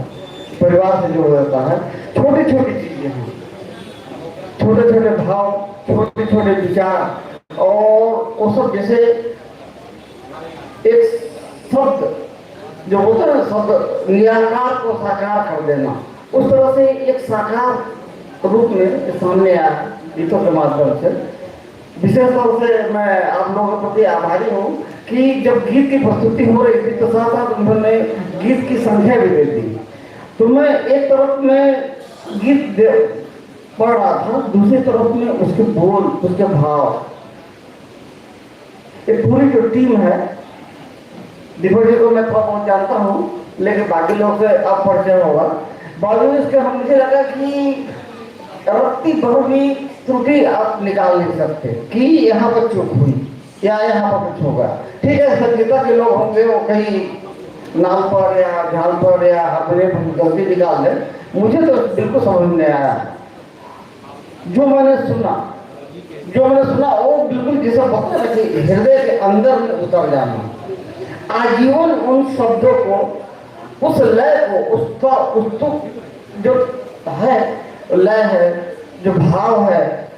परिवार से जोड़ देता है। छोटी छोटी चीजें हैं, छोटे छोटे भाव, छोटे छोटे विचार, और वो सब जैसे एक शब्द जो होता है ना, शब्द निराकार को साकार कर देना, उस तरह से एक साकार रूप में सामने आया गीतों के माध्यम से। विशेष तौर से मैं आप लोगों के प्रति आभारी हूँ कि जब गीत की प्रस्तुति हो रही थी तो साथ साथ उन्होंने गीत की संख्या भी दे दी। तो मैं एक तरफ में गीत पढ़ रहा था, दूसरी तरफ में उसके बोल, उसके भाव। एक पूरी जो टीम है, दीपक जी को मैं थोड़ा बहुत जानता हूँ, लेकिन बाकी लोग से अब परिचय होगा। बावजूद इसके हम मुझे लगा कि रत्ती भर भी त्रुटि आप निकाल नहीं सकते कि यहाँ पर चूक हुई या यहाँ पर कुछ होगा। ठीक है, संगीता के लोग होंगे, वो कहीं नाल पर या ध्यान पर या अपने गलती निकाल दे। मुझे तो बिल्कुल समझ नहीं आया। जो मैंने सुना वो बिल्कुल जैसा वक्त है कि हृदय के अंदर में उतर जाना, आजीवन उन शब्दों को, उस लय को, उसका जो है लय है, जो भाव है,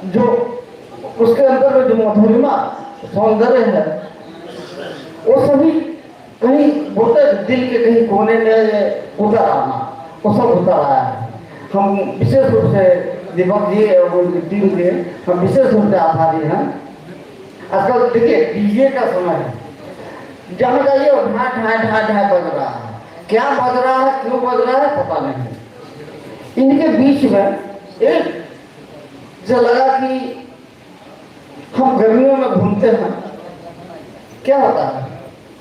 जो उसके अंदर में जो मधुरिमा सौंदर्य है, वो सभी कहीं बोलते दिल के कहीं कोने में उतर आना, वो सब उतर आया है। हम विशेष रूप से दीपक जी और उनकी टीम के हम विशेष रूप से आभारी हैं। आजकल देखिए डीजे का समय है, जहाँ जाइए ढा ढा ढा ढा बज रहा है। क्या बज रहा है, क्यों बज रहा है पता नहीं। इनके बीच में एक जो लगा कि हम गर्मियों में घूमते हैं, क्या होता है,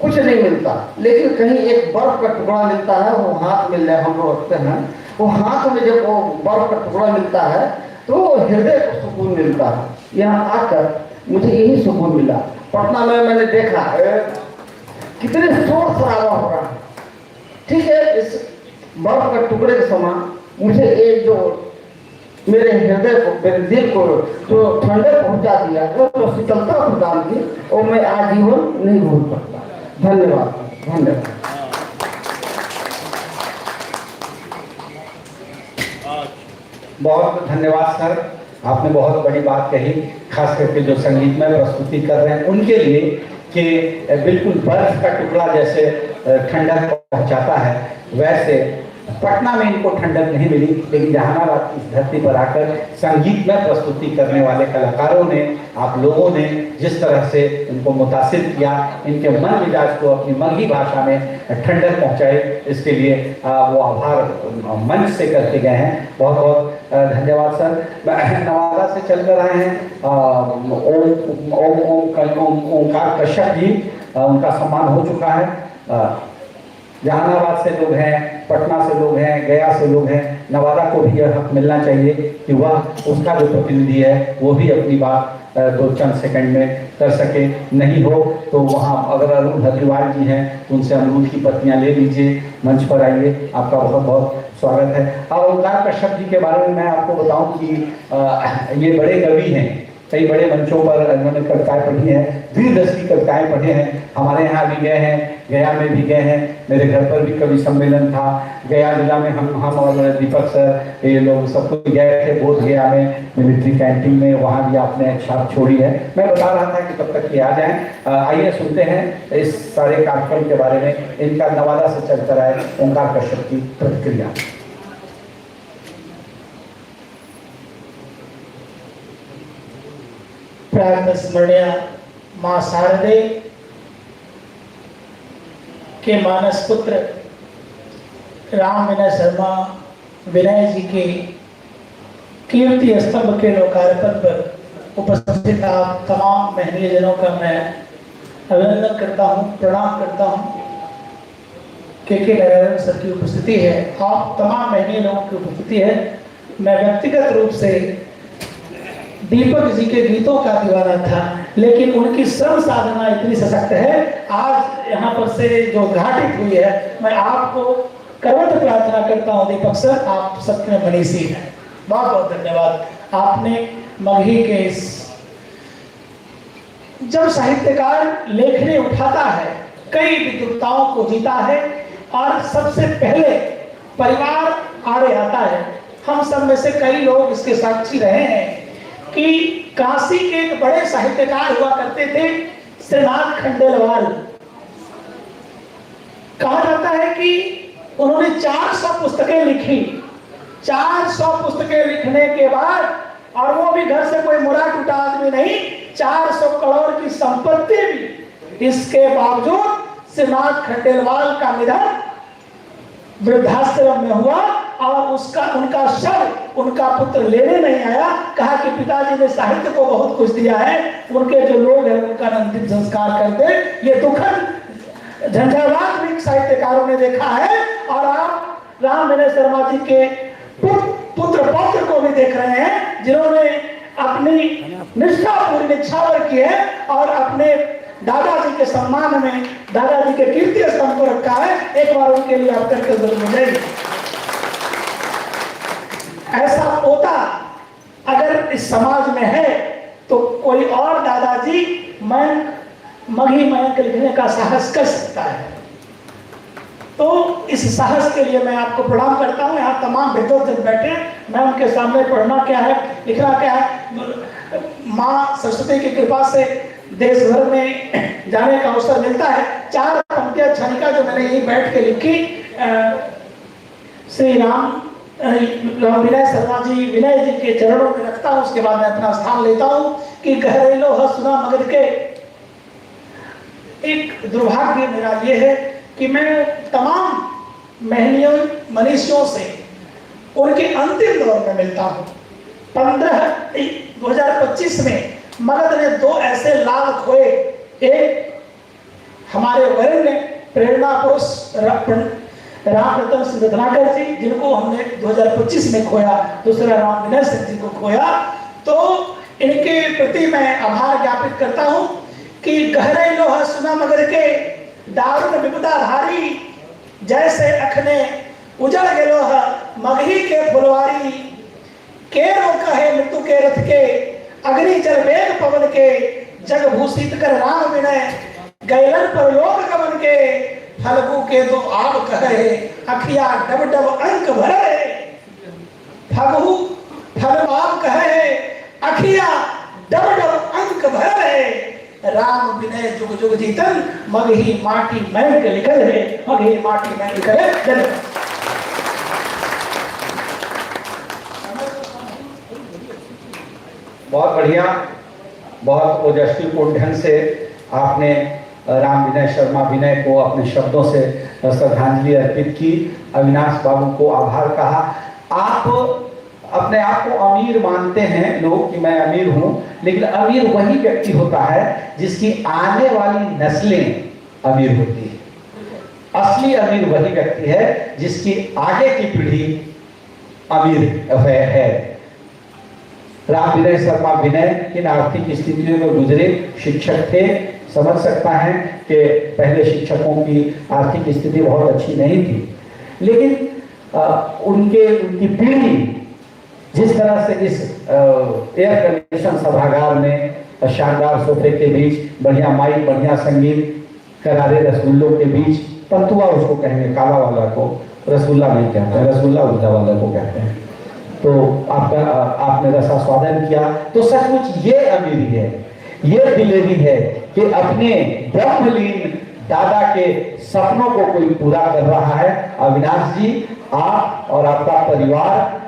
कुछ नहीं मिलता, लेकिन कहीं एक बर्फ का टुकड़ा मिलता है, वो हाथ में हम लोग रखते हैं। वो हाथ में जब वो बर्फ का टुकड़ा मिलता है तो हृदय को सुकून मिलता है। यहाँ आकर मुझे यही सुकून मिला। पटना में मैंने देखा कितने शोर शराबा हो रहा है। ठीक है, इस बर्फ का टुकड़े के समान मुझे एक जो मेरे हृदय को, मेरे दिल को जो ठंडक पहुंचा दिया, जो शीतलता प्रदान की, वो मैं आजीवन नहीं भूल सकता। धन्यवाद, धन्यवाद। बहुत धन्यवाद सर, आपने बहुत बड़ी बात कही, खास करके जो संगीतमय प्रस्तुति कर रहे हैं उनके लिए, कि बिल्कुल बर्फ का टुकड़ा जैसे ठंडक पहुंचाता है, वैसे पटना में इनको ठंडक नहीं मिली, लेकिन जहानाबाद की इस धरती पर आकर संगीत में प्रस्तुति करने वाले कलाकारों ने, आप लोगों ने जिस तरह से इनको मुतासिर किया, इनके मन मिजाज को अपनी मगही भाषा में ठंडक पहुंचाई, इसके लिए वो आभार मंच से करके गए हैं। बहुत बहुत धन्यवाद सर। नवादा से चलकर आए हैं ओंकार कश्यप जी, उनका सम्मान हो चुका है। जहानाबाद से लोग हैं, पटना से लोग हैं, गया से लोग हैं, नवादा को भी यह हक मिलना चाहिए कि वह उसका जो प्रतिनिधि है वो भी अपनी बात दो चंद सेकंड में कर सके। नहीं हो तो वहाँ अगर अरुण हरिवाल जी हैं तो उनसे अमरूद की पत्तियाँ ले लीजिए, मंच पर आइए, आपका बहुत बहुत स्वागत है। और ओंकार कश्यप जी के बारे में मैं आपको बताऊं कि ये बड़े कवि हैं, कई बड़े मंचों पर इन्होंने कविताएं पढ़ी हैं, दीर्घदर्शी कविताएं पढ़े हैं, हमारे यहाँ भी गए हैं, गया में भी गए हैं, मेरे घर पर भी कवि सम्मेलन था, गया जिला में हम और दीपक सर ये लोग सब कुछ गए थे, बोध गया में मिलिट्री कैंटीन में, वहाँ भी आपने छाप छोड़ी है। मैं बता रहा था कि तब तक ये आ जाएं। आइए सुनते हैं इस सारे कार्यक्रम के बारे में, इनका नवादा से चलकर आए ओंकार कश्यप की प्रतिक्रिया। प्रातः स्मरणीय मां शारदे के मानस पुत्र राम विनय शर्मा विनय जी के कीर्ति स्तंभ के लोकार्पण पर उपस्थित आप तमाम महनीय जनों का मैं अभिनंदन करता हूं, प्रणाम करता हूं। के नारायण सर की उपस्थिति है, आप तमाम महनीय लोगों की उपस्थिति है। मैं व्यक्तिगत रूप से दीपक जी के गीतों का दीवाना था, लेकिन उनकी श्रम साधना इतनी सशक्त है, आज यहाँ पर से जो उद्घाटित हुई है, मैं आपको करवट प्रार्थना करता हूँ दीपक सर, आप सत्य में मनीषी हैं। बहुत बहुत धन्यवाद। आपने मगही के जब साहित्यकार लेखनी उठाता है, कई विद्वताओं को जीता है और सबसे पहले परिवार आड़े आता है। हम सब में से कई लोग इसके साक्षी रहे हैं कि काशी के एक बड़े साहित्यकार हुआ करते थे, श्रीनाथ खंडेलवाल। कहा जाता है कि उन्होंने 400 पुस्तकें लिखी। 400 पुस्तकें लिखने के बाद, और वो भी घर से कोई मुरा टूटा आदमी नहीं, 400 करोड़ की संपत्ति भी, इसके बावजूद श्रीनाथ खंडेलवाल का निधन वृद्धाश्रम में हुआ और उनका शव उनका पुत्र लेने नहीं आया। कहा कि पिताजी ने साहित्य को बहुत कुछ दिया है, उनके जो लोग हैं उनका अंतिम संस्कार कर दे। ये दुखद झंझावात भी साहित्यकारों ने देखा है, और आप राम विनय शर्मा जी के पुत्र पौत्र को भी देख रहे हैं, जिन्होंने अपनी निष्ठापूर्ण निछावर की है और अपने दादाजी के सम्मान में दादाजी के कीर्ति स्तंभ को रखा है। एक बार उनके लिए आप करके जरूर मिलेंगे। ऐसा पोता अगर इस समाज में है तो कोई और दादाजी मगही मयंक लिखने का साहस कर सकता है। तो इस साहस के लिए मैं आपको प्रणाम करता हूँ। यहाँ तमाम विद्वत बैठे हैं, मैं उनके सामने पढ़ना क्या है, लिखना क्या है। माँ सरस्वती की कृपा से देश भर में जाने का अवसर मिलता है। 4 पंक्तियां छानिका जो मैंने यही बैठ के लिखी, श्री राम विनय शर्मा जी विनय जी के चरणों में रखता हूँ, उसके बाद मैं अपना स्थान लेता हूँ कि घरेलो हसुना मगर के। एक दुर्भाग्य मेरा ये है कि मैं तमाम महनियों मनीषियों से उनके अंतिम दौर में मिलता हूँ। 2025 में मगध ने 2 ऐसे लाल खोए, एक हमारे वरिष्ठ प्रेरणा पुरुष राम रतन सिंह रत्नाकर जी, जिनको हमने 2025 में खोया, दूसरा राम विनय सिंह जी को खोया। तो इनके प्रति मैं आभार ज्ञापित करता हूं कि गहरे लोहा सुना मगर के दारुण विपदा धारी, जैसे अखने उजड़ गेलो मगही के फुलवारी, के रोका है मृत्यु के रथ के, अग्नि जल वेग पवन के, जग भूषित कर राम विनय गैलन पर लोक गमन के, फलगु के दो आब कहे अखिया डब डब अंक भरे, फगु फल आब कहे अखिया डब डब अंक भरे, राम विनय जुग जुग जीतन मगही माटी महक लिखल है, मगही माटी महक लिखल है। बहुत बढ़िया, बहुत ओजस्वीपूर्ण ढंग से आपने राम विनय शर्मा विनय को अपने शब्दों से श्रद्धांजलि अर्पित की। अविनाश बाबू को आभार कहा। आप अपने आप को अमीर मानते हैं लोग कि मैं अमीर हूं, लेकिन अमीर वही व्यक्ति होता है जिसकी आने वाली नस्लें अमीर होती है। असली अमीर वही व्यक्ति है जिसकी आगे की पीढ़ी अमीर है। राम विनय शर्मा विनय किन आर्थिक स्थितियों में गुजरे शिक्षक थे, समझ सकता है कि पहले शिक्षकों की आर्थिक स्थिति बहुत अच्छी नहीं थी, लेकिन उनकी पीढ़ी जिस तरह से इस एयर कंडीशन सभागार में शानदार सोफे के बीच बढ़िया माइक, बढ़िया संगीत, करारे रसगुल्लों के बीच, पंतुआ उसको कहेंगे, काला वाला को रसगुल्ला नहीं कहते हैं, रसगुल्ला उल्टा वाला को कहते हैं। तो आपने रसास्वादन किया, तो सचमुच ये अमीरी है, ये दिलेरी है कि अपने ब्रह्मलीन दादा के सपनों को कोई पूरा कर रहा है। अविनाश जी, आप और आपका परिवार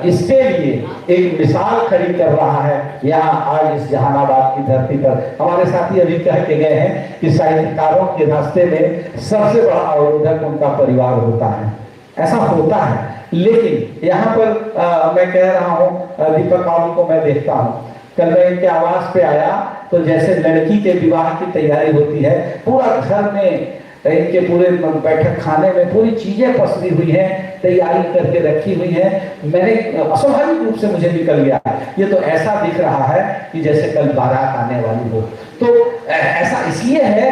इसके लिए एक मिसाल खड़ी कर रहा है। यहाँ आज इस जहानाबाद की धरती पर हमारे साथी अभी कह के गए हैं कि साहित्यकारों के रास्ते में सबसे बड़ा अवरोधक उनका परिवार होता है। ऐसा होता है, लेकिन यहाँ पर मैं कह रहा हूँ, दीपक बाबू को मैं देखता हूँ, कल मैं इनके आवास पे आया तो जैसे लड़की के विवाह की तैयारी होती है, पूरा घर में इनके पूरे बैठक खाने में पूरी चीजें पसरी हुई हैं, तैयारी करके रखी हुई है। मैंने अस्वाभाविक रूप से मुझे निकल गया, ये तो ऐसा दिख रहा है कि जैसे कल बारात आने वाली हो। तो ऐसा इसलिए है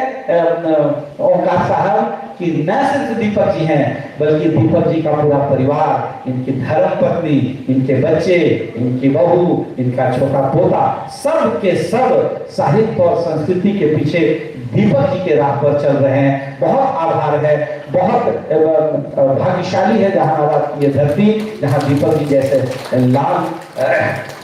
ओंकार साहब कि न सिर्फ दीपक जी हैं, बल्कि दीपक जी का पूरा परिवार, इनकी धर्म पत्नी, इनके बच्चे, इनकी बहू, इनका छोटा पोता, सब के सब साहित्य और संस्कृति के पीछे दीपक जी के राह पर चल रहे हैं। बहुत आभार है, बहुत भाग्यशाली है जहानाबाद की ये धरती, जहाँ दीपक जी जैसे लाल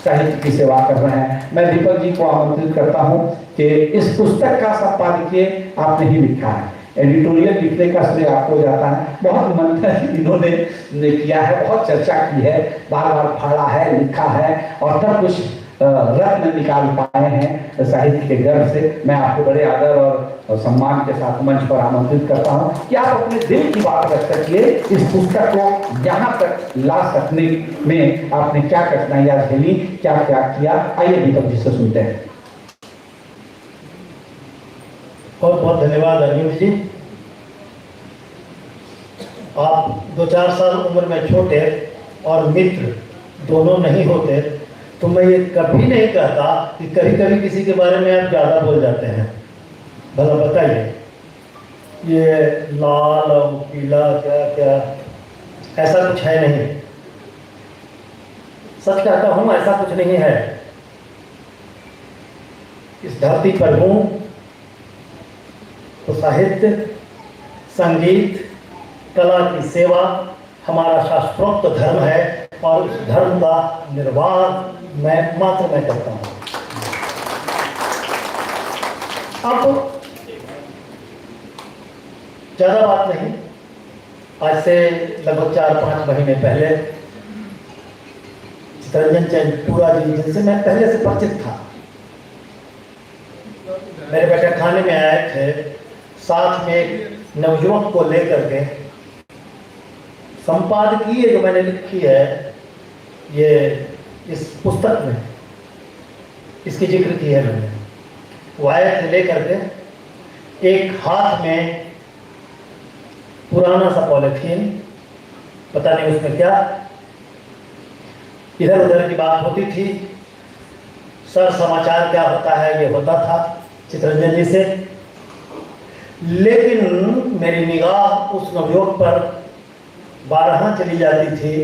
साहित्य की सेवा कर रहे हैं। मैं दीपक जी को आमंत्रित करता हूँ कि इस पुस्तक का संपादकीय आपने ही लिखा है, एडिटोरियल लिखने का श्रेय आपको जाता है। बहुत मंथन इन्होंने किया है, बहुत चर्चा की है, बार बार फाड़ा है, लिखा है और तब कुछ रत्न निकाल पाए हैं साहित्य के गर्भ से। मैं आपको बड़े आदर और सम्मान के साथ मंच पर आमंत्रित करता हूं कि आप अपने दिल की बात रख सकिए। इस पुस्तक को यहाँ तक ला सकने में आपने क्या कठिनाइयां झेली, क्या क्या किया, आइए दीपक जी से सुनते हैं। बहुत बहुत धन्यवाद अरविंद जी। आप 2-4 साल उम्र में छोटे और मित्र दोनों नहीं होते तो मैं ये कभी नहीं कहता कि कभी कभी किसी के बारे में आप ज़्यादा बोल जाते हैं। भला बताइए, ये लाल और पीला क्या क्या, ऐसा कुछ है नहीं। सच कहता हूँ, ऐसा कुछ नहीं है। इस धरती पर हूँ तो साहित्य, संगीत, कला की सेवा हमारा शास्त्रोक्त धर्म है और उस धर्म का निर्वाह मैं करता हूँ। अब ज़्यादा बात नहीं, आज से लगभग 4-5 महीने पहले चितरंजन चैनपुरा जी, जिनसे मैं पहले से परिचित था, मेरे बैठक खाने में आए थे, साथ में एक नवयुवक को लेकर के। संपादकीय जो मैंने लिखी है ये इस पुस्तक में, इसकी जिक्र की है मैंने। वो आए थे लेकर के, एक हाथ में पुराना सा पॉलिथीन, पता नहीं उसमें क्या, इधर उधर की बात होती थी, सर समाचार क्या होता है ये होता था चितरंजन जी से। लेकिन मेरी निगाह उस नवयुवक पर बारहा चली जाती थी,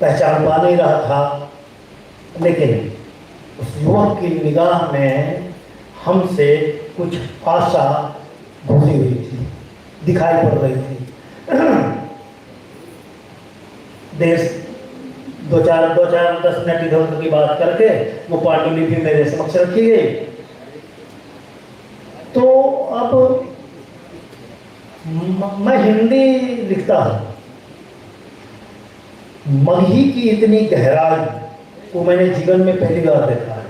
पहचान पा नहीं रहा था, लेकिन उस युवक की निगाह में हमसे कुछ आशा घुसी हुई थी, दिखाई पड़ रही थी। देश 2-4-10 मिनट इधर उधर की बात करके वो पांडुलिपि मेरे समक्ष रखी गई। तो अब मैं हिंदी लिखता हूँ, मगही की इतनी गहराई वो मैंने जीवन में पहली बार देखा है।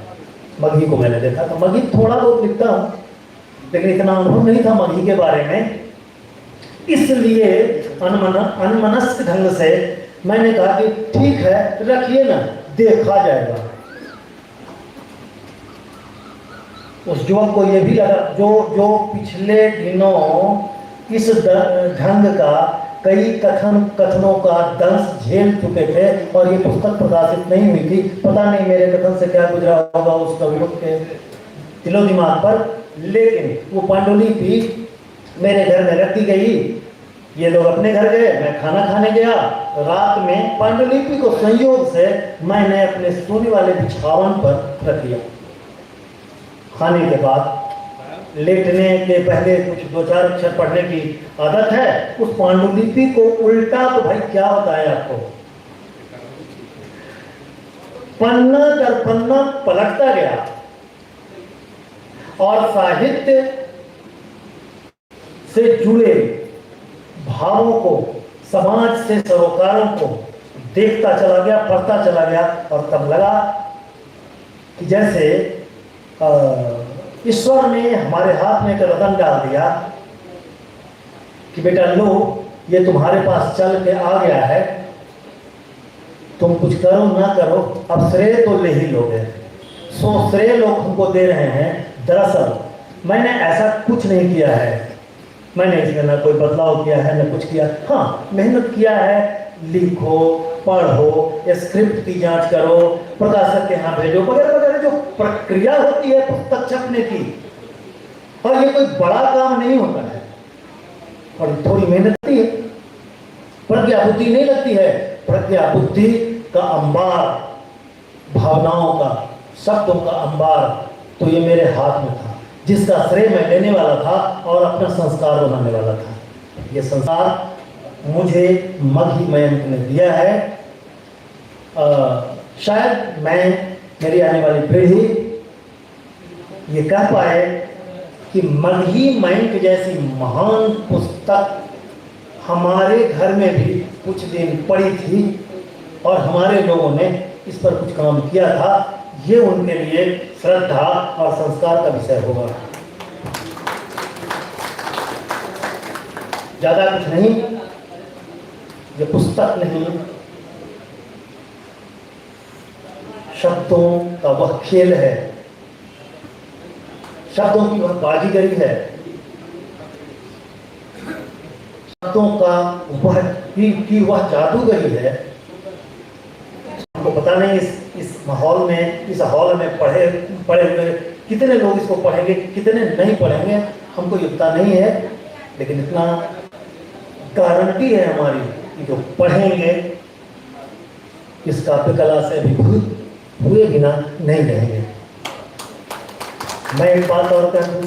मगही को मैंने देखा था, मगही थोड़ा बहुत लिखता हूँ, लेकिन इतना अनुभव नहीं था मगही के बारे में। इसलिए अनमनस्क ढंग से मैंने कहा कि ठीक है रखिए ना, देखा जाएगा। उस युवक को यह भी लगा, जो पिछले दिनों इस ढंग का कई कथनों का दंश झेल चुके थे और ये पुस्तक प्रकाशित नहीं हुई थी, पता नहीं मेरे कथन से क्या गुजरा होगा उस कवि के दिलो दिमाग पर। लेकिन वो पांडुलिपि मेरे घर में रख दी गई। ये लोग अपने घर गए, मैं खाना खाने गया। रात में पांडुलिपि को संयोग से मैंने अपने सोने वाले बिछावन पर रख दिया। खाने के बाद लेटने के पहले कुछ 2-4 अक्षर पढ़ने की आदत है। उस पांडुलिपि को उल्टा तो भाई क्या बताएं आपको, पन्ना दर पन्ना पलटता गया और साहित्य से जुड़े भावों को, समाज से सरोकारों को देखता चला गया, पढ़ता चला गया। और तब लगा कि जैसे ईश्वर ने हमारे हाथ में एक रतन डाल दिया कि बेटा लो, ये तुम्हारे पास चल के आ गया है, तुम कुछ करो ना करो, अब श्रेय तो ले ही लोगे। सो श्रेय लोग हमको दे रहे हैं। दरअसल मैंने ऐसा कुछ नहीं किया है, मैंने इसमें ना कोई बदलाव किया है ना कुछ किया। हाँ, मेहनत किया है, लिखो, पढ़ो, स्क्रिप्ट की जांच करो, प्रकाशक के यहाँ भेजो, वगैरह वगैरह जो प्रक्रिया होती है पुस्तक छपने की। और ये कोई बड़ा काम नहीं होता है और थोड़ी मेहनत लगती है, प्रज्ञा बुद्धि नहीं लगती है। प्रज्ञा बुद्धि का अंबार, भावनाओं का, शब्दों का अंबार तो ये मेरे हाथ में था, जिसका श्रेय मैं लेने वाला था और अपना संस्कार बनाने वाला था। ये संस्कार मुझे मगही मयंक ने दिया है। शायद मेरी आने वाली पीढ़ी ये कह पाए कि मगही मयंक जैसी महान पुस्तक हमारे घर में भी कुछ दिन पड़ी थी और हमारे लोगों ने इस पर कुछ काम किया था। ये उनके लिए श्रद्धा और संस्कार का विषय होगा। ज्यादा कुछ नहीं, ये पुस्तक नहीं, शब्दों का वह खेल है, शब्दों की वह बाजीगरी है, शब्दों का वह जादूगरी है। हमको पता नहीं इस माहौल में, इस हॉल में पढ़े हुए कितने लोग इसको पढ़ेंगे, कितने नहीं पढ़ेंगे, हमको ये पता नहीं है। लेकिन इतना गारंटी है हमारी कि जो पढ़ेंगे इस काव्य कला से अभिभूत हुए बिना नहीं रहेंगे। मैं एक बात और कह दूं,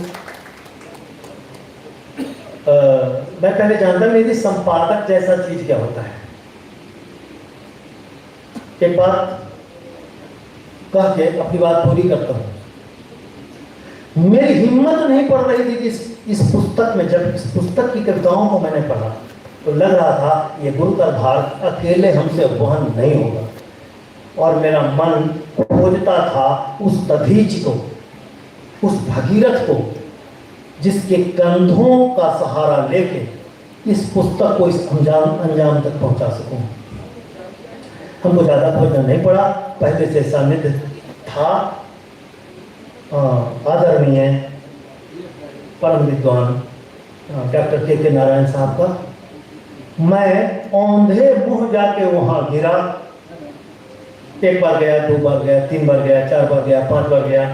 मैं पहले जानता नहीं थी संपादक जैसा चीज क्या होता है। एक बात कह के अपनी बात पूरी करता हूं। मेरी हिम्मत नहीं पड़ रही थी कि इस पुस्तक में, जब इस पुस्तक की कविताओं को मैंने पढ़ा तो लग रहा था ये गुरु का भार अकेले हमसे वहन नहीं होगा। और मेरा मन खोजता था उस दधीच को, उस भगीरथ को, जिसके कंधों का सहारा लेके इस पुस्तक को इस अंजाम तक पहुंचा सकूं। हमको ज़्यादा खोजना नहीं पड़ा, पहले से सानिध्य था। आदरणीय परम विद्वान डॉक्टर के नारायण साहब का। मैं औंधे मुंह जाके वहां गिरा। एक बार गया, 2 बार गया, 3 बार गया, 4 बार गया, 5 बार गया।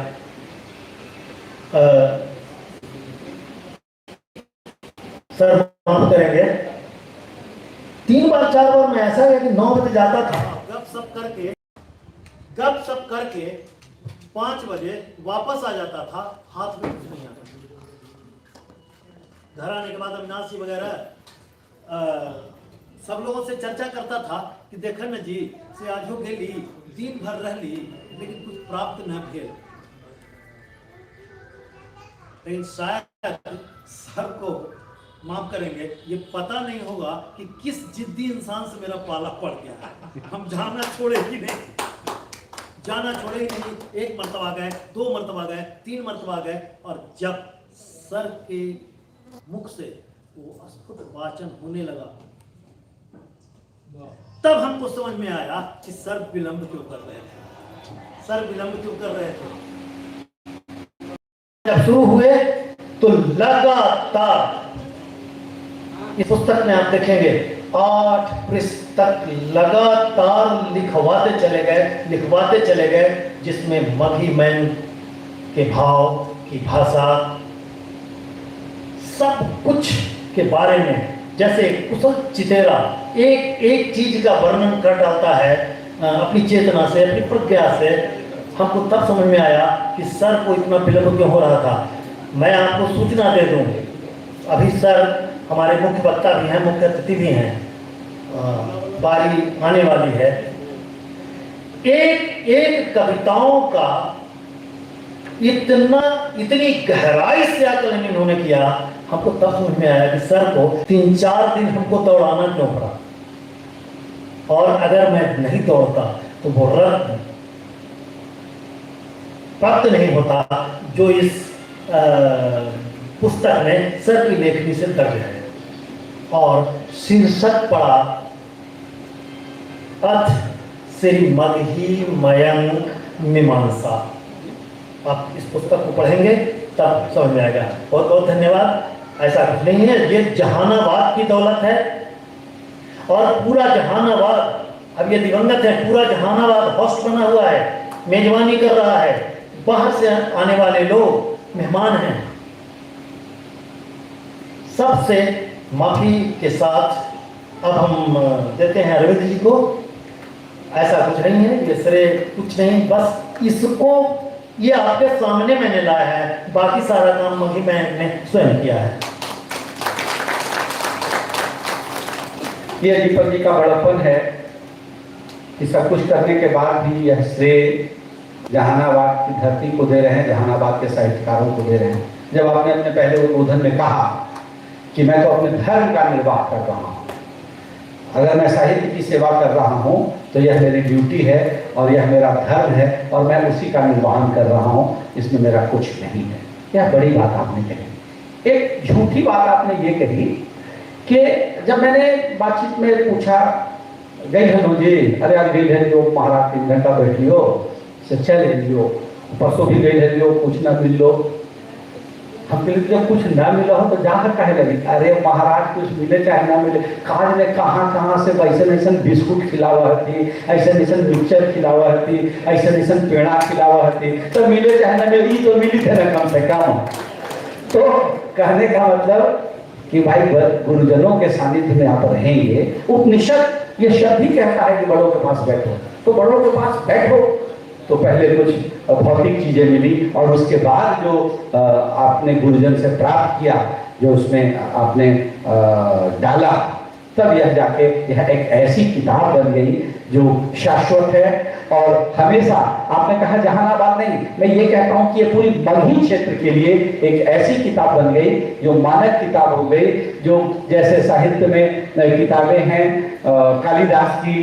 सर माफ करेंगे, 3 बार 4 बार मैं ऐसा है कि 9 बजे जाता था, गप सप करके 5 बजे वापस आ जाता था, हाथ में कुछ नहीं आता। घर आने के बाद अविनाशी वगैरह सब लोगों से चर्चा करता था कि देखन न जी से आज हो गेली, दिन भर रह ली, लेकिन कुछ प्राप्त न भेल। लेकिन शायद सर को माफ करेंगे, ये पता नहीं होगा कि किस जिद्दी इंसान से मेरा पाला पड़ गया। हम जानना छोड़े कि नहीं, जाना छोड़े ही नहीं। 1 मरतबा गए, 2 मरतबा गए, 3 मरतबा गए, और जब सर के मुख से वो अस्फुट वाचन होने लगा, तब हमको समझ में आया कि सर विलंब क्यों कर रहे थे, सर विलंब क्यों कर रहे थे। जब शुरू हुए तो लगातार इस पुस्तक में आप देखेंगे 8 पृष्ठ तक लगातार लिखवाते चले गए, जिसमें मगही मैन के भाव की भाषा सब कुछ के बारे में, जैसे कुशल चितेरा एक चीज का वर्णन कर डालता है अपनी चेतना से, अपनी प्रज्ञा से। हमको तब समझ में आया कि सर को इतना विलंब क्यों हो रहा था। मैं आपको सूचना दे दूं, अभी सर हमारे मुख्य वक्ता भी हैं, मुख्य अतिथि भी हैं, बारी आने वाली है। एक कविताओं का इतनी गहराई से आकलन इन्होंने किया, हमको तब समझ में आया कि सर को 3-4 दिन हमको दौड़ाना क्यों पड़ा, और अगर मैं नहीं दौड़ता तो वो रत्न प्राप्त नहीं होता जो इस पुस्तक में सर की लेखनी से दर्ज है। और शीर्षक पड़ा अथ श्री मगही मयंक मीमांसा। आप इस पुस्तक को पढ़ेंगे तब समझ में आएगा। बहुत बहुत धन्यवाद। ऐसा कुछ नहीं है, ये जहानाबाद की दौलत है, और पूरा जहानाबाद, अब ये दिवंगत है, पूरा जहानाबाद होस्ट बना हुआ है, मेजबानी कर रहा है, बाहर से आने वाले लोग मेहमान हैं। सबसे माफी के साथ अब हम देते हैं अरविंद जी को। ऐसा कुछ नहीं है, ये श्रेय कुछ नहीं, बस इसको ये आपके सामने मैंने लाया है, बाकी सारा काम मगही मैन ने स्वयं किया है। ये दीपक जी का बड़प्पन है कि सब कुछ करने के बाद भी यह श्रेय जहानाबाद की धरती को दे रहे हैं, जहानाबाद के साहित्यकारों को दे रहे हैं। जब आपने अपने पहले उद्बोधन में कहा कि मैं तो अपने धर्म का निर्वाह कर रहा हूँ, अगर मैं साहित्य की सेवा कर रहा हूँ तो यह मेरी ड्यूटी है और यह मेरा धर्म है, और मैं उसी का निर्वहन कर रहा हूँ, इसमें मेरा कुछ नहीं है। यह बड़ी बात आपने कही। एक झूठी बात आपने ये कही कि जब मैंने बातचीत में पूछा, गई हनु जी, अरे आज गई है जो महाराज 3 घंटा बैठ लियो, से चले लियो, परसों भी गई है लियो, कुछ ना मिल लो। हम कहते जब कुछ ना मिला हो तो जाकर कहे लगी, अरे महाराज कुछ मिले चाहे ना मिले, काज ने कहाँ से ऐसे बिस्कुट खिलावा थी, ऐसे मिक्सचर खिलावा थी, ऐसे पेड़ा खिलावा थी, तो मिले चाहे ना मिले, तो मिली थे ना कम से कम। तो कहने का मतलब कि भाई गुरुजनों के सानिध्य में आप रहेंगे। उपनिषद ये शब्द ही कहता है कि बड़ों के पास बैठो, तो बड़ों के पास बैठो। तो पहले कुछ भौतिक चीजें मिली, और उसके बाद जो आपने गुरुजन से प्राप्त किया, जो उसमें आपने डाला, तब यह जाके यह एक ऐसी किताब बन गई जो शाश्वत है। और हमेशा आपने कहा जहानाबाद नहीं, मैं ये कहता हूँ कि ये पूरी मगही क्षेत्र के लिए एक ऐसी किताब बन गई जो मानक किताब हो गई। जो जैसे साहित्य में किताबें हैं, कालिदास की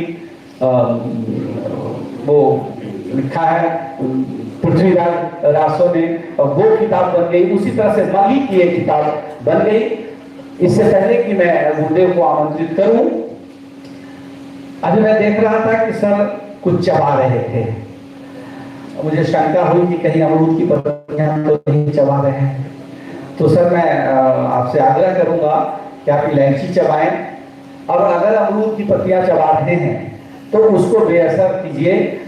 वो लिखा है पृथ्वीराज रासो ने, वो किताब बन गई, उसी तरह से मगही की एक किताब बन गई। इससे पहले कि मैं गुरुदेव को आमंत्रित करूं, अभी मैं देख रहा था कि सर कुछ चबा रहे थे। मुझे शंका हुई कि कहीं अमरूद की पत्तियां तो नहीं चबा रहे हैं। तो सर मैं आपसे आग्रह करूंगा कि आप इलायची चबाएं, और अगर अमरूद की पत्तियां चबा रहे हैं तो उसको बेअसर कीजिए।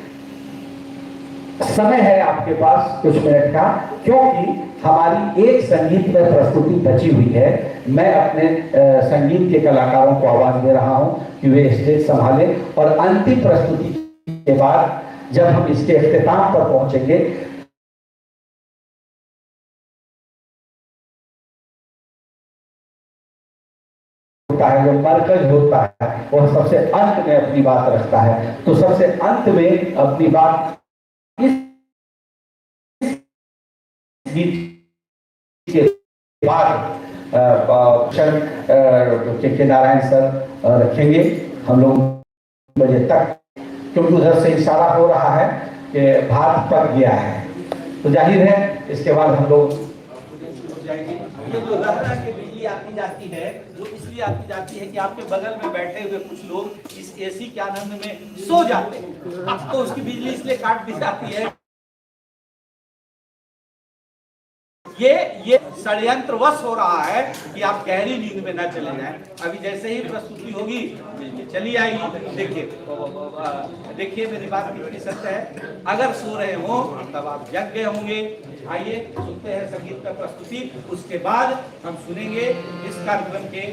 समय है आपके पास कुछ मिनट का, क्योंकि हमारी एक संगीत में प्रस्तुति बची हुई है। मैं अपने संगीत के कलाकारों को आवाज दे रहा हूं कि वे स्टेज संभालें, और अंतिम प्रस्तुति के बाद जब हम इसके इख्तिताम पर पहुंचेंगे, है जो मरकज होता है वह सबसे अंत में अपनी बात रखता है। तो सबसे अंत में अपनी बात इस गीत के बाद के नारायण सर रखेंगे हम लोग बजे तक, क्योंकि उधर से इशारा हो रहा है कि भात पक गया है। तो जाहिर है इसके बाद हम लोग ये जो लहरा के बिजली आती जाती है वो इसलिए आती जाती है कि आपके बगल में बैठे हुए कुछ लोग इस एसी के आनंद में सो जाते हैं, तो उसकी बिजली इसलिए काट दी जाती है। ये षड्यंत्रवश हो रहा है कि आप गहरी नींद में न चले जाएं। अभी जैसे ही प्रस्तुति होगी बिजली चली आएगी। देखिए मेरी बात कितनी सत्य है। अगर सो रहे हो तब आप जग गए होंगे। आइए सुनते हैं संगीत का प्रस्तुति, उसके बाद हम सुनेंगे इस कार्यक्रम के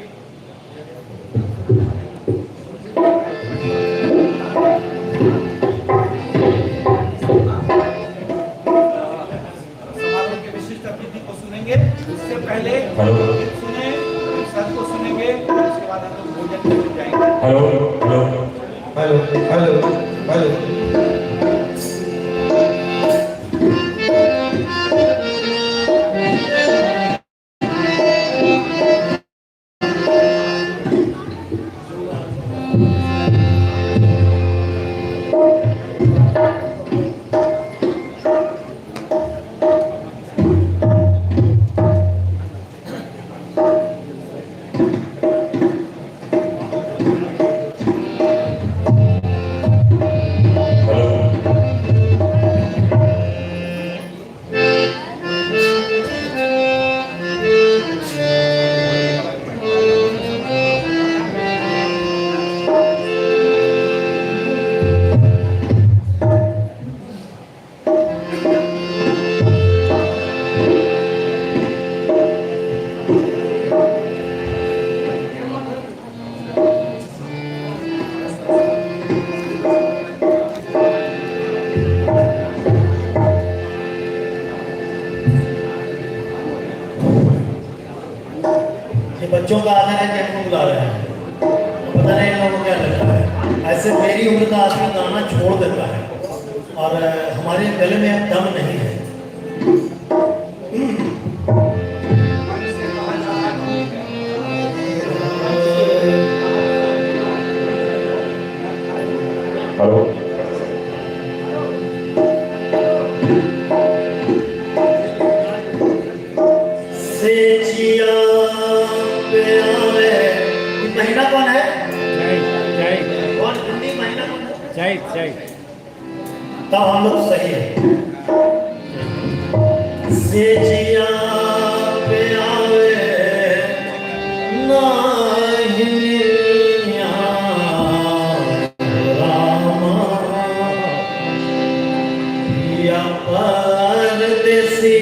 समारोह के विशिष्ट अतिथि को सुनेंगे। उससे पहले सुने सर को सुनेंगे, उसके बाद हम लोग भोजन में जाएंगे। Hello hello hello hello hello बच्चों का आधार है कि हमको बुला रहे हैं, पता नहीं इन लोगों को क्या लगता है। ऐसे मेरी उम्र का आदमी गाना छोड़ देता है और हमारे गले में अब दम नहीं है। हेलो महीना कौन है? कौन हिंदी महीना कौन है? तब हम लोग सही है। से जिया पे आवे नाही रामा या परदेसी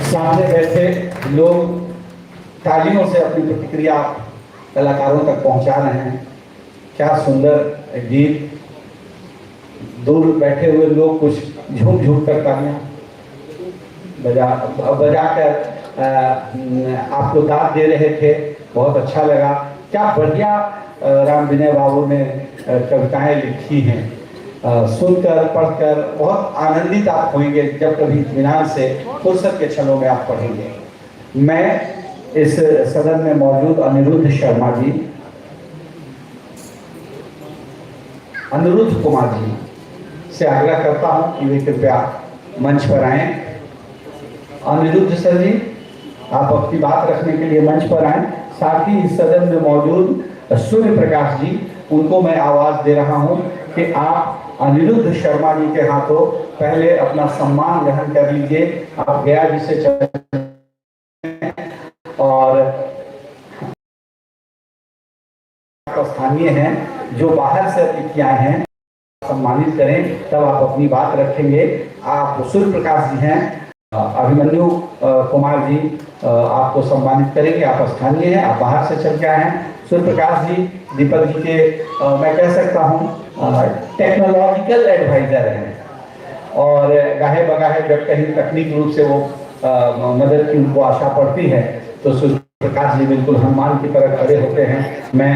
सामने बैठे लोग तालियों से अपनी प्रतिक्रिया कलाकारों तक पहुंचा रहे हैं। क्या सुंदर गीत। दूर बैठे हुए लोग कुछ झूम झूम कर तालियां बजाकर आपको दाद दे रहे थे। बहुत अच्छा लगा। क्या बढ़िया राम विनय बाबू ने कविताएं लिखी हैं। सुनकर पढ़कर बहुत आनंदित आप होंगे जब कभी इत्मीनान से फुर्सत के क्षणों में आप पढ़ेंगे। मैं इस सदन में मौजूद अनिरुद्ध शर्मा जी, अनिरुद्ध कुमार जी से आग्रह करता हूं कि वे कृपया मंच पर आएं। अनिरुद्ध सर जी, आप अपनी बात रखने के लिए मंच पर आएं। साथ ही इस सदन में मौजूद सूर्य प्रकाश जी, उनको मैं आवाज दे रहा हूं कि आप अनिरुद्ध शर्मा जी के हाथों पहले अपना सम्मान ग्रहण कर लीजिए। आप गया जी से और स्थानीय हैं जो बाहर से अतिथि आए हैं, सम्मानित करें, तब आप अपनी बात रखेंगे। आप सूर्य प्रकाश जी हैं, अभिमन्यु कुमार जी आपको सम्मानित करेंगे। आप स्थानीय हैं, आप बाहर से चल के आए हैं। सूर्य प्रकाश जी दीपक जी के मैं कह सकता हूँ टेक्नोलॉजिकल एडवाइजर हैं और गाहे बगाहे जब कहीं तकनीक रूप से वो मदद की उनको आशा पड़ती है तो सूर्य प्रकाश जी बिल्कुल हनुमान की तरह खड़े होते हैं। मैं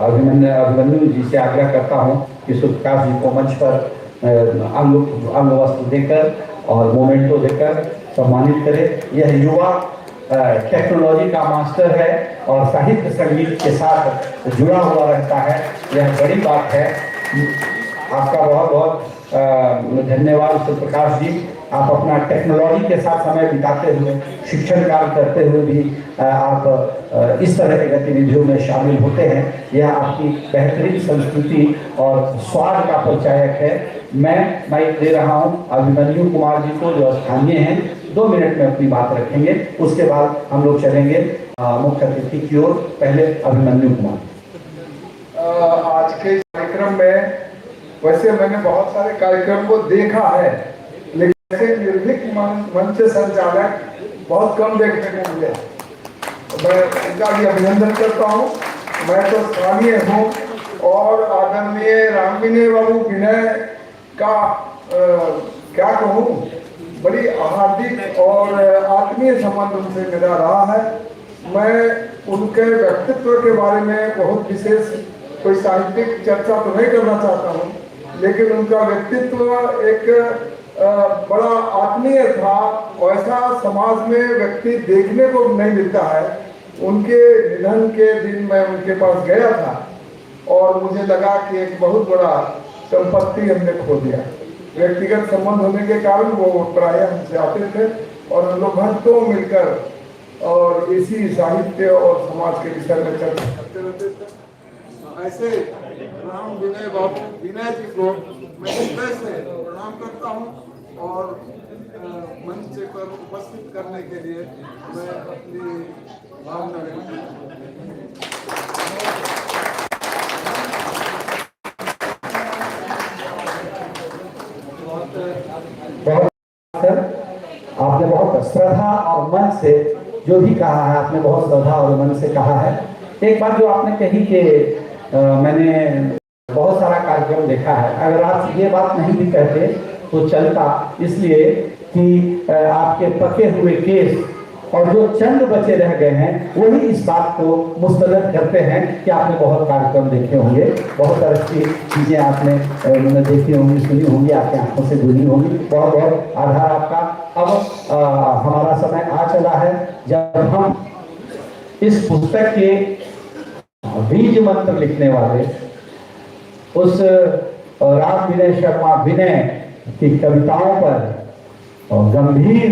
अभिमन्यु जी से आग्रह करता हूं कि सूर्य प्रकाश जी को मंच पर अंग वस्त्र देकर और मोमेंटो देकर सम्मानित करें। यह युवा टेक्नोलॉजी का मास्टर है और साहित्य संगीत के साथ जुड़ा हुआ रहता है। यह बड़ी बात है। आपका बहुत बहुत धन्यवाद सूर्य प्रकाश जी। आप अपना टेक्नोलॉजी के साथ समय बिताते हुए, शिक्षण कार्य करते हुए भी आप इस तरह की गतिविधियों में शामिल होते हैं। यह आपकी बेहतरीन संस्कृति और स्वाद का परिचायक है। मैं माइक दे रहा हूं अभिमन्यु कुमार जी को जो स्थानीय हैं। 2 मिनट में अपनी बात रखेंगे, उसके बाद हम लोग चलेंगे मुख्य अतिथि की ओर। पहले अभिमन्यु कुमार। आज के कार्यक्रम में वैसे मैंने बहुत सारे कार्यक्रम को देखा है, लेकिन ऐसे निर्भीक मंच संचालक बहुत कम देखने को मिले। मैं उनका भी अभिनंदन करता हूँ। मैं तो स्थानीय हूँ और आदरणीय राम विनय बाबू विनय का क्या कहूँ, बड़ी हार्दिक और आत्मीय संबंध उनसे मेरा रहा है। मैं उनके व्यक्तित्व के बारे में बहुत विशेष कोई साहित्यिक चर्चा तो नहीं करना चाहता हूँ, लेकिन उनका व्यक्तित्व एक बड़ा आत्मीय था। ऐसा समाज में व्यक्ति देखने को नहीं मिलता है। उनके निधन के दिन मैं उनके पास गया था और मुझे लगा कि एक बहुत बड़ा संपत्ति हमने खो दिया। व्यक्तिगत संबंध होने के कारण वो प्रायः हमसे आते थे और हम लोग घंटों मिलकर और इसी साहित्य और समाज के विषय में चर्चा करते रहते थे। ऐसे राम विनय बाबू विनय जी को मैं हृदय से प्रणाम करता हूँ और मंच पर उपस्थित करने के लिए मैं अपनी भावना व्यक्त आपने बहुत श्रद्धा और मन से जो भी कहा है, आपने बहुत श्रद्धा और मन से कहा है। एक बात जो आपने कही कि मैंने बहुत सारा कार्यक्रम देखा है, अगर आप ये बात नहीं भी कहते तो चलता, इसलिए कि आपके पके हुए केस और जो चंद बचे रह गए हैं वही इस बात को मुस्तरद करते हैं कि आपने बहुत कार्यक्रम देखे होंगे, बहुत तरह की चीजें आपने देखी होंगी, सुनी होंगी, आपकी आंखों से गुजरी होंगी। बहुत बहुत आभार आपका। अब हमारा समय आ चला है जब हम इस पुस्तक के बीज मंत्र लिखने वाले उस राम विनय शर्मा विनय की कविताओं पर गंभीर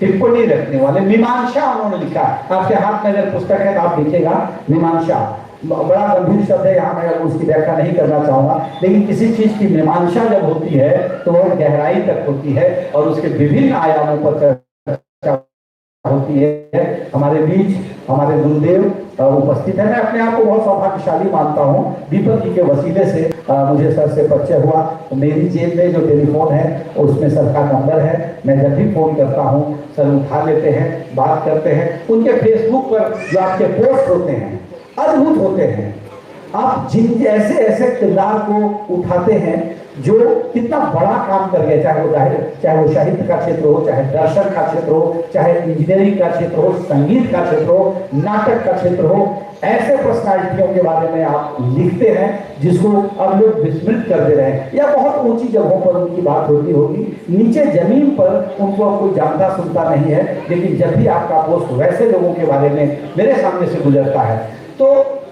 टिप्पणी रखने वाले मीमांसा उन्होंने लिखा। आपके हाथ में अगर पुस्तक है तो आप लिखेगा मीमांसा, बड़ा गंभीर शब्द है, यहाँ मैं उसकी व्याख्या नहीं करना चाहूंगा, लेकिन किसी चीज की मीमांसा जब होती है तो वह गहराई तक होती है और उसके विभिन्न आयामों पर चर्चा होती है। हमारे बीच हमारे गुरुदेव उपस्थित है। मैं अपने आप को बहुत सौभाग्यशाली मानता हूँ, दीपक जी के वसीले से मुझे सर से परिचय हुआ। तो मेरी जेब में जो टेलीफोन है उसमें सर का नंबर है, मैं जब भी फोन करता हूँ सर उठा लेते हैं, बात करते हैं। उनके फेसबुक पर जो आपके पोस्ट होते हैं अद्भुत होते हैं। आप जिन ऐसे ऐसे किरदार को उठाते हैं जो कितना बड़ा काम कर गए, चाहे वो साहित्य का क्षेत्र हो, चाहे दर्शन का क्षेत्र हो, चाहे इंजीनियरिंग का क्षेत्र हो, संगीत का क्षेत्र हो, नाटक का क्षेत्र हो। ऐसे पर्सनालिटियों के बारे में आप लिखते हैं जिसको अब लोग विस्मृत कर दे रहे हैं, या बहुत ऊंची जगहों पर उनकी बात होती होगी, नीचे जमीन पर उनको कोई जानता सुनता नहीं है। लेकिन जब भी आपका पोस्ट वैसे लोगों के बारे में मेरे सामने से गुजरता है तो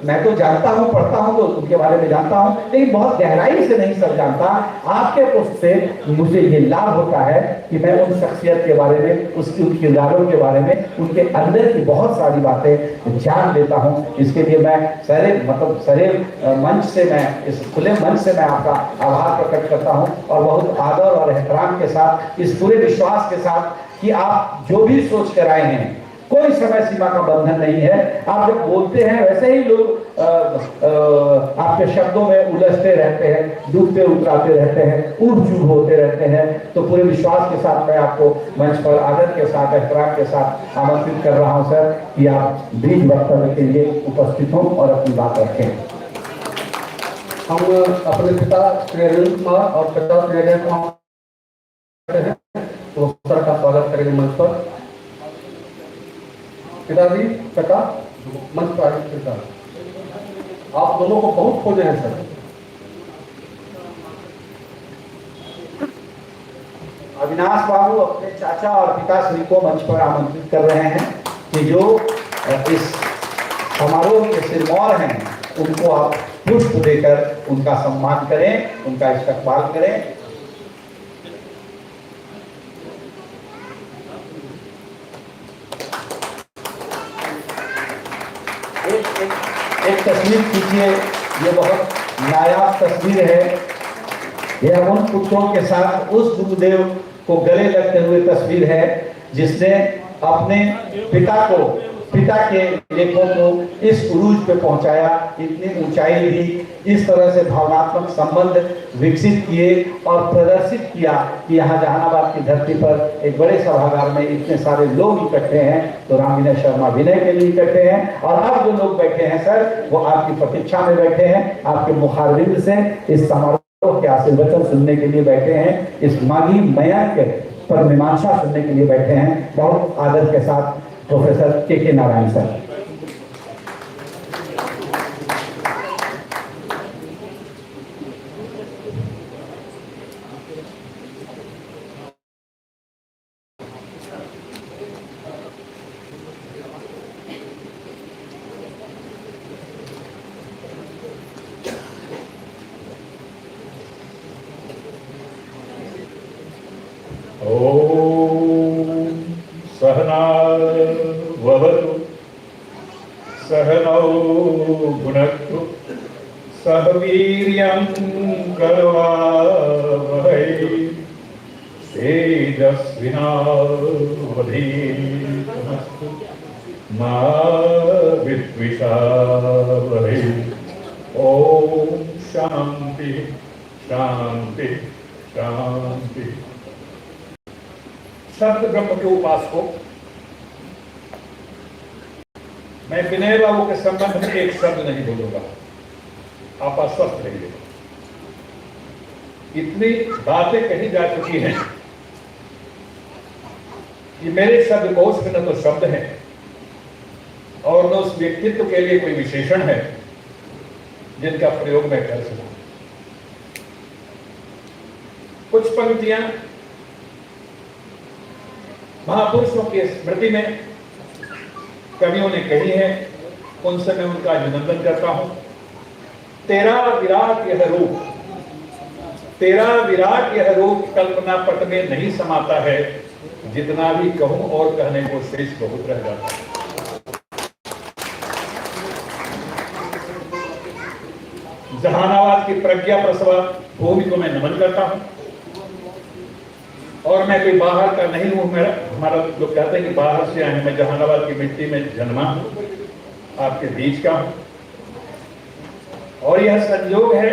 मैं तो जानता हूं, पढ़ता हूं तो उनके बारे में जानता हूं, लेकिन बहुत गहराई से नहीं सब जानता। आपके पोस्ट से मुझे ये लाभ होता है कि मैं उन शख्सियत के बारे में, उसकी उन किरदारों के बारे में, उनके अंदर की बहुत सारी बातें जान लेता हूं। इसके लिए मैं सरे मंच से, मैं इस खुले मंच से मैं आपका आभार प्रकट करता हूं और बहुत आदर और एहतराम के साथ, इस पूरे विश्वास के साथ कि आप जो भी सोच कर आए हैं, कोई समय सीमा का बंधन नहीं है। आप जब बोलते हैं वैसे ही लोग आपके शब्दों में उलझते रहते हैं, डूबते उतराते रहते हैं, ऊब चूब होते रहते हैं। तो पूरे विश्वास के साथ मैं आपको मंच पर आदर के साथ, एहतराम के साथ आमंत्रित कर रहा हूं सर कि आप बीज वक्तव्य के लिए उपस्थित हों और अपनी बात रखें। हम अपने पिता श्री अनिल कुमार और पिता श्री अजय कुमार तो सर का स्वागत करेंगे मंच पर। पिताजी पिता मंच पर आगे। पिता आप दोनों को बहुत खोजे हैं सर। अविनाश बाबू अपने चाचा और पिताश्री को मंच पर आमंत्रित कर रहे हैं कि जो इस समारोह के सिरमौर हैं उनको आप पुष्प देकर उनका सम्मान करें, उनका इस्तकबाल करें। एक तस्वीर खींचिए, ये बहुत नायाब तस्वीर है। यह उन पुत्रों के साथ उस गुरुदेव को गले लगते हुए तस्वीर है जिसने अपने पिता के लेखों को इस उरूज पे पहुंचाया, इतनी ऊंचाई दी, इस तरह से भावनात्मक संबंध विकसित किए और प्रदर्शित किया कि यहाँ जहानाबाद की धरती पर एक बड़े सभागार में इतने सारे लोग इकट्ठे हैं तो राम विनय शर्मा विनय के लिए इकट्ठे हैं। और अब जो लोग बैठे हैं सर वो आपकी प्रतीक्षा में बैठे हैं, आपके मुखारबिंद से इस समारोह के आशीर्वचन सुनने के लिए बैठे हैं, इस माघी मयंक पर मीमांसा सुनने के लिए बैठे हैं। बहुत आदर के साथ प्रोफेसर के नारायण सर। सहनावतु सहनौ भुनक्तु सह वीर्यं करवावहै तेजस्विनावधीतमस्तु मा विद्विषावहै। ओम शांति शांति शांति। शब्द ब्रह्म के उपासकों, मैं विनय बाबू के संबंध में एक शब्द नहीं बोलूंगा, आप आश्वस्त रहिए। इतनी बातें कही जा चुकी हैं कि मेरे शब्दकोश में न तो शब्द हैं और न उस व्यक्तित्व के लिए कोई विशेषण है जिनका प्रयोग मैं कर सकूं। कुछ पंक्तियां महापुरुषों की स्मृति में कवियों ने कही है, उनसे मैं उनका अभिनंदन करता हूं। तेरा विराट यह रूप, तेरा विराट यह रूप कल्पना पट में नहीं समाता है, जितना भी कहूं और कहने को शेष बहुत रह जाता है। जहानाबाद की प्रज्ञा प्रसवा भूमि को मैं नमन करता हूं। और मैं कोई बाहर का नहीं हूं, हमारा लोग कहते हैं कि बाहर से आए, मैं जहानाबाद की मिट्टी में जन्मा हूं, आपके बीच का हूं। और यह संयोग है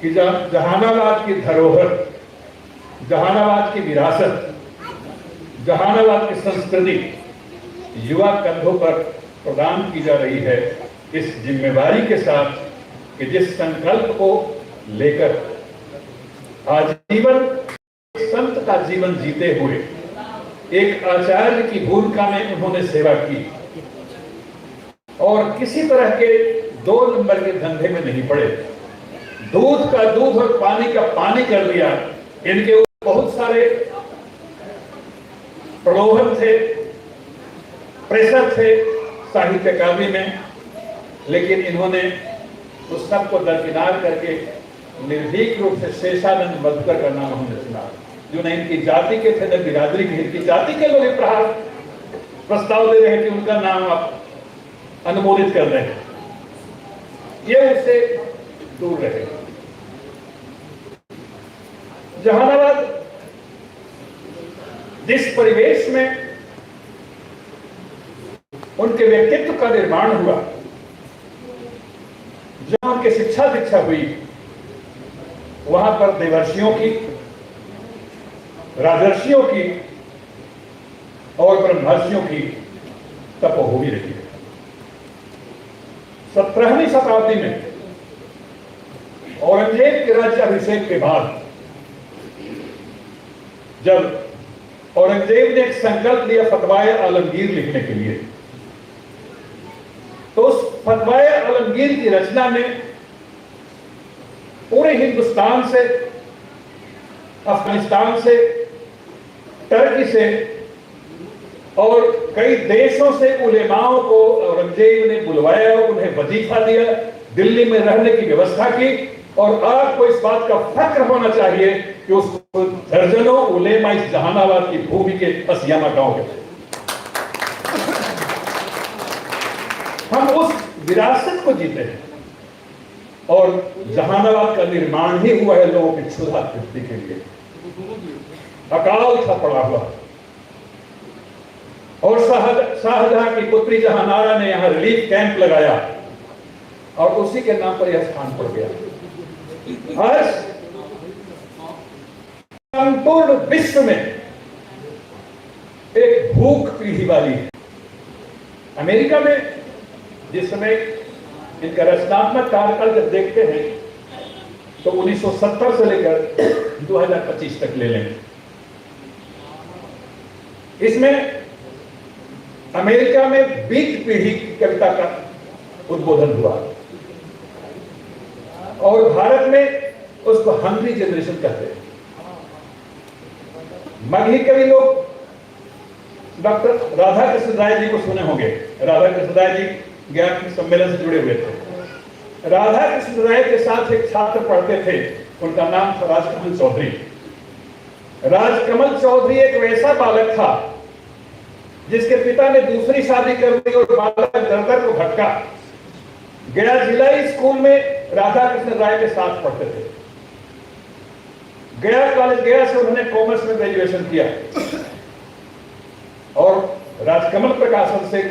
कि जहानाबाद की धरोहर, जहानाबाद की विरासत, जहानाबाद की संस्कृति युवा कंधों पर प्रदान की जा रही है, इस जिम्मेवारी के साथ कि जिस संकल्प को लेकर आजीवन संत का जीवन जीते हुए एक आचार्य की भूमिका में उन्होंने सेवा की और किसी तरह के 2 नंबर के धंधे में नहीं पड़े। दूध का दूध और पानी का पानी कर दिया। इनके ऊपर बहुत सारे प्रलोभन थे, प्रेशर थे साहित्य काव्य में, लेकिन इन्होंने उस सब को दरकिनार करके निर्भीक रूप से शेषानंद मधुकर का नाम उन्होंने चुना, जो न इनकी जाति के थे न बिरादरी के। इनकी जाति के लोग प्रस्ताव दे रहे हैं कि उनका नाम आप अनुमोदित कर रहे हैं, ये उससे दूर रहे। जहानाबाद जिस परिवेश में उनके व्यक्तित्व का निर्माण हुआ, जहां उनकी शिक्षा दीक्षा हुई, वहां पर देवर्षियों की, राजर्षियों की और ब्रह्मर्षियों की तपोभूमि रही है। 17वीं शताब्दी में औरंगजेब के राज्याभिषेक के बाद जब औरंगजेब ने एक संकल्प लिया फतवाए आलमगीर लिखने के लिए, तो उस फतवाए आलमगीर की रचना में पूरे हिंदुस्तान से, अफगानिस्तान से, टर्की से और कई देशों से उलेमाओं को औरंगजेब ने बुलवाया और उन्हें वजीफा दिया, दिल्ली में रहने की व्यवस्था की। और आपको इस बात का फख्र होना चाहिए कि उस दर्जनों उलेमा इस जहानाबाद की भूमि के असियामा गांव के। हम उस विरासत को जीते हैं और जहानाबाद का निर्माण ही हुआ है लोगों की क्षुधा तृप्ति के लिए। अकाल था पड़ा हुआ और शाहजहां की पुत्री जहानारा ने यहां रिलीफ कैंप लगाया और उसी के नाम पर यह स्थान पड़ गया। आज संपूर्ण विश्व में एक भूख पीढ़ी वाली है। अमेरिका में जिस समय इनका रचनात्मक कार्यकाल जब देखते हैं तो 1970 से लेकर 2025 तक ले लें, इसमें अमेरिका में बीट पीढ़ी की कविता का उद्बोधन हुआ और भारत में उसको हंग्री जनरेशन कहते हैं। मगही कवि लोग डॉक्टर राधा कृष्ण राय जी को सुने होंगे। राधा कृष्ण राय जी ज्ञान सम्मेलन से जुड़े हुए थे। राधा कृष्ण राय के साथ एक छात्र पढ़ते थे, उनका नाम था राजकमल चौधरी। राजकमल चौधरी एक वैसा बालक था जिसके पिता ने दूसरी शादी कर दी और बालक दर को भटका। गया जिला स्कूल में राधा कृष्ण राय के साथ पढ़ते थे। गया कॉलेज गया से उन्होंने कॉमर्स में ग्रेजुएशन किया और राजकमल प्रकाशन से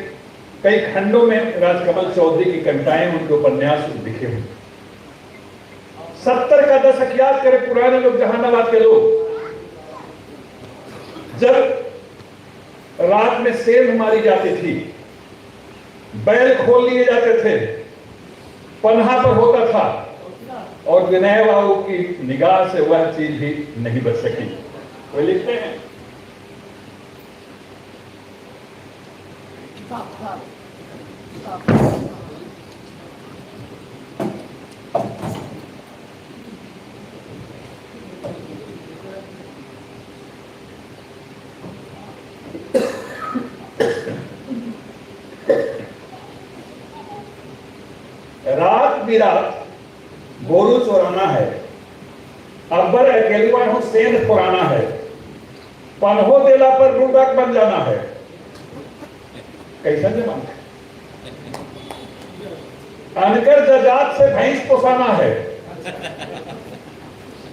कई खंडों में राजकमल चौधरी की कविताएं, उनके उपन्यास लिखे हुए। 70 का दशक याद करें पुराने लोग, जहानाबाद के लोग, जब रात में सेंध मारी जाती थी, बैल खोल लिए जाते थे, पन्हा पर होता था और विनय बाबू की निगाह से वह चीज भी नहीं बच सकी। वो लिखते हैं रात बिरात गोरू चोराना है, अकबर अकेलवा हो सेंध पुराना है, पन्हो देला पर बुड़बक बन जाना है। कैसा जमाना है? अनकर जजात से भैंस पोसाना है,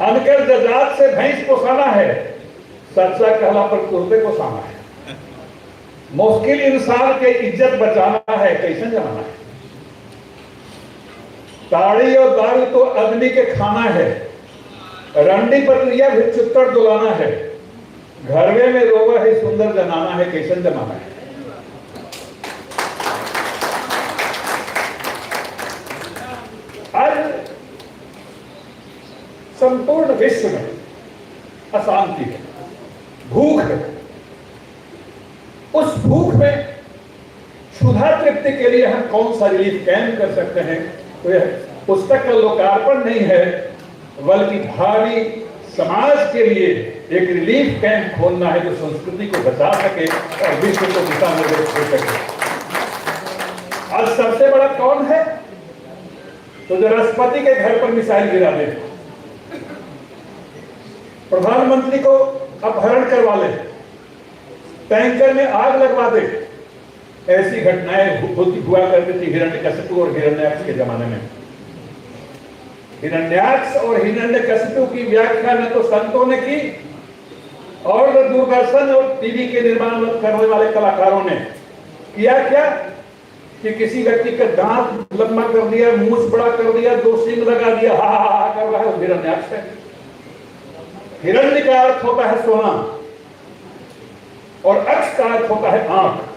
अनकर जजात से भैंस पोसाना है, सच्चा कहला पर कुर्ते को साना है, मुश्किल इंसान के इज्जत बचाना है। कैसा जमाना है? ताड़ी और दारू तो आदमी के खाना है, रंडी पतलिया भी चुत्तर दुलाना है, घरवे में रोवा है सुंदर जनाना है। कैसन जमाना है? आज संपूर्ण विश्व में अशांति है, भूख है। उस भूख में क्षुधा तृप्ति के लिए हम कौन सा रिलीफ कैंप कर सकते हैं? तो यह पुस्तक का लोकार्पण नहीं है, बल्कि भावी समाज के लिए एक रिलीफ कैंप खोलना है जो संस्कृति को बचा सके और विश्व को दिशा निर्देश दे सके। आज सबसे बड़ा कौन है? तो जो राष्ट्रपति के घर पर मिसाइल गिरा दे, प्रधानमंत्री को अपहरण करवा ले, टैंकर में आग लगवा दे। ऐसी घटनाएं हुआ करती थी हिरण्यकशिपु और हिरण्याक्ष के जमाने में। हिरण्याक्ष और हिरण्यकशिपु की व्याख्या न तो संतों ने की और न दूरदर्शन और टीवी के निर्माण करने वाले कलाकारों ने किया। क्या कि किसी व्यक्ति का दांत लंबा कर दिया, मूछ बड़ा कर दिया, 2 सींग लगा दिया, हा हा हा कर रहा है, हिरण्याक्ष है। हिरण्य का अर्थ होता है सोना और अक्ष का अर्थ होता है आंख।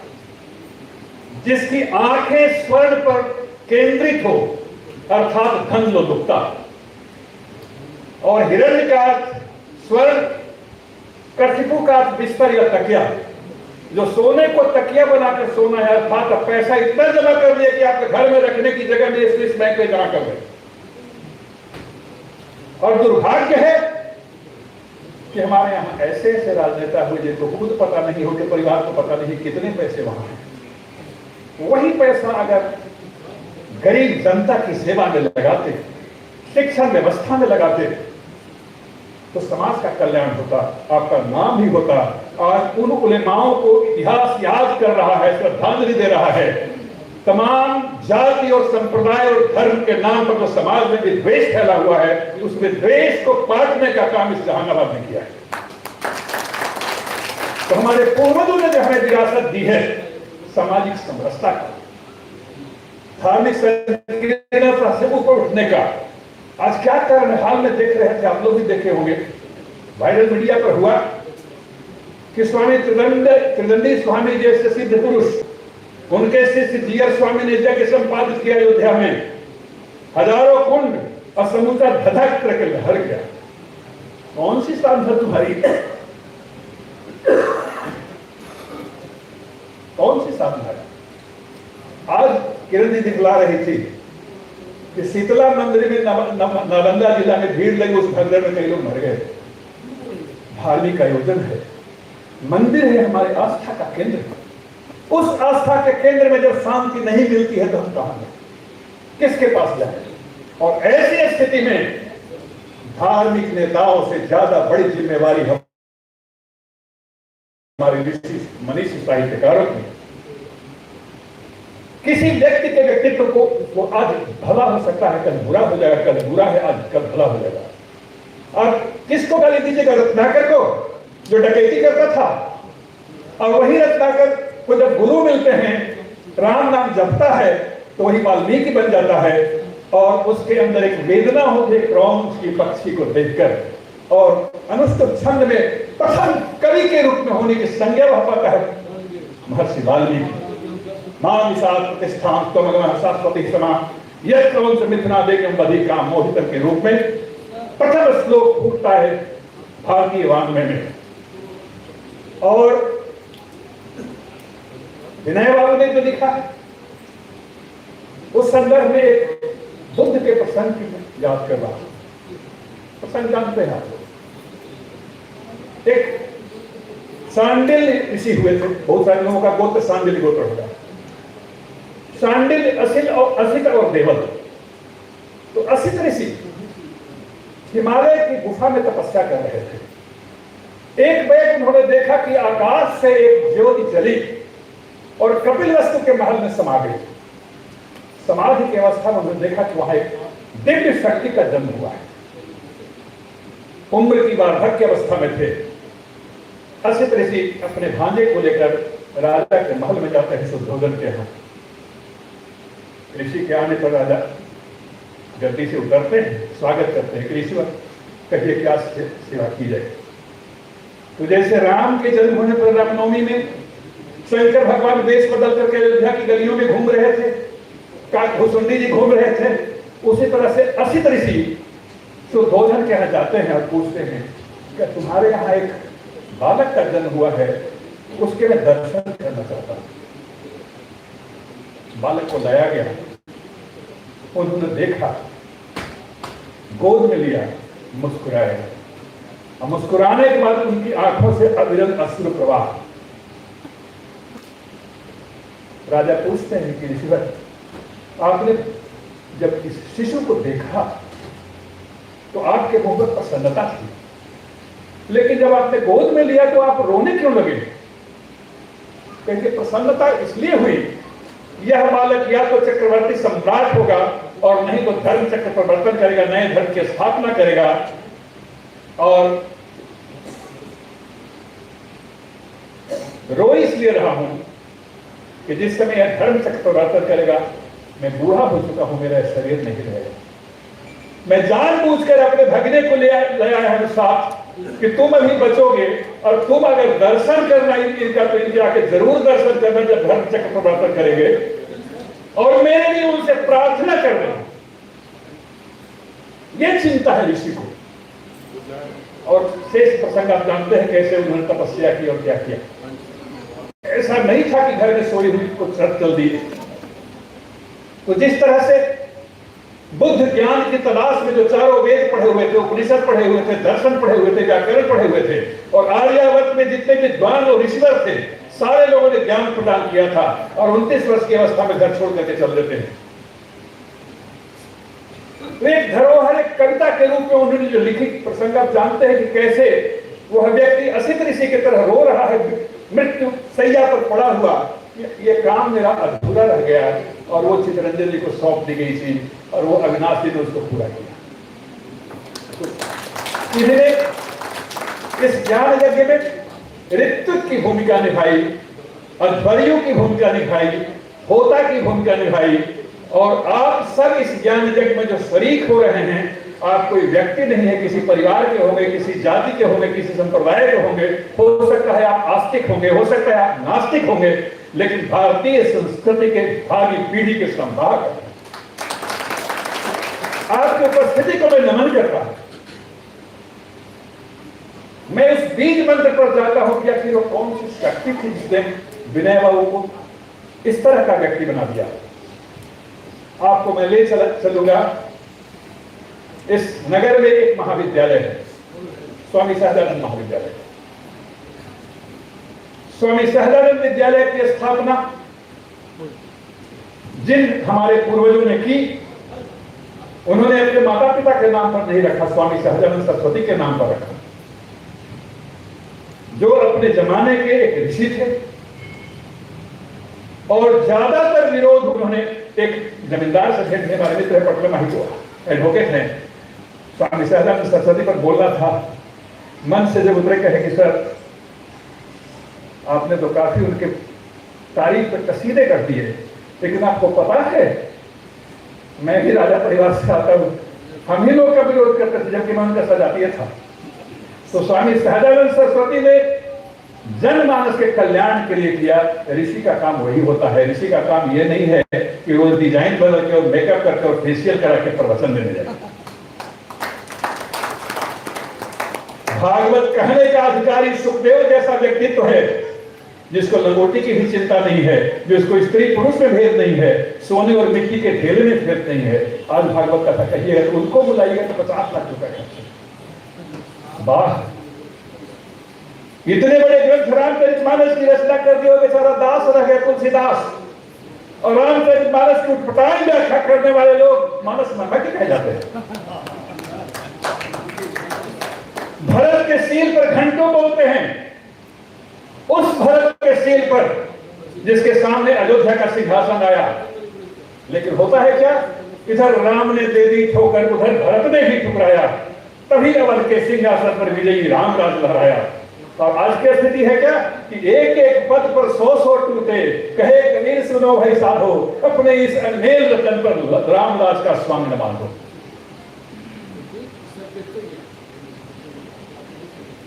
जिसकी आंखें स्वर्ण पर केंद्रित हो अर्थात धन लोलुपता, और हिरण्य का अर्थ स्वर्ण, कशिपु का अर्थ बिस्तर या तकिया। जो सोने को तकिया बनाकर सोना है, अर्थात पैसा इतना जमा कर दिया कि आपके घर में रखने की जगह में स्विस बैंक में जमा कर दे। और दुर्भाग्य है कि हमारे यहाँ ऐसे ऐसे राजनेता हुए जिनको खुद पता नहीं हो, कि परिवार को पता नहीं कितने पैसे वहां हैं। वही पैसा अगर गरीब जनता की सेवा में लगाते, शिक्षा व्यवस्था में लगाते, तो समाज का कल्याण होता, आपका नाम भी होता। आज उन उलेमाओं को इतिहास याद कर रहा है, श्रद्धांजलि दे रहा है। तमाम जाति और संप्रदाय और धर्म के नाम पर जो समाज में विद्वेष फैला हुआ है, उस विद्वेष को पाटने का काम इस जहानाबाद ने किया है। तो हमारे पूर्वजों ने जो हमें विरासत दी है सामाजिक समरसता का, धार्मिक संकीर्णता से ऊपर उठने का, आज क्या कारण है? हाल में देख रहे थे, आप लोग भी देखे होंगे, वायरल मीडिया पर हुआ कि स्वामी त्रिदंडी स्वामी जैसे सिद्ध पुरुष, उनके शिष्य जीयर स्वामी ने यज्ञ संपादित किया अयोध्या में, हजारों कुंड और समूचा धधक करके लहर गया। कौन सी साधना तुम्हारी? कौन सी साधना है? आज किरण जी दिखला रही थी कि शीतला मंदिर में नालंदा जिला में भीड़ लगी, उस भगदड़ में कई लोग मर गए। धार्मिक आयोजन है, मंदिर है, हमारे आस्था का केंद्र है। उस आस्था के केंद्र में जब शांति नहीं मिलती है तो हम कहां जाएं? किसके पास जाएं? और ऐसी स्थिति में धार्मिक नेताओं से ज्यादा बड़ी जिम्मेवारी हमारे ऋषि मनीषी साहित्यकारों की। किसी व्यक्ति के व्यक्तित्व को वो आज भला हो सकता है, कल बुरा हो जाएगा, कल बुरा है आज कल भला हो जाएगा। आप किसको गाली दीजिएगा? रत्नाकर को, जो डकैती करता था। और वही रत्नाकर को जब गुरु मिलते हैं, राम नाम जपता है, तो वही वाल्मीकि बन जाता है। और उसके अंदर एक वेदना होती है क्रौंच की पक्षी को देखकर, और अनुष्टुप छंद में प्रथम कवि के रूप में होने की संज्ञा वह पाता है महर्षि वाल्मीकि। मां विषाद प्रतिष्ठान त्वमगमः शाश्वती समा यह क्रौंच मिथुना देकं बधी काम मोहितम के रूप में प्रथम श्लोक फूटता है भारतीय वाङ्मय में। और विनय बाबू ने जो लिखा है उस संदर्भ में एक बुद्ध के प्रसंग की याद कर रहा हूं। प्रसंग जानते हैं आप? एक सांडिल ऋषि हुए थे, बहुत सारे लोगों का गोत्र सांडिल गोत्र होगा। सांडिल, असित और देवल। तो असित ऋषि हिमालय की गुफा में तपस्या कर रहे थे। एक बैग उन्होंने देखा कि आकाश से एक ज्योति जली और कपिलवस्तु के महल में समा गई। समाधि की अवस्था में उन्होंने देखा कि वहां एक दिव्य शक्ति का जन्म हुआ है। उम्र की वार्धक्य अवस्था में थे। असित ऋषि अपने भांजे को लेकर राजा के महल में जाते हैं शुद्धोधन के यहाँ। ऋषि के आने पर राजा गद्दी से उतरते हैं, स्वागत करते हैं कि ऋषिवर कहिए क्या सेवा की जाए। तो जैसे राम के जन्म होने पर रामनवमी में शंकर भगवान वेश बदल करके अयोध्या की गलियों में घूम रहे थे, भुसुंडी जी घूम रहे थे, उसी तरह से असित ऋषि शुद्धोधन के यहाँ जाते हैं और पूछते हैं कि तुम्हारे यहाँ एक बालक का जन्म हुआ है, उसके मैं दर्शन करना चाहता हूं। बालक को लाया गया, उन्होंने देखा, गोद में लिया, मुस्कुराया, और मुस्कुराने के बाद उनकी आंखों से अविरत अश्रु प्रवाह। राजा पूछते हैं कि ऋषिवर, आपने जब इस शिशु को देखा तो आपके मुंह पर प्रसन्नता थी, लेकिन जब आपने गोद में लिया तो आप रोने क्यों लगे? क्योंकि प्रसन्नता इसलिए हुई, यह बालक या तो चक्रवर्ती सम्राट होगा और नहीं तो धर्म चक्र परिवर्तन करेगा, नए धर्म की स्थापना करेगा। और रो इसलिए रहा हूं कि जिस समय यह धर्म चक्र परिवर्तन करेगा, मैं बूढ़ा हो चुका हूं, मेरा शरीर नहीं रहेगा। मैं जानबूझकर अपने भगने को ले आया हूं साथ कि तुम अभी बचोगे, और तुम अगर दर्शन करना इनका तो इनके आके जरूर दर्शन करना जब धर्म चक्र परिवर्तन करेंगे, और मेरे लिए उनसे प्रार्थना करना। यह चिंता है ऋषि को। और शेष प्रसंग आप जानते हैं कैसे उन्होंने तपस्या की और क्या किया। ऐसा नहीं था कि घर में सोई हुई को रथ चल दी। तो जिस तरह से बुद्ध ज्ञान की तलाश में जो चारों वेद पढ़े हुए थे, उपनिषद पढ़े हुए थे, दर्शन पढ़े हुए थे, व्याकरण पढ़े हुए थे, और आर्यावर्त में जितने विद्वान और ऋषिवर थे, सारे लोगों ने ज्ञान प्रदान किया था, और 29 वर्ष की अवस्था में घर छोड़ करके चल देते हैं। तो एक धरोहर, एक कविता के रूप में उन्होंने जो लिखी प्रसंग आप जानते हैं कि कैसे वह व्यक्ति असित ऋषि की तरह रो रहा है, मृत्यु सैया पर पड़ा हुआ, ये काम मेरा अधूरा रह गया, और वो चितरंजन जी को सौंप दी गई थी, और वो अविनाश जी ने उसको पूरा किया। इन्होंने इस ज्ञान यज्ञ में ऋत्विक की भूमिका निभाई, अध्वर्यु की भूमिका निभाई, होता की भूमिका निभाई, और आप सब इस ज्ञान यज्ञ में जो शरीक हो रहे हैं, आप कोई व्यक्ति नहीं है, किसी परिवार के होंगे, किसी जाति के होंगे, किसी संप्रदाय के होंगे, हो सकता है आप आस्तिक होंगे, हो सकता है आप नास्तिक होंगे, लेकिन भारतीय संस्कृति के भावी पीढ़ी के संभाग आपकी उपस्थिति को मैं नमन करता हूं। मैं उस बीज मंत्र पर जाता हूं कि आखिर वो कौन सी शक्ति थी जिसने विनय बाबू को इस तरह का व्यक्ति बना दिया। आपको मैं ले चलूंगा। इस नगर में एक महाविद्यालय है, स्वामी सहजानंद महाविद्यालय। स्वामी सहजानंद विद्यालय की स्थापना जिन हमारे पूर्वजों ने की, उन्होंने अपने माता पिता के नाम पर नहीं रखा, स्वामी सहजानंद सरस्वती के नाम पर रखा, जो अपने जमाने के एक ऋषि थे। और ज्यादातर विरोध उन्होंने एक जमींदार से भेंट, हमारे मित्र पटना माही को एडवोकेट हैं, स्वामी सहजानंद सरस्वती पर बोलना था, मन से जब उतरे कहे कि सर आपने तो काफी उनके तारीफ पर कसीदे कर दिए, लेकिन आपको पता है मैं भी राजा परिवार से आता हूं, हम ही लोग का विरोध करते थे जबकि मैं उनका सजातीय था। तो स्वामी सहजानंद सरस्वती ने जनमानस के कल्याण के लिए किया। ऋषि का काम वही होता है। ऋषि का काम ये नहीं है कि रोज डिजाइन बदल के और मेकअप करके और फेशियल करा के प्रवचन देने जाए। भागवत कहने का अधिकारी सुखदेव जैसा व्यक्तित्व है जिसको लंगोटी की भी चिंता नहीं है, जिसको स्त्री पुरुष में भेद नहीं है, सोने और मिट्टी के ढेले में भेद नहीं है। आज भागवत कथा कहिए, उनको बुलाइएगा तो 50 लाख रुपए खर्च। वाह, इतने बड़े ग्रंथ रामचरितमानस की रचना कर दिया, बेचारा दास रह गया तुलसीदास, और रामचरितमानस की उठपटांग व्याख्या करने वाले लोग मानस मर्मज्ञ कहे जाते हैं। भरत के सील पर घंटों बोलते हैं, उस भरत के सील पर जिसके सामने अयोध्या का सिंहासन आया। लेकिन होता है क्या, इधर राम ने दे दी ठोकर, उधर भरत ने भी ठुकराया, तभी अवध के सिंहासन पर विजयी राम राज लहराया। और आज की स्थिति है क्या कि एक एक पद पर 100 टूटे, कहे कबीर सुनो भाई साधो, अपने इस अनमेल रतन पर रामदास का स्वांग न बांधो।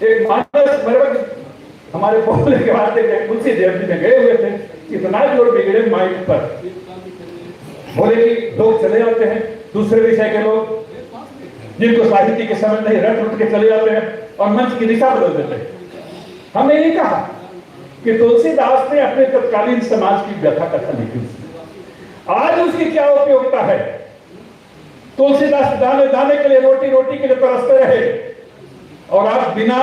एक मानस मर्मज्ञ हमारे बोलने के बाद तुलसी देव जी में गए हुए थे, इतना जोर बिगड़े माइक पर, बोले कि लोग चले जाते हैं, दूसरे विषय के लोग जिनको साहित्य के समय नहीं रट उठ के चले जाते हैं और मंच की दिशा बदल देते हैं। हमने ये कहा कि तुलसीदास ने अपने तत्कालीन समाज की व्यथा कथा लिखी, आज उसकी क्या उपयोगिता है। तुलसीदास दाने दाने के लिए, रोटी रोटी के लिए तरसते रहे, और आप बिना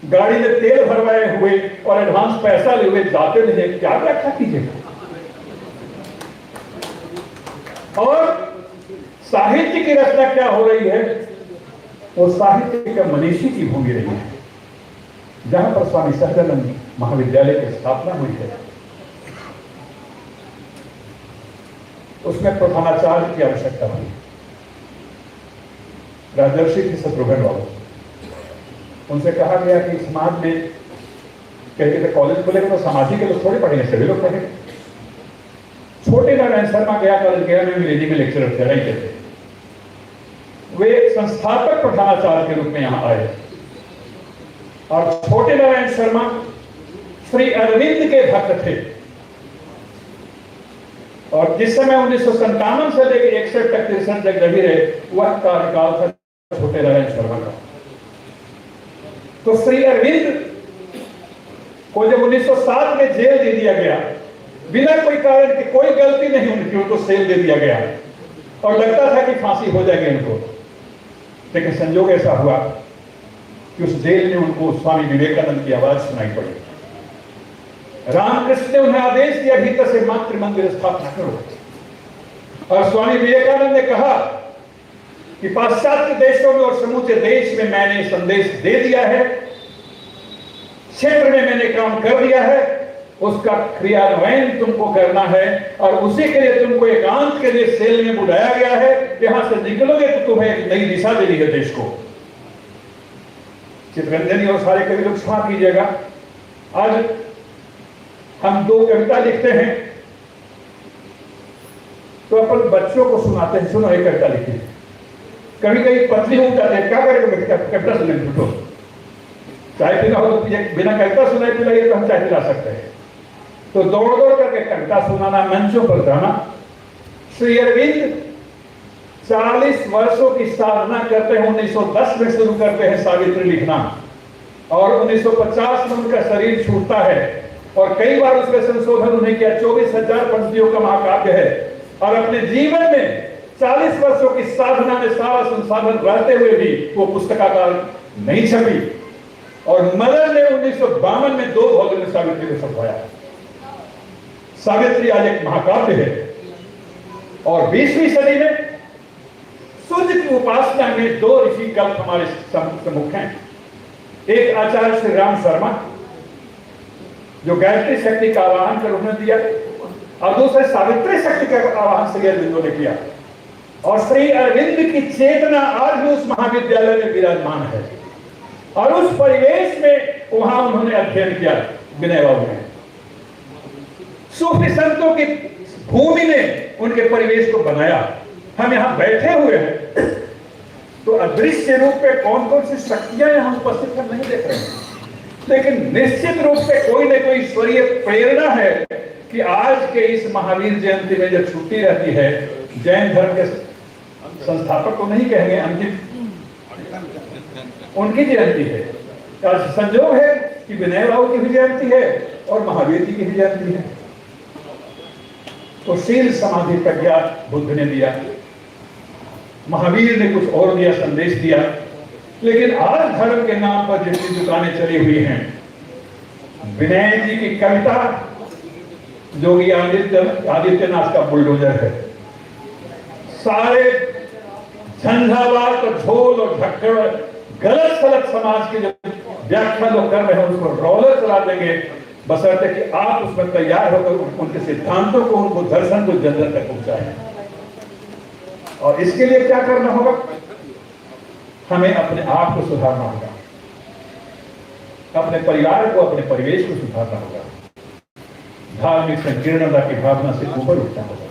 गाड़ी में तेल भरवाए हुए और एडवांस पैसा लिए हुए जाते नहीं, क्या व्याख्या कीजिएगा। और साहित्य की रचना क्या हो रही है, वो साहित्य का मनीषी की भूमि रही है, जहां पर स्वामी सहजानंद महाविद्यालय की स्थापना हुई है। उसमें प्रधानाचार्य की आवश्यकता हुई। राजर्षि थी शत्रुघ्न बाबू, उनसे कहा गया कि समाज में कहते थे कॉलेज खुलेगा तो सामाजिक के लोग थोड़े पढ़ेंगे, सभी लोग पढ़ेंगे। छोटे नारायण शर्मा गया कॉलेज गया में अंग्रेजी में लेक्चरर थे, नहीं थे। वे संस्थापक प्रधानाचार्य के रूप में यहां आए, और छोटे नारायण शर्मा श्री अरविंद के भक्त थे। और जिस समय 1957 से लेकर 61 तक 63 तक रही रहे, वह कार्यकाल था छोटे नारायण शर्मा का। तो श्री अरविंद को जब 1907 में जेल दे दिया गया, बिना कोई कारण की, कोई गलती नहीं उनकी, उनको जेल दे दिया गया और लगता था कि फांसी हो जाएगी उनको। लेकिन संयोग ऐसा हुआ कि उस जेल में उनको स्वामी विवेकानंद की आवाज सुनाई पड़ी। रामकृष्ण ने उन्हें आदेश दिया, भीतर से मातृ मंदिर स्थापना करो। और स्वामी विवेकानंद ने कहा कि पाश्चात्य देशों में और समूचे देश में मैंने संदेश दे दिया है, क्षेत्र में मैंने काम कर दिया है, उसका क्रियान्वयन तुमको करना है, और उसी के लिए तुमको एकांत के लिए सेल में बुलाया गया है। यहां से निकलोगे तो तुम्हें एक नई दिशा देनी है देश को। चित्ररंजनी और सारे कवि लोग क्षमा कीजिएगा, आज हम 2 कविता लिखते हैं तो अपन बच्चों को सुनाते हैं, सुनो एक कविता लिखी है, कभी कभी पत्नी उठाते हैं, क्या करेगा कविता सुने तो चाय पीना हो तो बिना कविता सुनाए पिलाइए तो हम चाय पिला सकते हैं। तो दौड़ दौड़ करके कविता सुनाना, मंचों पर जाना। श्री अरविंद 40 वर्षों की साधना करते हैं, 1910 में शुरू करते हैं सावित्री लिखना, और 1950 में उनका शरीर छूटता है, और कई बार उसमें संशोधन उन्हें किया। 24,000 पंक्तियों का महाकाव्य है, और अपने जीवन में 40 वर्षों की साधना में सारा संसाधन रहते हुए भी वो पुस्तकाकार नहीं छपी। और मदन ने 1952 में 2 वॉल्यूम में सावित्री को छपवाया। सावित्री आज एक महाकाव्य है। और 20वीं सदी में सूर्य की उपासना में 2 ऋषि कल्प हमारे सम्मुख हैं। एक आचार्य श्री राम शर्मा, जो गायत्री शक्ति का आवाहन कर उन्होंने दिया, और दूसरे सावित्री शक्ति का आवाहन श्री अरविंदो ने किया। और श्री अरविंद की चेतना आज भी उस महाविद्यालय में विराजमान है और उस परिवेश में वहां उन्होंने अध्ययन किया। विनय बाबू ने सूफी संतों की भूमि ने उनके परिवेश को बनाया। हम यहाँ बैठे हुए हैं तो अदृश्य रूप में कौन कौन सी शक्तियां यहाँ उपस्थित हम नहीं देख रहे हैं, लेकिन निश्चित रूप से कोई न कोई ईश्वरीय प्रेरणा है कि आज के इस महावीर जयंती में जब छुट्टी रहती है, जैन धर्म के संस्थापक को नहीं कहेंगे, उनकी जयंती है। और संयोग है कि विनय बाबू की भी जयंती है और महावीर जी की भी जयंती है। तो शील समाधि प्रज्ञा बुद्ध ने दिया, महावीर ने कुछ और दिया, संदेश दिया। लेकिन आज धर्म के नाम पर जितनी दुकानें चली हुई हैं, विनय जी की कविता योगी आदित्यनाथ का बुलडोजर है। सारे झंझावात और झोल और झक्कड़ गलत सलत समाज की जो व्याख्या लोग कर रहे हैं उसको रोलर चला देंगे, बशर्ते कि आप उसमें तैयार होकर उनके सिद्धांतों को, उनको दर्शन को जन्नत तक पहुंचाएं। और इसके लिए क्या करना होगा? हमें अपने आप को सुधारना होगा, अपने परिवार को, अपने परिवेश को सुधारना होगा, धार्मिक संकीर्णता की भावना से ऊपर उठना होगा।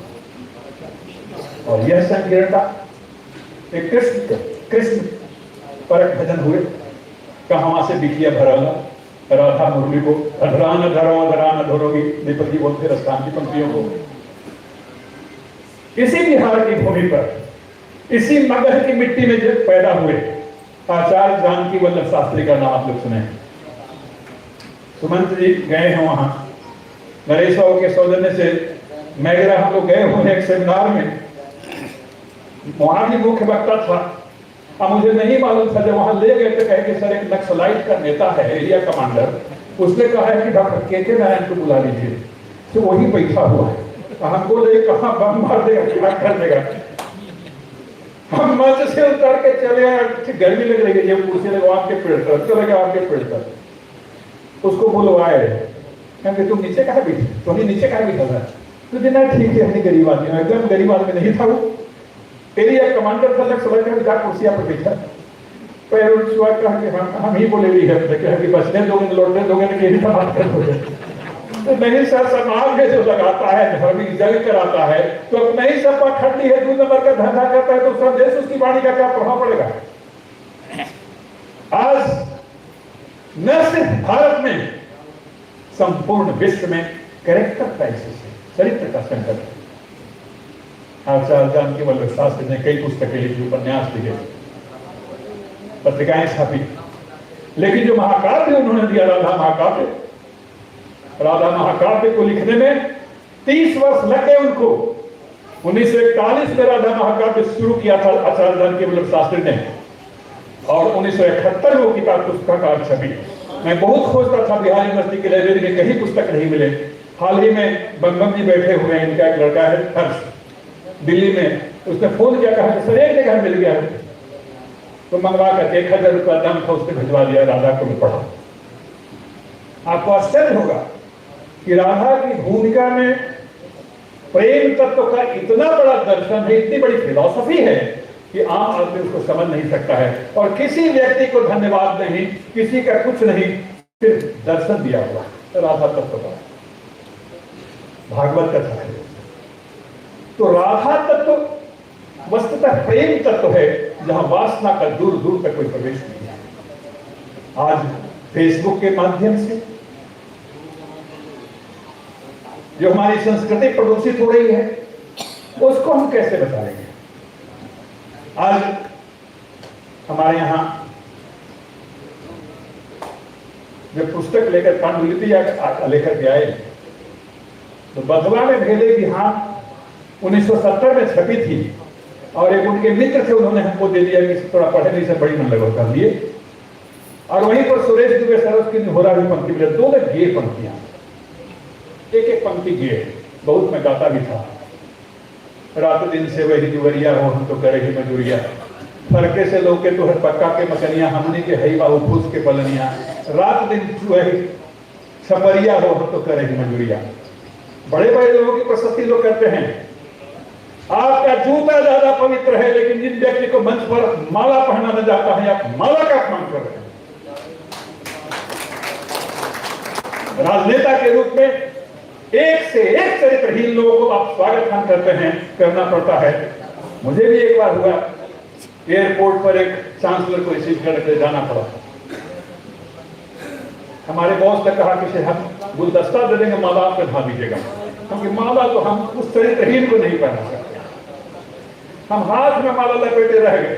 और यह संकीर्णता एक कृष्ण परक भजन हुए, कहां से बिकिया भराला राधा मुरली को अधरान धरो अधरान धरोगी निपति बोलते रस्तान की पंक्तियों को। इसी बिहार की भूमि पर, इसी मगध की मिट्टी में जब पैदा हुए आचार्य जानकी वल्लभ शास्त्री का नाम आप लोग सुने। सुमंत जी गए हैं वहां, नरेश बाबू के सौजन्य से मैगरा हम लोग गए हुए एक सेमिनार में, वहां भी मुख्य वक्ता था। अब मुझे नहीं मालूम था, जब वहां ले गए तो कहे कि सर एक नक्सलाइट का नेता है, एरिया कमांडर, उसने कहा है कि डॉक्टर के नारायण को बुला लीजिए। तो वही बैठा हुआ है, हमको ले कहां बम मार देगा, क्या कर देगा। हम मंच से उतर के चले आए, गर्मी लग रही है, कुर्सी लगवा के पेड़ पर चले गए, आपके पेड़ पर उसको बुलवाए, क्योंकि तुम नीचे कहा बैठी, तुम्हें नीचे कहा बैठा था। तो दिन ठीक है, अपनी गरीब आदमी, एकदम गरीब आदमी नहीं था वो, एरिया कमांडर था, लग कुर्सिया पर बैठा। पैर छुआ कहा कि हम ही बोले भी है कि बचने दोगे लौटने दोगे ना, यही सब बात कर। तो नहीं सर, समाज में जो लगाता है, धार्मिक जग कराता है, तो अपने ही सब खंडी है, 2 नंबर का धंधा करता है, तो संदेश उसकी वाणी का क्या प्रभाव पड़ेगा। आज न सिर्फ भारत में, संपूर्ण विश्व में कैरेक्टर क्राइसिस है, चरित्र का संकट है। आचार्य जानकी वल्लभ शास्त्री ने कई पुस्तकें लिखी, उपन्यास लिखे, पत्रिकाएं छापी, लेकिन जो महाकाव्य उन्होंने दिया, राधा महाकाव्य को लिखने में 30 वर्ष लग गए उनको। 1941 में राधा महाकाव्य शुरू किया था आचार्य जानकी वल्लभ शास्त्री ने, और 1971 में वो किताब पुस्तकाकार छपी। मैं बहुत खोजता था, बिहार यूनिवर्सिटी की लाइब्रेरी में कहीं पुस्तक नहीं मिले। हाल ही में बंगम जी बैठे हुए हैं, इनका एक लड़का है हर्ष, दिल्ली में, उसने फोन किया, कहा कि सर एक जगह मिल गया है, तो मंगवा कर 1000 रुपया दाम था, उसने भिजवा दिया। राधा को मैं पढ़ा, आपको आश्चर्य होगा कि राधा की भूमिका में प्रेम तत्व का इतना बड़ा दर्शन है, इतनी बड़ी फिलॉसफी है कि आम आदमी उसको समझ नहीं सकता है। और किसी व्यक्ति को धन्यवाद नहीं, किसी का कुछ नहीं, सिर्फ दर्शन दिया हुआ राधा तत्व का, भागवत कथा है। तो राधा तत्व वस्तुतः प्रेम तत्व है, जहां वासना का दूर दूर तक कोई प्रवेश नहीं है। आज फेसबुक के माध्यम से जो हमारी संस्कृति प्रदूषित हो रही है, उसको हम कैसे बचा लेंगे। आज हमारे यहां जब पुस्तक लेकर पांडुलिपि लेकर के आए, तो बधवा में भेले की हाँ 1970 में छपी थी, और एक उनके मित्र थे, उन्होंने हमको दे दिया कि थोड़ा पढ़े नहीं से बड़ी मन लगा कर लिए। और वहीं पर सुरेश दुबे सरस की निहोरा भी पंक्ति मिले, 2 गे पंक्तियां, एक पंक्ति गे, बहुत मैं गाता भी था। रात दिन से वही जुवरिया हो, हम तो करे ही मजूरिया, फरके से लोग के तोहर पक्का के मकनिया, हमनी के हई बाबू फूस के पलनिया, रात दिन वही छपरिया हो, हम तो करे ही मजूरिया। बड़े बड़े लोगों की प्रशस्ति लोग करते हैं, आपका जूता ज्यादा पवित्र है, लेकिन जिन व्यक्ति को मंच पर माला पहनाना जाता है, आप माला का अपमान कर रहे हैं। राजनेता के रूप में एक से एक चरित्रहीन लोगों को आप स्वागत हम करते हैं, करना पड़ता है। मुझे भी एक बार हुआ, एयरपोर्ट पर एक चांसलर को रिसीव करके जाना पड़ा। हमारे बॉस ने कहा कि हम गुलदस्ता दे देंगे, माला आप पहना दीजिएगा, क्योंकि माला तो हम उस चरित्रहीन को नहीं पहना सकते। हम हाथ में माला लपेटे रह गए।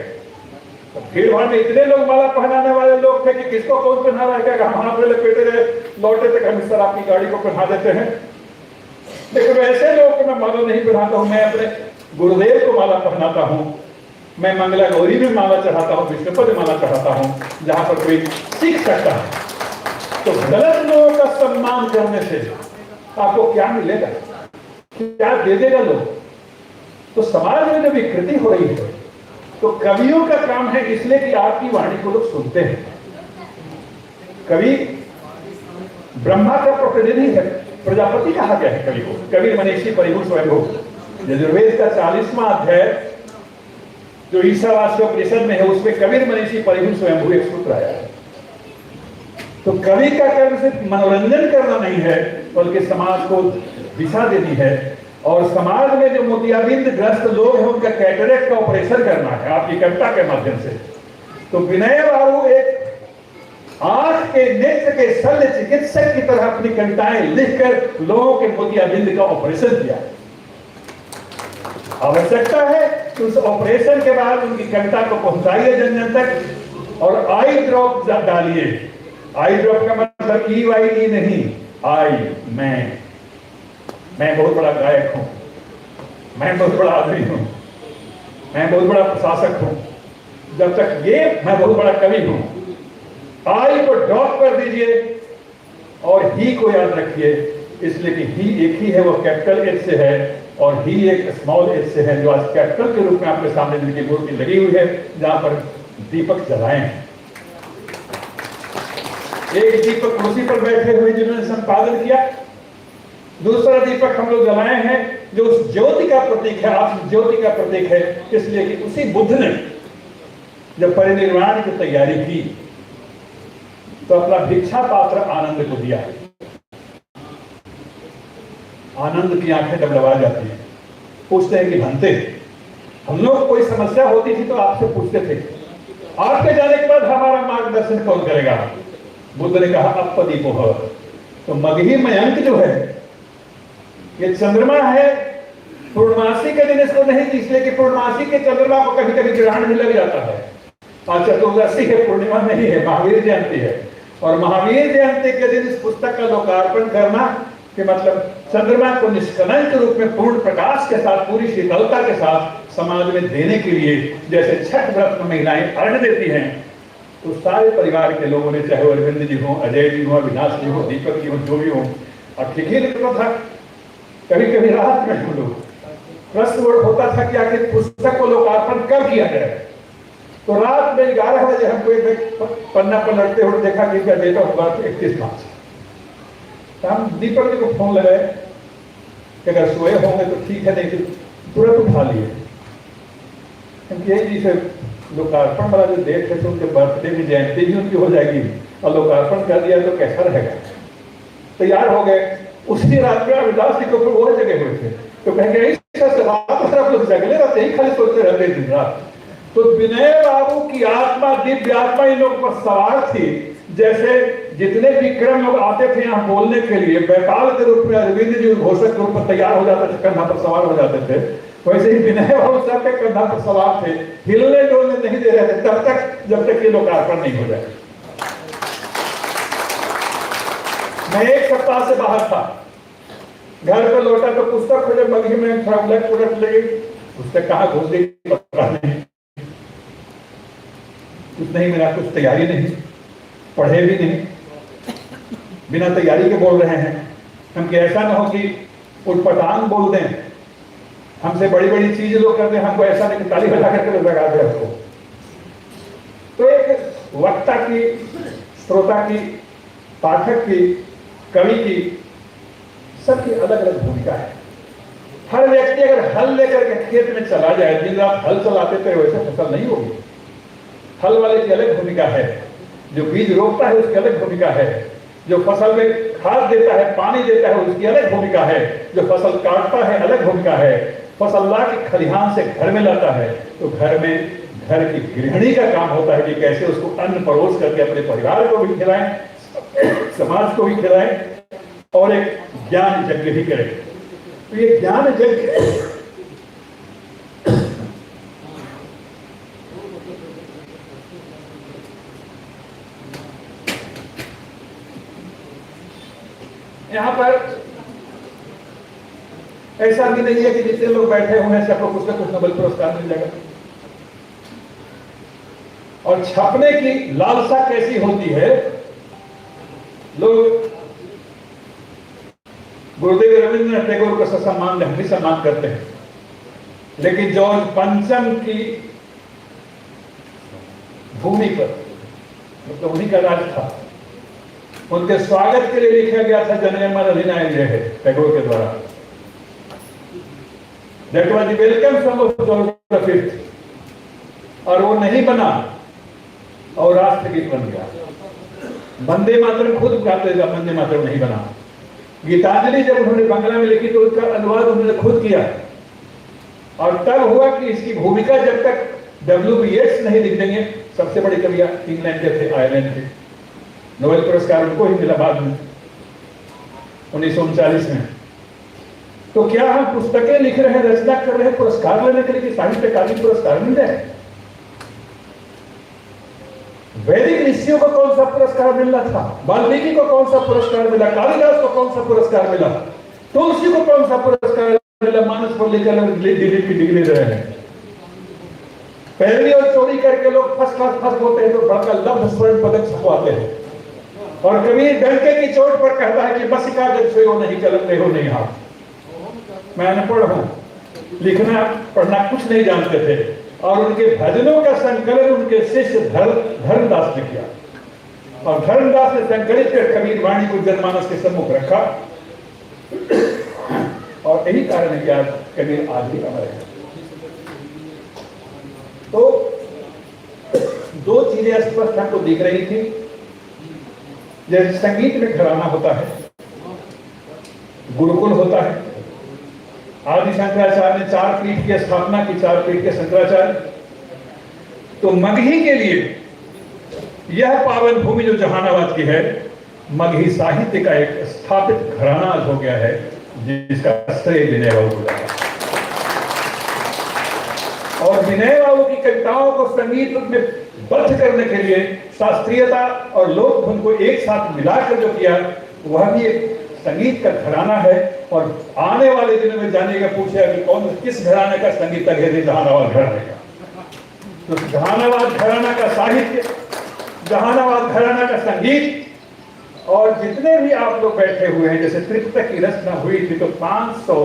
भीड़ भाड़ में इतने लोग माला पहनाने वाले लोग थे कि किसको कौन पहना रहा है, हम हाथ में लपेटे रहे, लौटे तक हम सर आपकी गाड़ी को पहना देते हैं। लेकिन ऐसे लोगों को मैं माला नहीं पहनाता हूं। मैं अपने गुरुदेव को माला पहनाता हूं, मैं मंगला गौरी में माला चढ़ाता हूं, विष्णुपद में माला चढ़ाता हूं, जहां पर कोई सीख सकता है। तो गलत लोगों का सम्मान करने से आपको क्या मिलेगा, क्या दे देगा लोग? तो समाज में जो विकृति हो रही है, तो कवियों का काम है इसलिए कि आपकी वाणी को लोग सुनते हैं। कवि ब्रह्मा का प्रतिनिधि है, प्रजापति कहा गया है कवि को। कवि मनीषी परिभू स्वयंभू, यजुर्वेद का 40वां अध्याय जो ईशावास्योपनिषद में है, उसमें कबीर मनीषी परिभू स्वयंभू एक सूत्र आया है। तो कवि का कर्म सिर्फ मनोरंजन करना नहीं है, बल्कि समाज को दिशा देनी है। और समाज में जो मोतियाबिंद ग्रस्त लोग हैं, उनका कैटरेक्ट का ऑपरेशन करना है आपकी कविता के माध्यम से। तो विनय बाबू एक आंख के नेत्र के शल्य चिकित्सक की तरह अपनी कविताएं लिखकर लोगों के मोतियाबिंद का ऑपरेशन किया। आवश्यकता है कि उस ऑपरेशन के बाद उनकी कविता को पहुंचाइए जन जन तक, और आई ड्रॉप डालिए। आई ड्रॉप का मतलब EYE नहीं, आई मैं बहुत बड़ा गायक हूं, मैं बहुत बड़ा आदमी हूं, मैं बहुत बड़ा प्रशासक हूं। जब तक ये मैं बहुत बड़ा कवि हूं, आई को ड्रॉप कर दीजिए और ही को याद रखिए, इसलिए कि ही एक ही है, वो कैपिटल एच से है, और ही एक स्मॉल एच से है, जो आज कैपिटल के रूप में आपके सामने जिनकी मूर्ति लगी हुई है, जहां पर दीपक जलाए हैं। एक दीपक कुर्सी पर बैठे हुए जिन्होंने संपादन किया, दूसरा दीपक हम लोग जलाए हैं जो उस ज्योति का प्रतीक है, आत्म ज्योति का प्रतीक है। इसलिए कि उसी बुद्ध ने जब परिनिर्वाण की तैयारी की तो अपना भिक्षा पात्र आनंद को दिया। आनंद की आंखें डबडबा जाती हैं, पूछते हैं कि भंते, हम लोग कोई समस्या होती थी तो आपसे पूछते थे, आपके जाने के बाद हमारा मार्गदर्शन कौन करेगा? बुद्ध ने कहा अपदीपो भव। तो मगही मयंक जो है, ये चंद्रमा है, पूर्णमासी के दिन इसको नहीं, इसलिए कि पूर्णमासी के चंद्रमा को कभी कभी ग्रहण भी लग जाता है। आज चतुर्दशी है, पूर्णिमा नहीं है, महावीर जयंती है। और महावीर जयंती के दिन इस पुस्तक का लोकार्पण करना कि मतलब चंद्रमा को निष्कलंक रूप में पूर्ण प्रकाश के साथ, पूरी शीतलता के साथ समाज में देने के लिए, जैसे छठ व्रत में महिलाएं अर्घ देती हैं, तो सारे परिवार के लोगों ने, चाहे वो अरविंद जी हो, अजय जी हो, अविनाश जी हो, दीपक जी हो, जो भी हो, और ठीक ही लिखता था। कभी कभी रात में हम लोग प्रश्न होता था कि आखिर पुस्तक को लोकार्पण कब किया जाए। तो रात में 11 बजे हमको एक पन्ना पलटते हुए देखा कि इसका डेट ऑफ बर्थ 31 मार्च। तो हम दीपक जी को फोन लगाए कि अगर सोए होंगे तो ठीक है, नहीं तो तुरंत उठा लिए, क्योंकि जी से लोकार्पण वाला जो डेट है तो उनके बर्थडे की जयंती भी उनकी हो जाएगी, और लोकार्पण कर दिया तो कैसा रहेगा। तैयार हो गए, उसी रात में अविनाश जी को वो जगह हुए थे, तो कहेंगे रात लोग जगले रहते ही, खाली सोचते रहते दिन रात। तो विनय बाबू की आत्मा, दिव्य आत्मा इन लोगों पर सवार थी। जैसे जितने विक्रम लोग आते थे यहाँ बोलने के लिए, बैताल के रूप में अरविंद जी घोषक के रूप में तैयार हो जाते थे, कंधा पर सवार हो जाते थे, वैसे ही विनय बाबू सबके कंधा पर सवार थे, हिलने डोलने नहीं दे रहे थे तब तक, जब तक ये लोकार्पण नहीं हो जाए। मैं 1 सप्ताह से बाहर था, घर पे लौटा तो पुस्तक खोजे, मगही में थोड़ा उलट लगी, पुस्तक कहाँ घुस गई पता नहीं, कुछ नहीं मिला, कुछ तैयारी नहीं, पढ़े भी नहीं, बिना तैयारी के बोल रहे हैं हम, कि ऐसा ना हो कि उटपटांग बोल दें, हमसे बड़ी बड़ी चीज लोग करते हैं, हमको ऐसा नहीं ताली बजा करके लगा दे हमको। तो एक वक्ता की, श्रोता की, पाठक की, कवि की, सबकी अलग अलग भूमिका है। हर व्यक्ति अगर हल लेकर के खेत में चला जाए, दिन रात हल चलाते थे, वैसे फसल नहीं होगी। हल वाले की अलग भूमिका है, जो बीज रोपता है उसकी अलग भूमिका है, जो फसल में खाद देता है, पानी देता है, उसकी अलग भूमिका है, जो फसल काटता है अलग भूमिका है, फसल ला के खलिहान से घर में लाता है तो घर की गृहिणी का काम होता है कि कैसे उसको अन्न परोस करके अपने परिवार को भी खिलाएं, समाज को भी खिलाएं और एक ज्ञान यज्ञ भी करें। तो ये ज्ञान यज्ञ यहां पर ऐसा भी नहीं है कि जितने लोग बैठे हुए हैं सबको कुछ ना कुछ नोबेल पुरस्कार मिल जाएगा। और छपने की लालसा कैसी होती है, लोग गुरुदेव रविंद्रनाथ टैगोर का सम्मान हम भी सम्मान करते हैं, लेकिन जॉर्ज पंचम की भूमि पर, मतलब उन्हीं का राज था, उनके स्वागत के लिए लिखा गया था जनगण मन अधिनायक जय है टैगोर के द्वारा। That was the welcome song of George V, और वो नहीं बना और राष्ट्रगीत बन गया। वंदे मातरम खुद गाते थे, वंदे मातरम नहीं बना। गीतांजलि जब उन्होंने बांग्ला में लिखी तो उसका अनुवाद उन्होंने खुद किया, और तब हुआ कि इसकी भूमिका जब तक W.B. येट्स नहीं लिख देंगे, सबसे बड़ी कवियां इंग्लैंड के थे, आयरलैंड के, नोबेल पुरस्कार उनको ही मिला बाद में 1939 में। तो क्या हम पुस्तकें लिख रहे हैं, रचना कर रहे हैं पुरस्कार लेने के लिए कि साहित्य अकादमी पुरस्कार मिल जाए? वैदिक ऋषियों को कौन सा पुरस्कार मिलना था, वाल्मीकि को कौन सा पुरस्कार मिला, कालिदास को कौन सा पुरस्कार मिला, तुलसी को कौन सा पुरस्कार मिला, मानस को लेकर दिलीप की डिग्री दे रहे हैं। पहली और चोरी करके लोग फर्स्ट क्लास फर्स्ट होते हैं तो बड़का लब्ध स्वर्ण पदक छपवाते हैं, और कबीर डंके की चोट पर कहता है कि बस का जब से हो नहीं चलते हो नहीं हाथ। मैं अनपढ़ हूं, लिखना पढ़ना कुछ नहीं जानते थे, और उनके भजनों का संकलन उनके शिष्य धर्मदास ने किया, और धर्मदास ने संकलित कर कबीर वाणी को जनमानस के सम्मुख रखा, और यही कारण है कि आज कबीर आज भी अमर है। तो दो चीजें स्पष्ट हमको दिख रही थी, जैसे संगीत में घराना होता है, गुरुकुल होता है। आदि शंकराचार्य ने 4 पीठ की स्थापना की, 4 पीठ के शंकराचार्य। तो मगही के लिए यह पावन भूमि जो जहानाबाद की है, मगही साहित्य का एक स्थापित घराना हो गया है, जिसका श्रेय विनय बाबू को जाता है। और विनय बाबू की कविताओं को संगीत रूप में बद्ध करने के लिए शास्त्रीयता और लोक धुन को एक साथ मिलाकर जो किया, वह भी एक संगीत का घराना है। और आने वाले दिनों में जानिएगा, पूछेगा कि कौन किस घराने का संगीत है, जहानाबाद घराने का। तो जहानाबाद घराना का साहित्य, जहानाबाद घराना का संगीत, और जितने भी आप लोग बैठे हुए हैं, जैसे त्रिपिटक की रचना हुई थी तो 500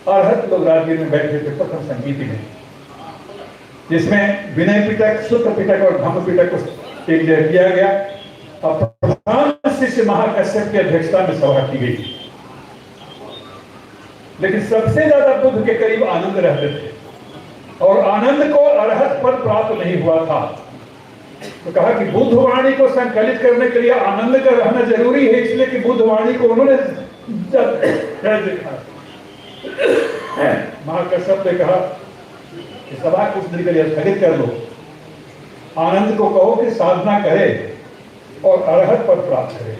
अर्हत लोग राजगीर में बैठे थे प्रथम संगीति में, जिसमें विनय पिटक, सूत्र पिटक और धम्म पिटक को एक जगह किया गया, और प्रधान शिष्य महाकश्यप की अध्यक्षता में सभा की गई। लेकिन सबसे ज्यादा बुद्ध के करीब आनंद रहते थे, और आनंद को अरहत पद प्राप्त नहीं हुआ था। तो कहा कि बुद्ध वाणी को संकलित करने के लिए आनंद का रहना जरूरी है, इसलिए कि बुद्ध वाणी को उन्होंने जब देखा, महाकश्यप ने कहा कि सभा कुछ देर के लिए स्थगित कर लो, आनंद को कहो कि साधना करे और अरहत पद प्राप्त करे।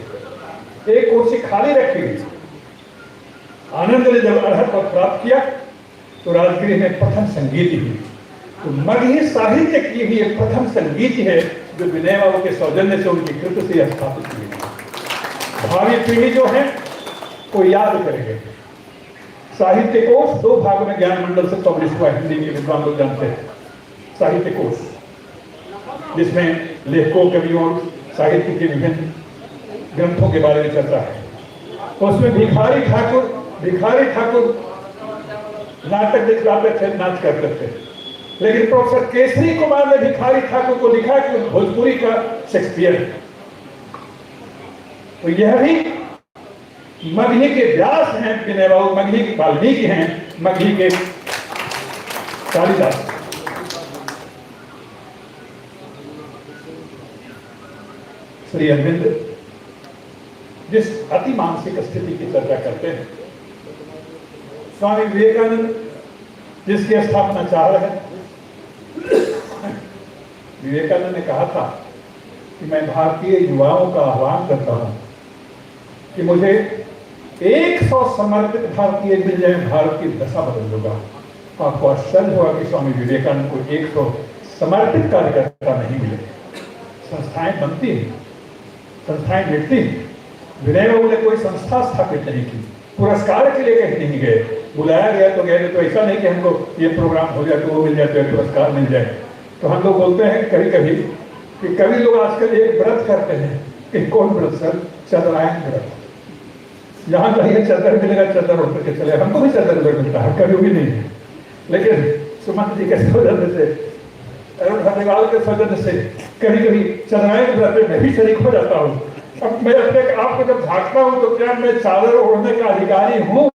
एक कुर्सी खाली रखी गई। आनंद ने जब अरहत पद प्राप्त किया तो राजगीर में प्रथम संगीत हुई। तो मगही साहित्य की भी एक प्रथम संगीत है, जो विनय बाबू के सौजन्य से, उनकी कृत से स्थापित हुई। भावी पीढ़ी जो है को याद करेंगे। साहित्य कोश 2 भागों में ज्ञान मंडल से पब्लिश हुआ, हिंदी के विद्वान लोग जानते हैं। साहित्य कोश, जिसमें लेखकों, कवियों, साहित्य के विभिन्न ग्रंथों के बारे में चर्चा है। उसमें भिखारी ठाकुर नाटक दिखलाते थे, नाच करते थे। लेकिन प्रोफेसर केसरी कुमार ने भिखारी ठाकुर को लिखा कि भोजपुरी का शेक्सपियर है। तो यह भी मगही के व्यास हैं, विनय बाबू मगही के वाल्मीकि हैं, मगही के कालिदास। श्री अरविंद जिस अति मानसिक स्थिति की चर्चा करते हैं, स्वामी विवेकानंद जिसकी स्थापना चाह रहे हैं, विवेकानंद ने कहा था कि मैं भारतीय युवाओं का आह्वान करता हूं कि मुझे 100 समर्पित भारतीय मिल जाए, भारत की दशा बदल दूंगा। आपको आश्चर्य होगा कि स्वामी विवेकानंद को 100 समर्पित कार्यकर्ता नहीं मिले। संस्थाएं बनती हैं, संस्थाएं मिटती हैं। विनय बाबू ने कोई संस्था स्थापित नहीं की, पुरस्कार के लिए कहीं नहीं गए, बुलाया गया तो गए, तो ऐसा नहीं कि हमको ये प्रोग्राम हो जाए तो वो मिल जाए तो पुरस्कार मिल जाए। तो हम लोग बोलते हैं कभी कभी कि कभी लोग आजकल एक व्रत करते हैं कि कौन व्रत सर? चंद्रायन व्रत। जहां कहीं चंद्र मिलेगा चंद्र उठ के चले, हमको भी चंद्र मिलता है, कभी भी नहीं है। लेकिन सुमंत जी के सौजन्य से, अरुण हरिवाल के सौजन्य से कभी कभी चंद्रायन व्रत में मैं भी शरीक हो जाता हूँ। अब मैं अपने आप को जब झांकता हूँ तो क्या मैं चादर ओढ़ने का अधिकारी हूँ?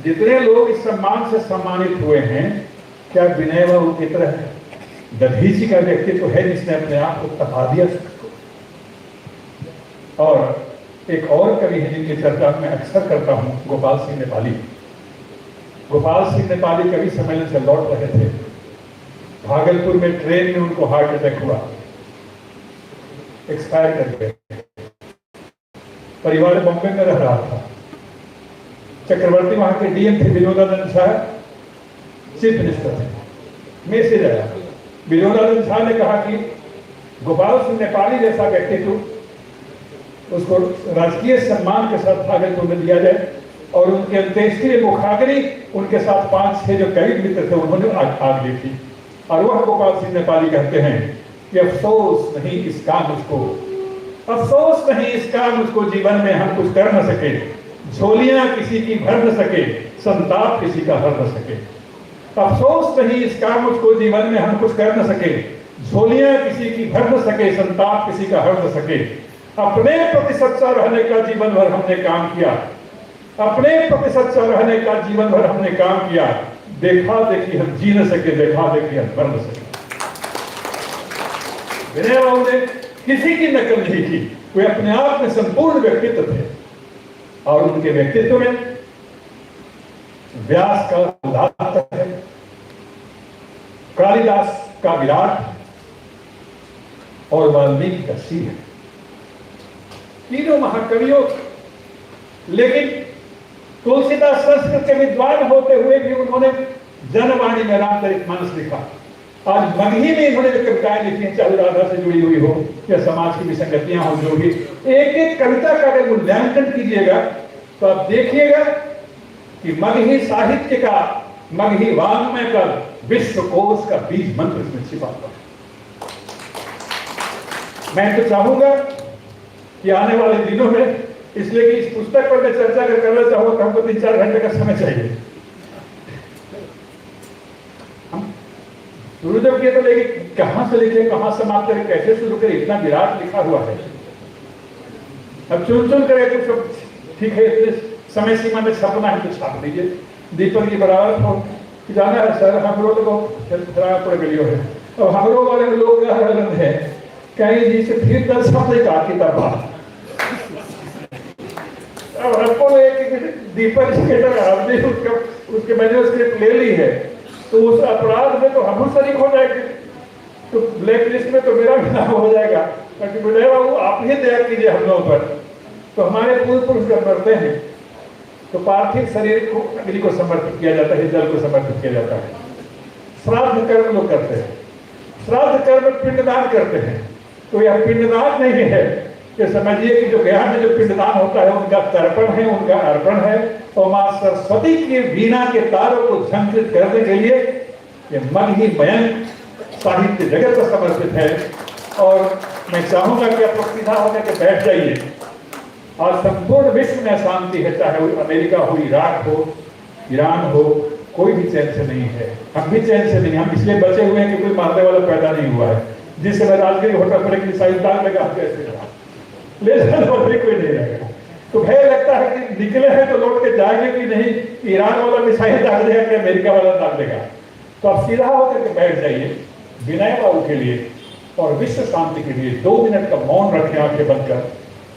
जितने लोग इस सम्मान से सम्मानित हुए हैं, क्या विनय बाबू की तरह दधीची का व्यक्तित्व है जिसने अपने आप को तपा दिया? और एक और कवि है जिनकी चर्चा मैं अक्सर करता हूं, गोपाल सिंह नेपाली। गोपाल सिंह नेपाली कवि सम्मेलन से लौट रहे थे, भागलपुर में ट्रेन में उनको हार्ट अटैक हुआ, एक्सपायर कर गए। परिवार बॉम्बे में रह रहा था। चक्रवर्ती वहां के डीएम थे विनोदानंद शाह, चीफ मिनिस्टर थे। मैसेज आया, विनोदानंद शाह ने कहा कि गोपाल सिंह नेपाली जैसा व्यक्तित्व उसको राजकीय सम्मान के साथ भागलपुर में दिया जाए। और उनके अंत्येष्टि मुखाग्नि उनके साथ 5-6 जो करीब मित्र थे उन्होंने आग ली थी। और वह गोपाल सिंह नेपाली कहते हैं कि अफसोस नहीं इस काम उसको, अफसोस नहीं इस काम उसको जीवन में हम कुछ कर न सके, झोलियां किसी की भर न सके, संताप किसी का हर न सके। अफसोस नहीं इस काम उसको जीवन में हम कुछ कर न सके, झोलियां किसी की भर न सके, संताप किसी का हर न सके। अपने प्रति सच्चा रहने का जीवन भर हमने काम किया, अपने प्रति सच्चा रहने का जीवन भर हमने काम किया। देखा देखी हम जी न सके, देखा देखी हम मर न सके। विनय बाबू ने किसी की नकल नहीं की, वे अपने आप में संपूर्ण व्यक्तित्व थे। और उनके व्यक्तित्व में व्यास का उदात्त है, कालिदास का विराट और वाल्मीकि का सी है, तीनों महाकवियों। लेकिन तुलसीदास संस्कृत के विद्वान होते हुए भी उन्होंने जनवाणी में रामचरितमानस लिखा। आज मगही में इन्होंने जो कविताएं लिखी हैं, चाहे राधा से जुड़ी हुई हो या समाज की विसंगतियां हो, जो भी एक एक कविता का अगर मूल्यांकन कीजिएगा तो आप देखिएगा कि मगही साहित्य का, मगही वाङ्मय का, विश्वकोश का बीज मंत्र इसमें छिपा हुआ है। मैं तो चाहूंगा कि आने वाले दिनों में, इसलिए कि इस पुस्तक पर मैं चर्चा करना चाहूंगा तो हमको 3-4 घंटे का समय चाहिए। हम शुरू जब किए तो लेकिन कहां से लिखे, कहां समाप्त करें, कैसे शुरू करें, इतना विराट लिखा हुआ है। अब चुन करे तो सब ठीक है, इतने समय सीमा में छापना है तो छाप दीजिए। दीपक जी बराबर हो जाना है सर, हम लोग को पड़ गई है। और हम लोग वाले लोग क्या है, कहीं जी से फिर 10 हफ्ते का किताब। अब हमको एक दीपक उसके मैंने स्क्रिप्ट ले ली है, तो उस अपराध में तो हम शरीक हो जाएंगे, तो ब्लैक लिस्ट में तो मेरा भी नाम हो जाएगा। ताकि विनय बाबू आप ही दया कीजिए हम लोगों पर। तो हमारे पूर्व पुरुष जब मरते हैं तो पार्थिव शरीर को अग्नि को समर्पित किया जाता है, जल को समर्पित किया जाता है। श्राद्ध कर्म लोग करते हैं, श्राद्ध कर्म पिंडदान करते हैं। तो यह पिंडदान नहीं है कि समझिए कि जो गया में जो पिंडदान होता है उनका तर्पण है, उनका अर्पण है। और मां सरस्वती की वीणा के तारों को झंकृत करने के लिए ये मगही मयंक साहित्य जगत को समर्पित है। और मैं चाहूंगा कि आप लोग सीधा होकर के बैठ जाइए। और संपूर्ण विश्व में शांति है, चाहे वो अमेरिका हो, इराक हो, ईरान हो, कोई भी चैन से नहीं है। हम भी चैन से नहीं, हम इसलिए बचे हुए हैं कि कोई मारने वाला पैदा नहीं हुआ है। जिस समय राजगीर होटल पर एक मिसाइल दाग लगा, कैसे रहा ले जाने वाले कोई नहीं रहेगा। तो भय लगता है कि निकले हैं तो लौट के जाएंगे कि नहीं, ईरान वाला मिसाइल डाल देगा कि अमेरिका वाला डाल देगा। तो आप सीधा होकर के बैठ जाइए विनय बाबू के लिए और विश्व शांति के लिए 2 मिनट का मौन रखें आंखें बंद कर,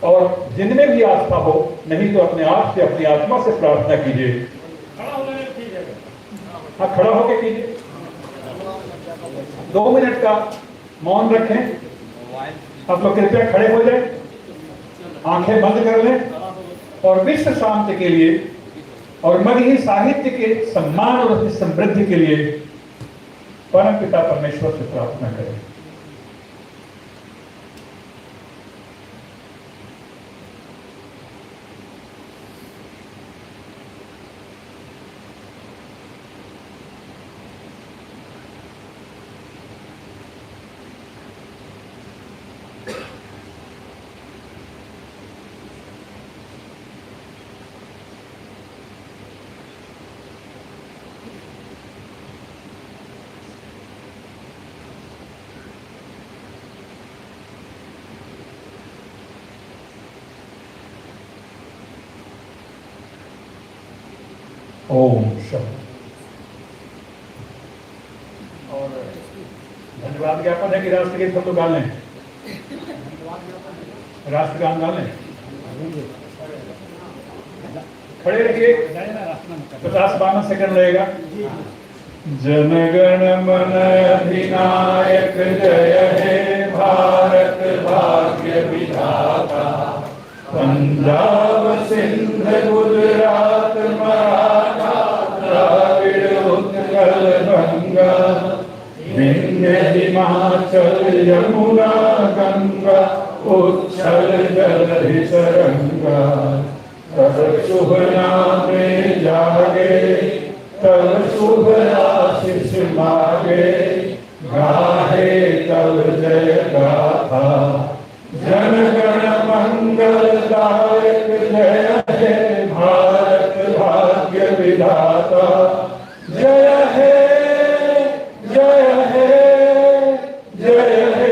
और जिनमें भी आस्था हो, नहीं तो अपने आप से अपनी आत्मा से प्रार्थना कीजिए। हाँ, खड़ा होकर कीजिए, 2 मिनट का मौन रखें। आप लोग कृपया खड़े हो जाएं, आंखें बंद कर लें और विश्व शांति के लिए और मगही साहित्य के सम्मान और उसकी समृद्धि के लिए परम पिता परमेश्वर से प्रार्थना करें। ओम शांति। और धन्यवाद ज्ञापन है कि राष्ट्रगीत हम लोग गा लें, राष्ट्रगान गा लें। खड़े रहिए, 50-52 सेकंड लगेगा। जनगण मन अधिनायक जय हे भारत भाग्य विधाता, पंजाब सिंध गुजरात मराठा द्राविड़ उत्कल गंगा, विंध्य हिमाचल यमुना गंगा, उच्छल जलधि तरंगा। तब शुभ नामे जागे, तब शुभ आशीष मागे, गाहे तब जय गाथा। जनगण मंगलदायक जय हे भारत भाग्य विधाता, जय हे जय हे जय हे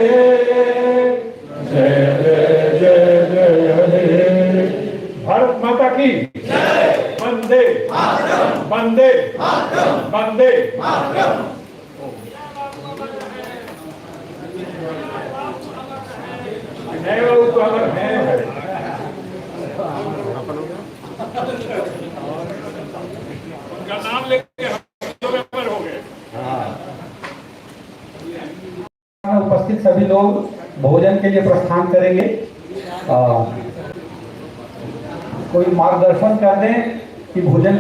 जय जय जय जय हे। भारत माता की वंदे वंदे वंदे। उनका नाम लेके हो गए। उपस्थित सभी लोग भोजन के लिए प्रस्थान करेंगे। कोई मार्गदर्शन कर दें कि भोजन की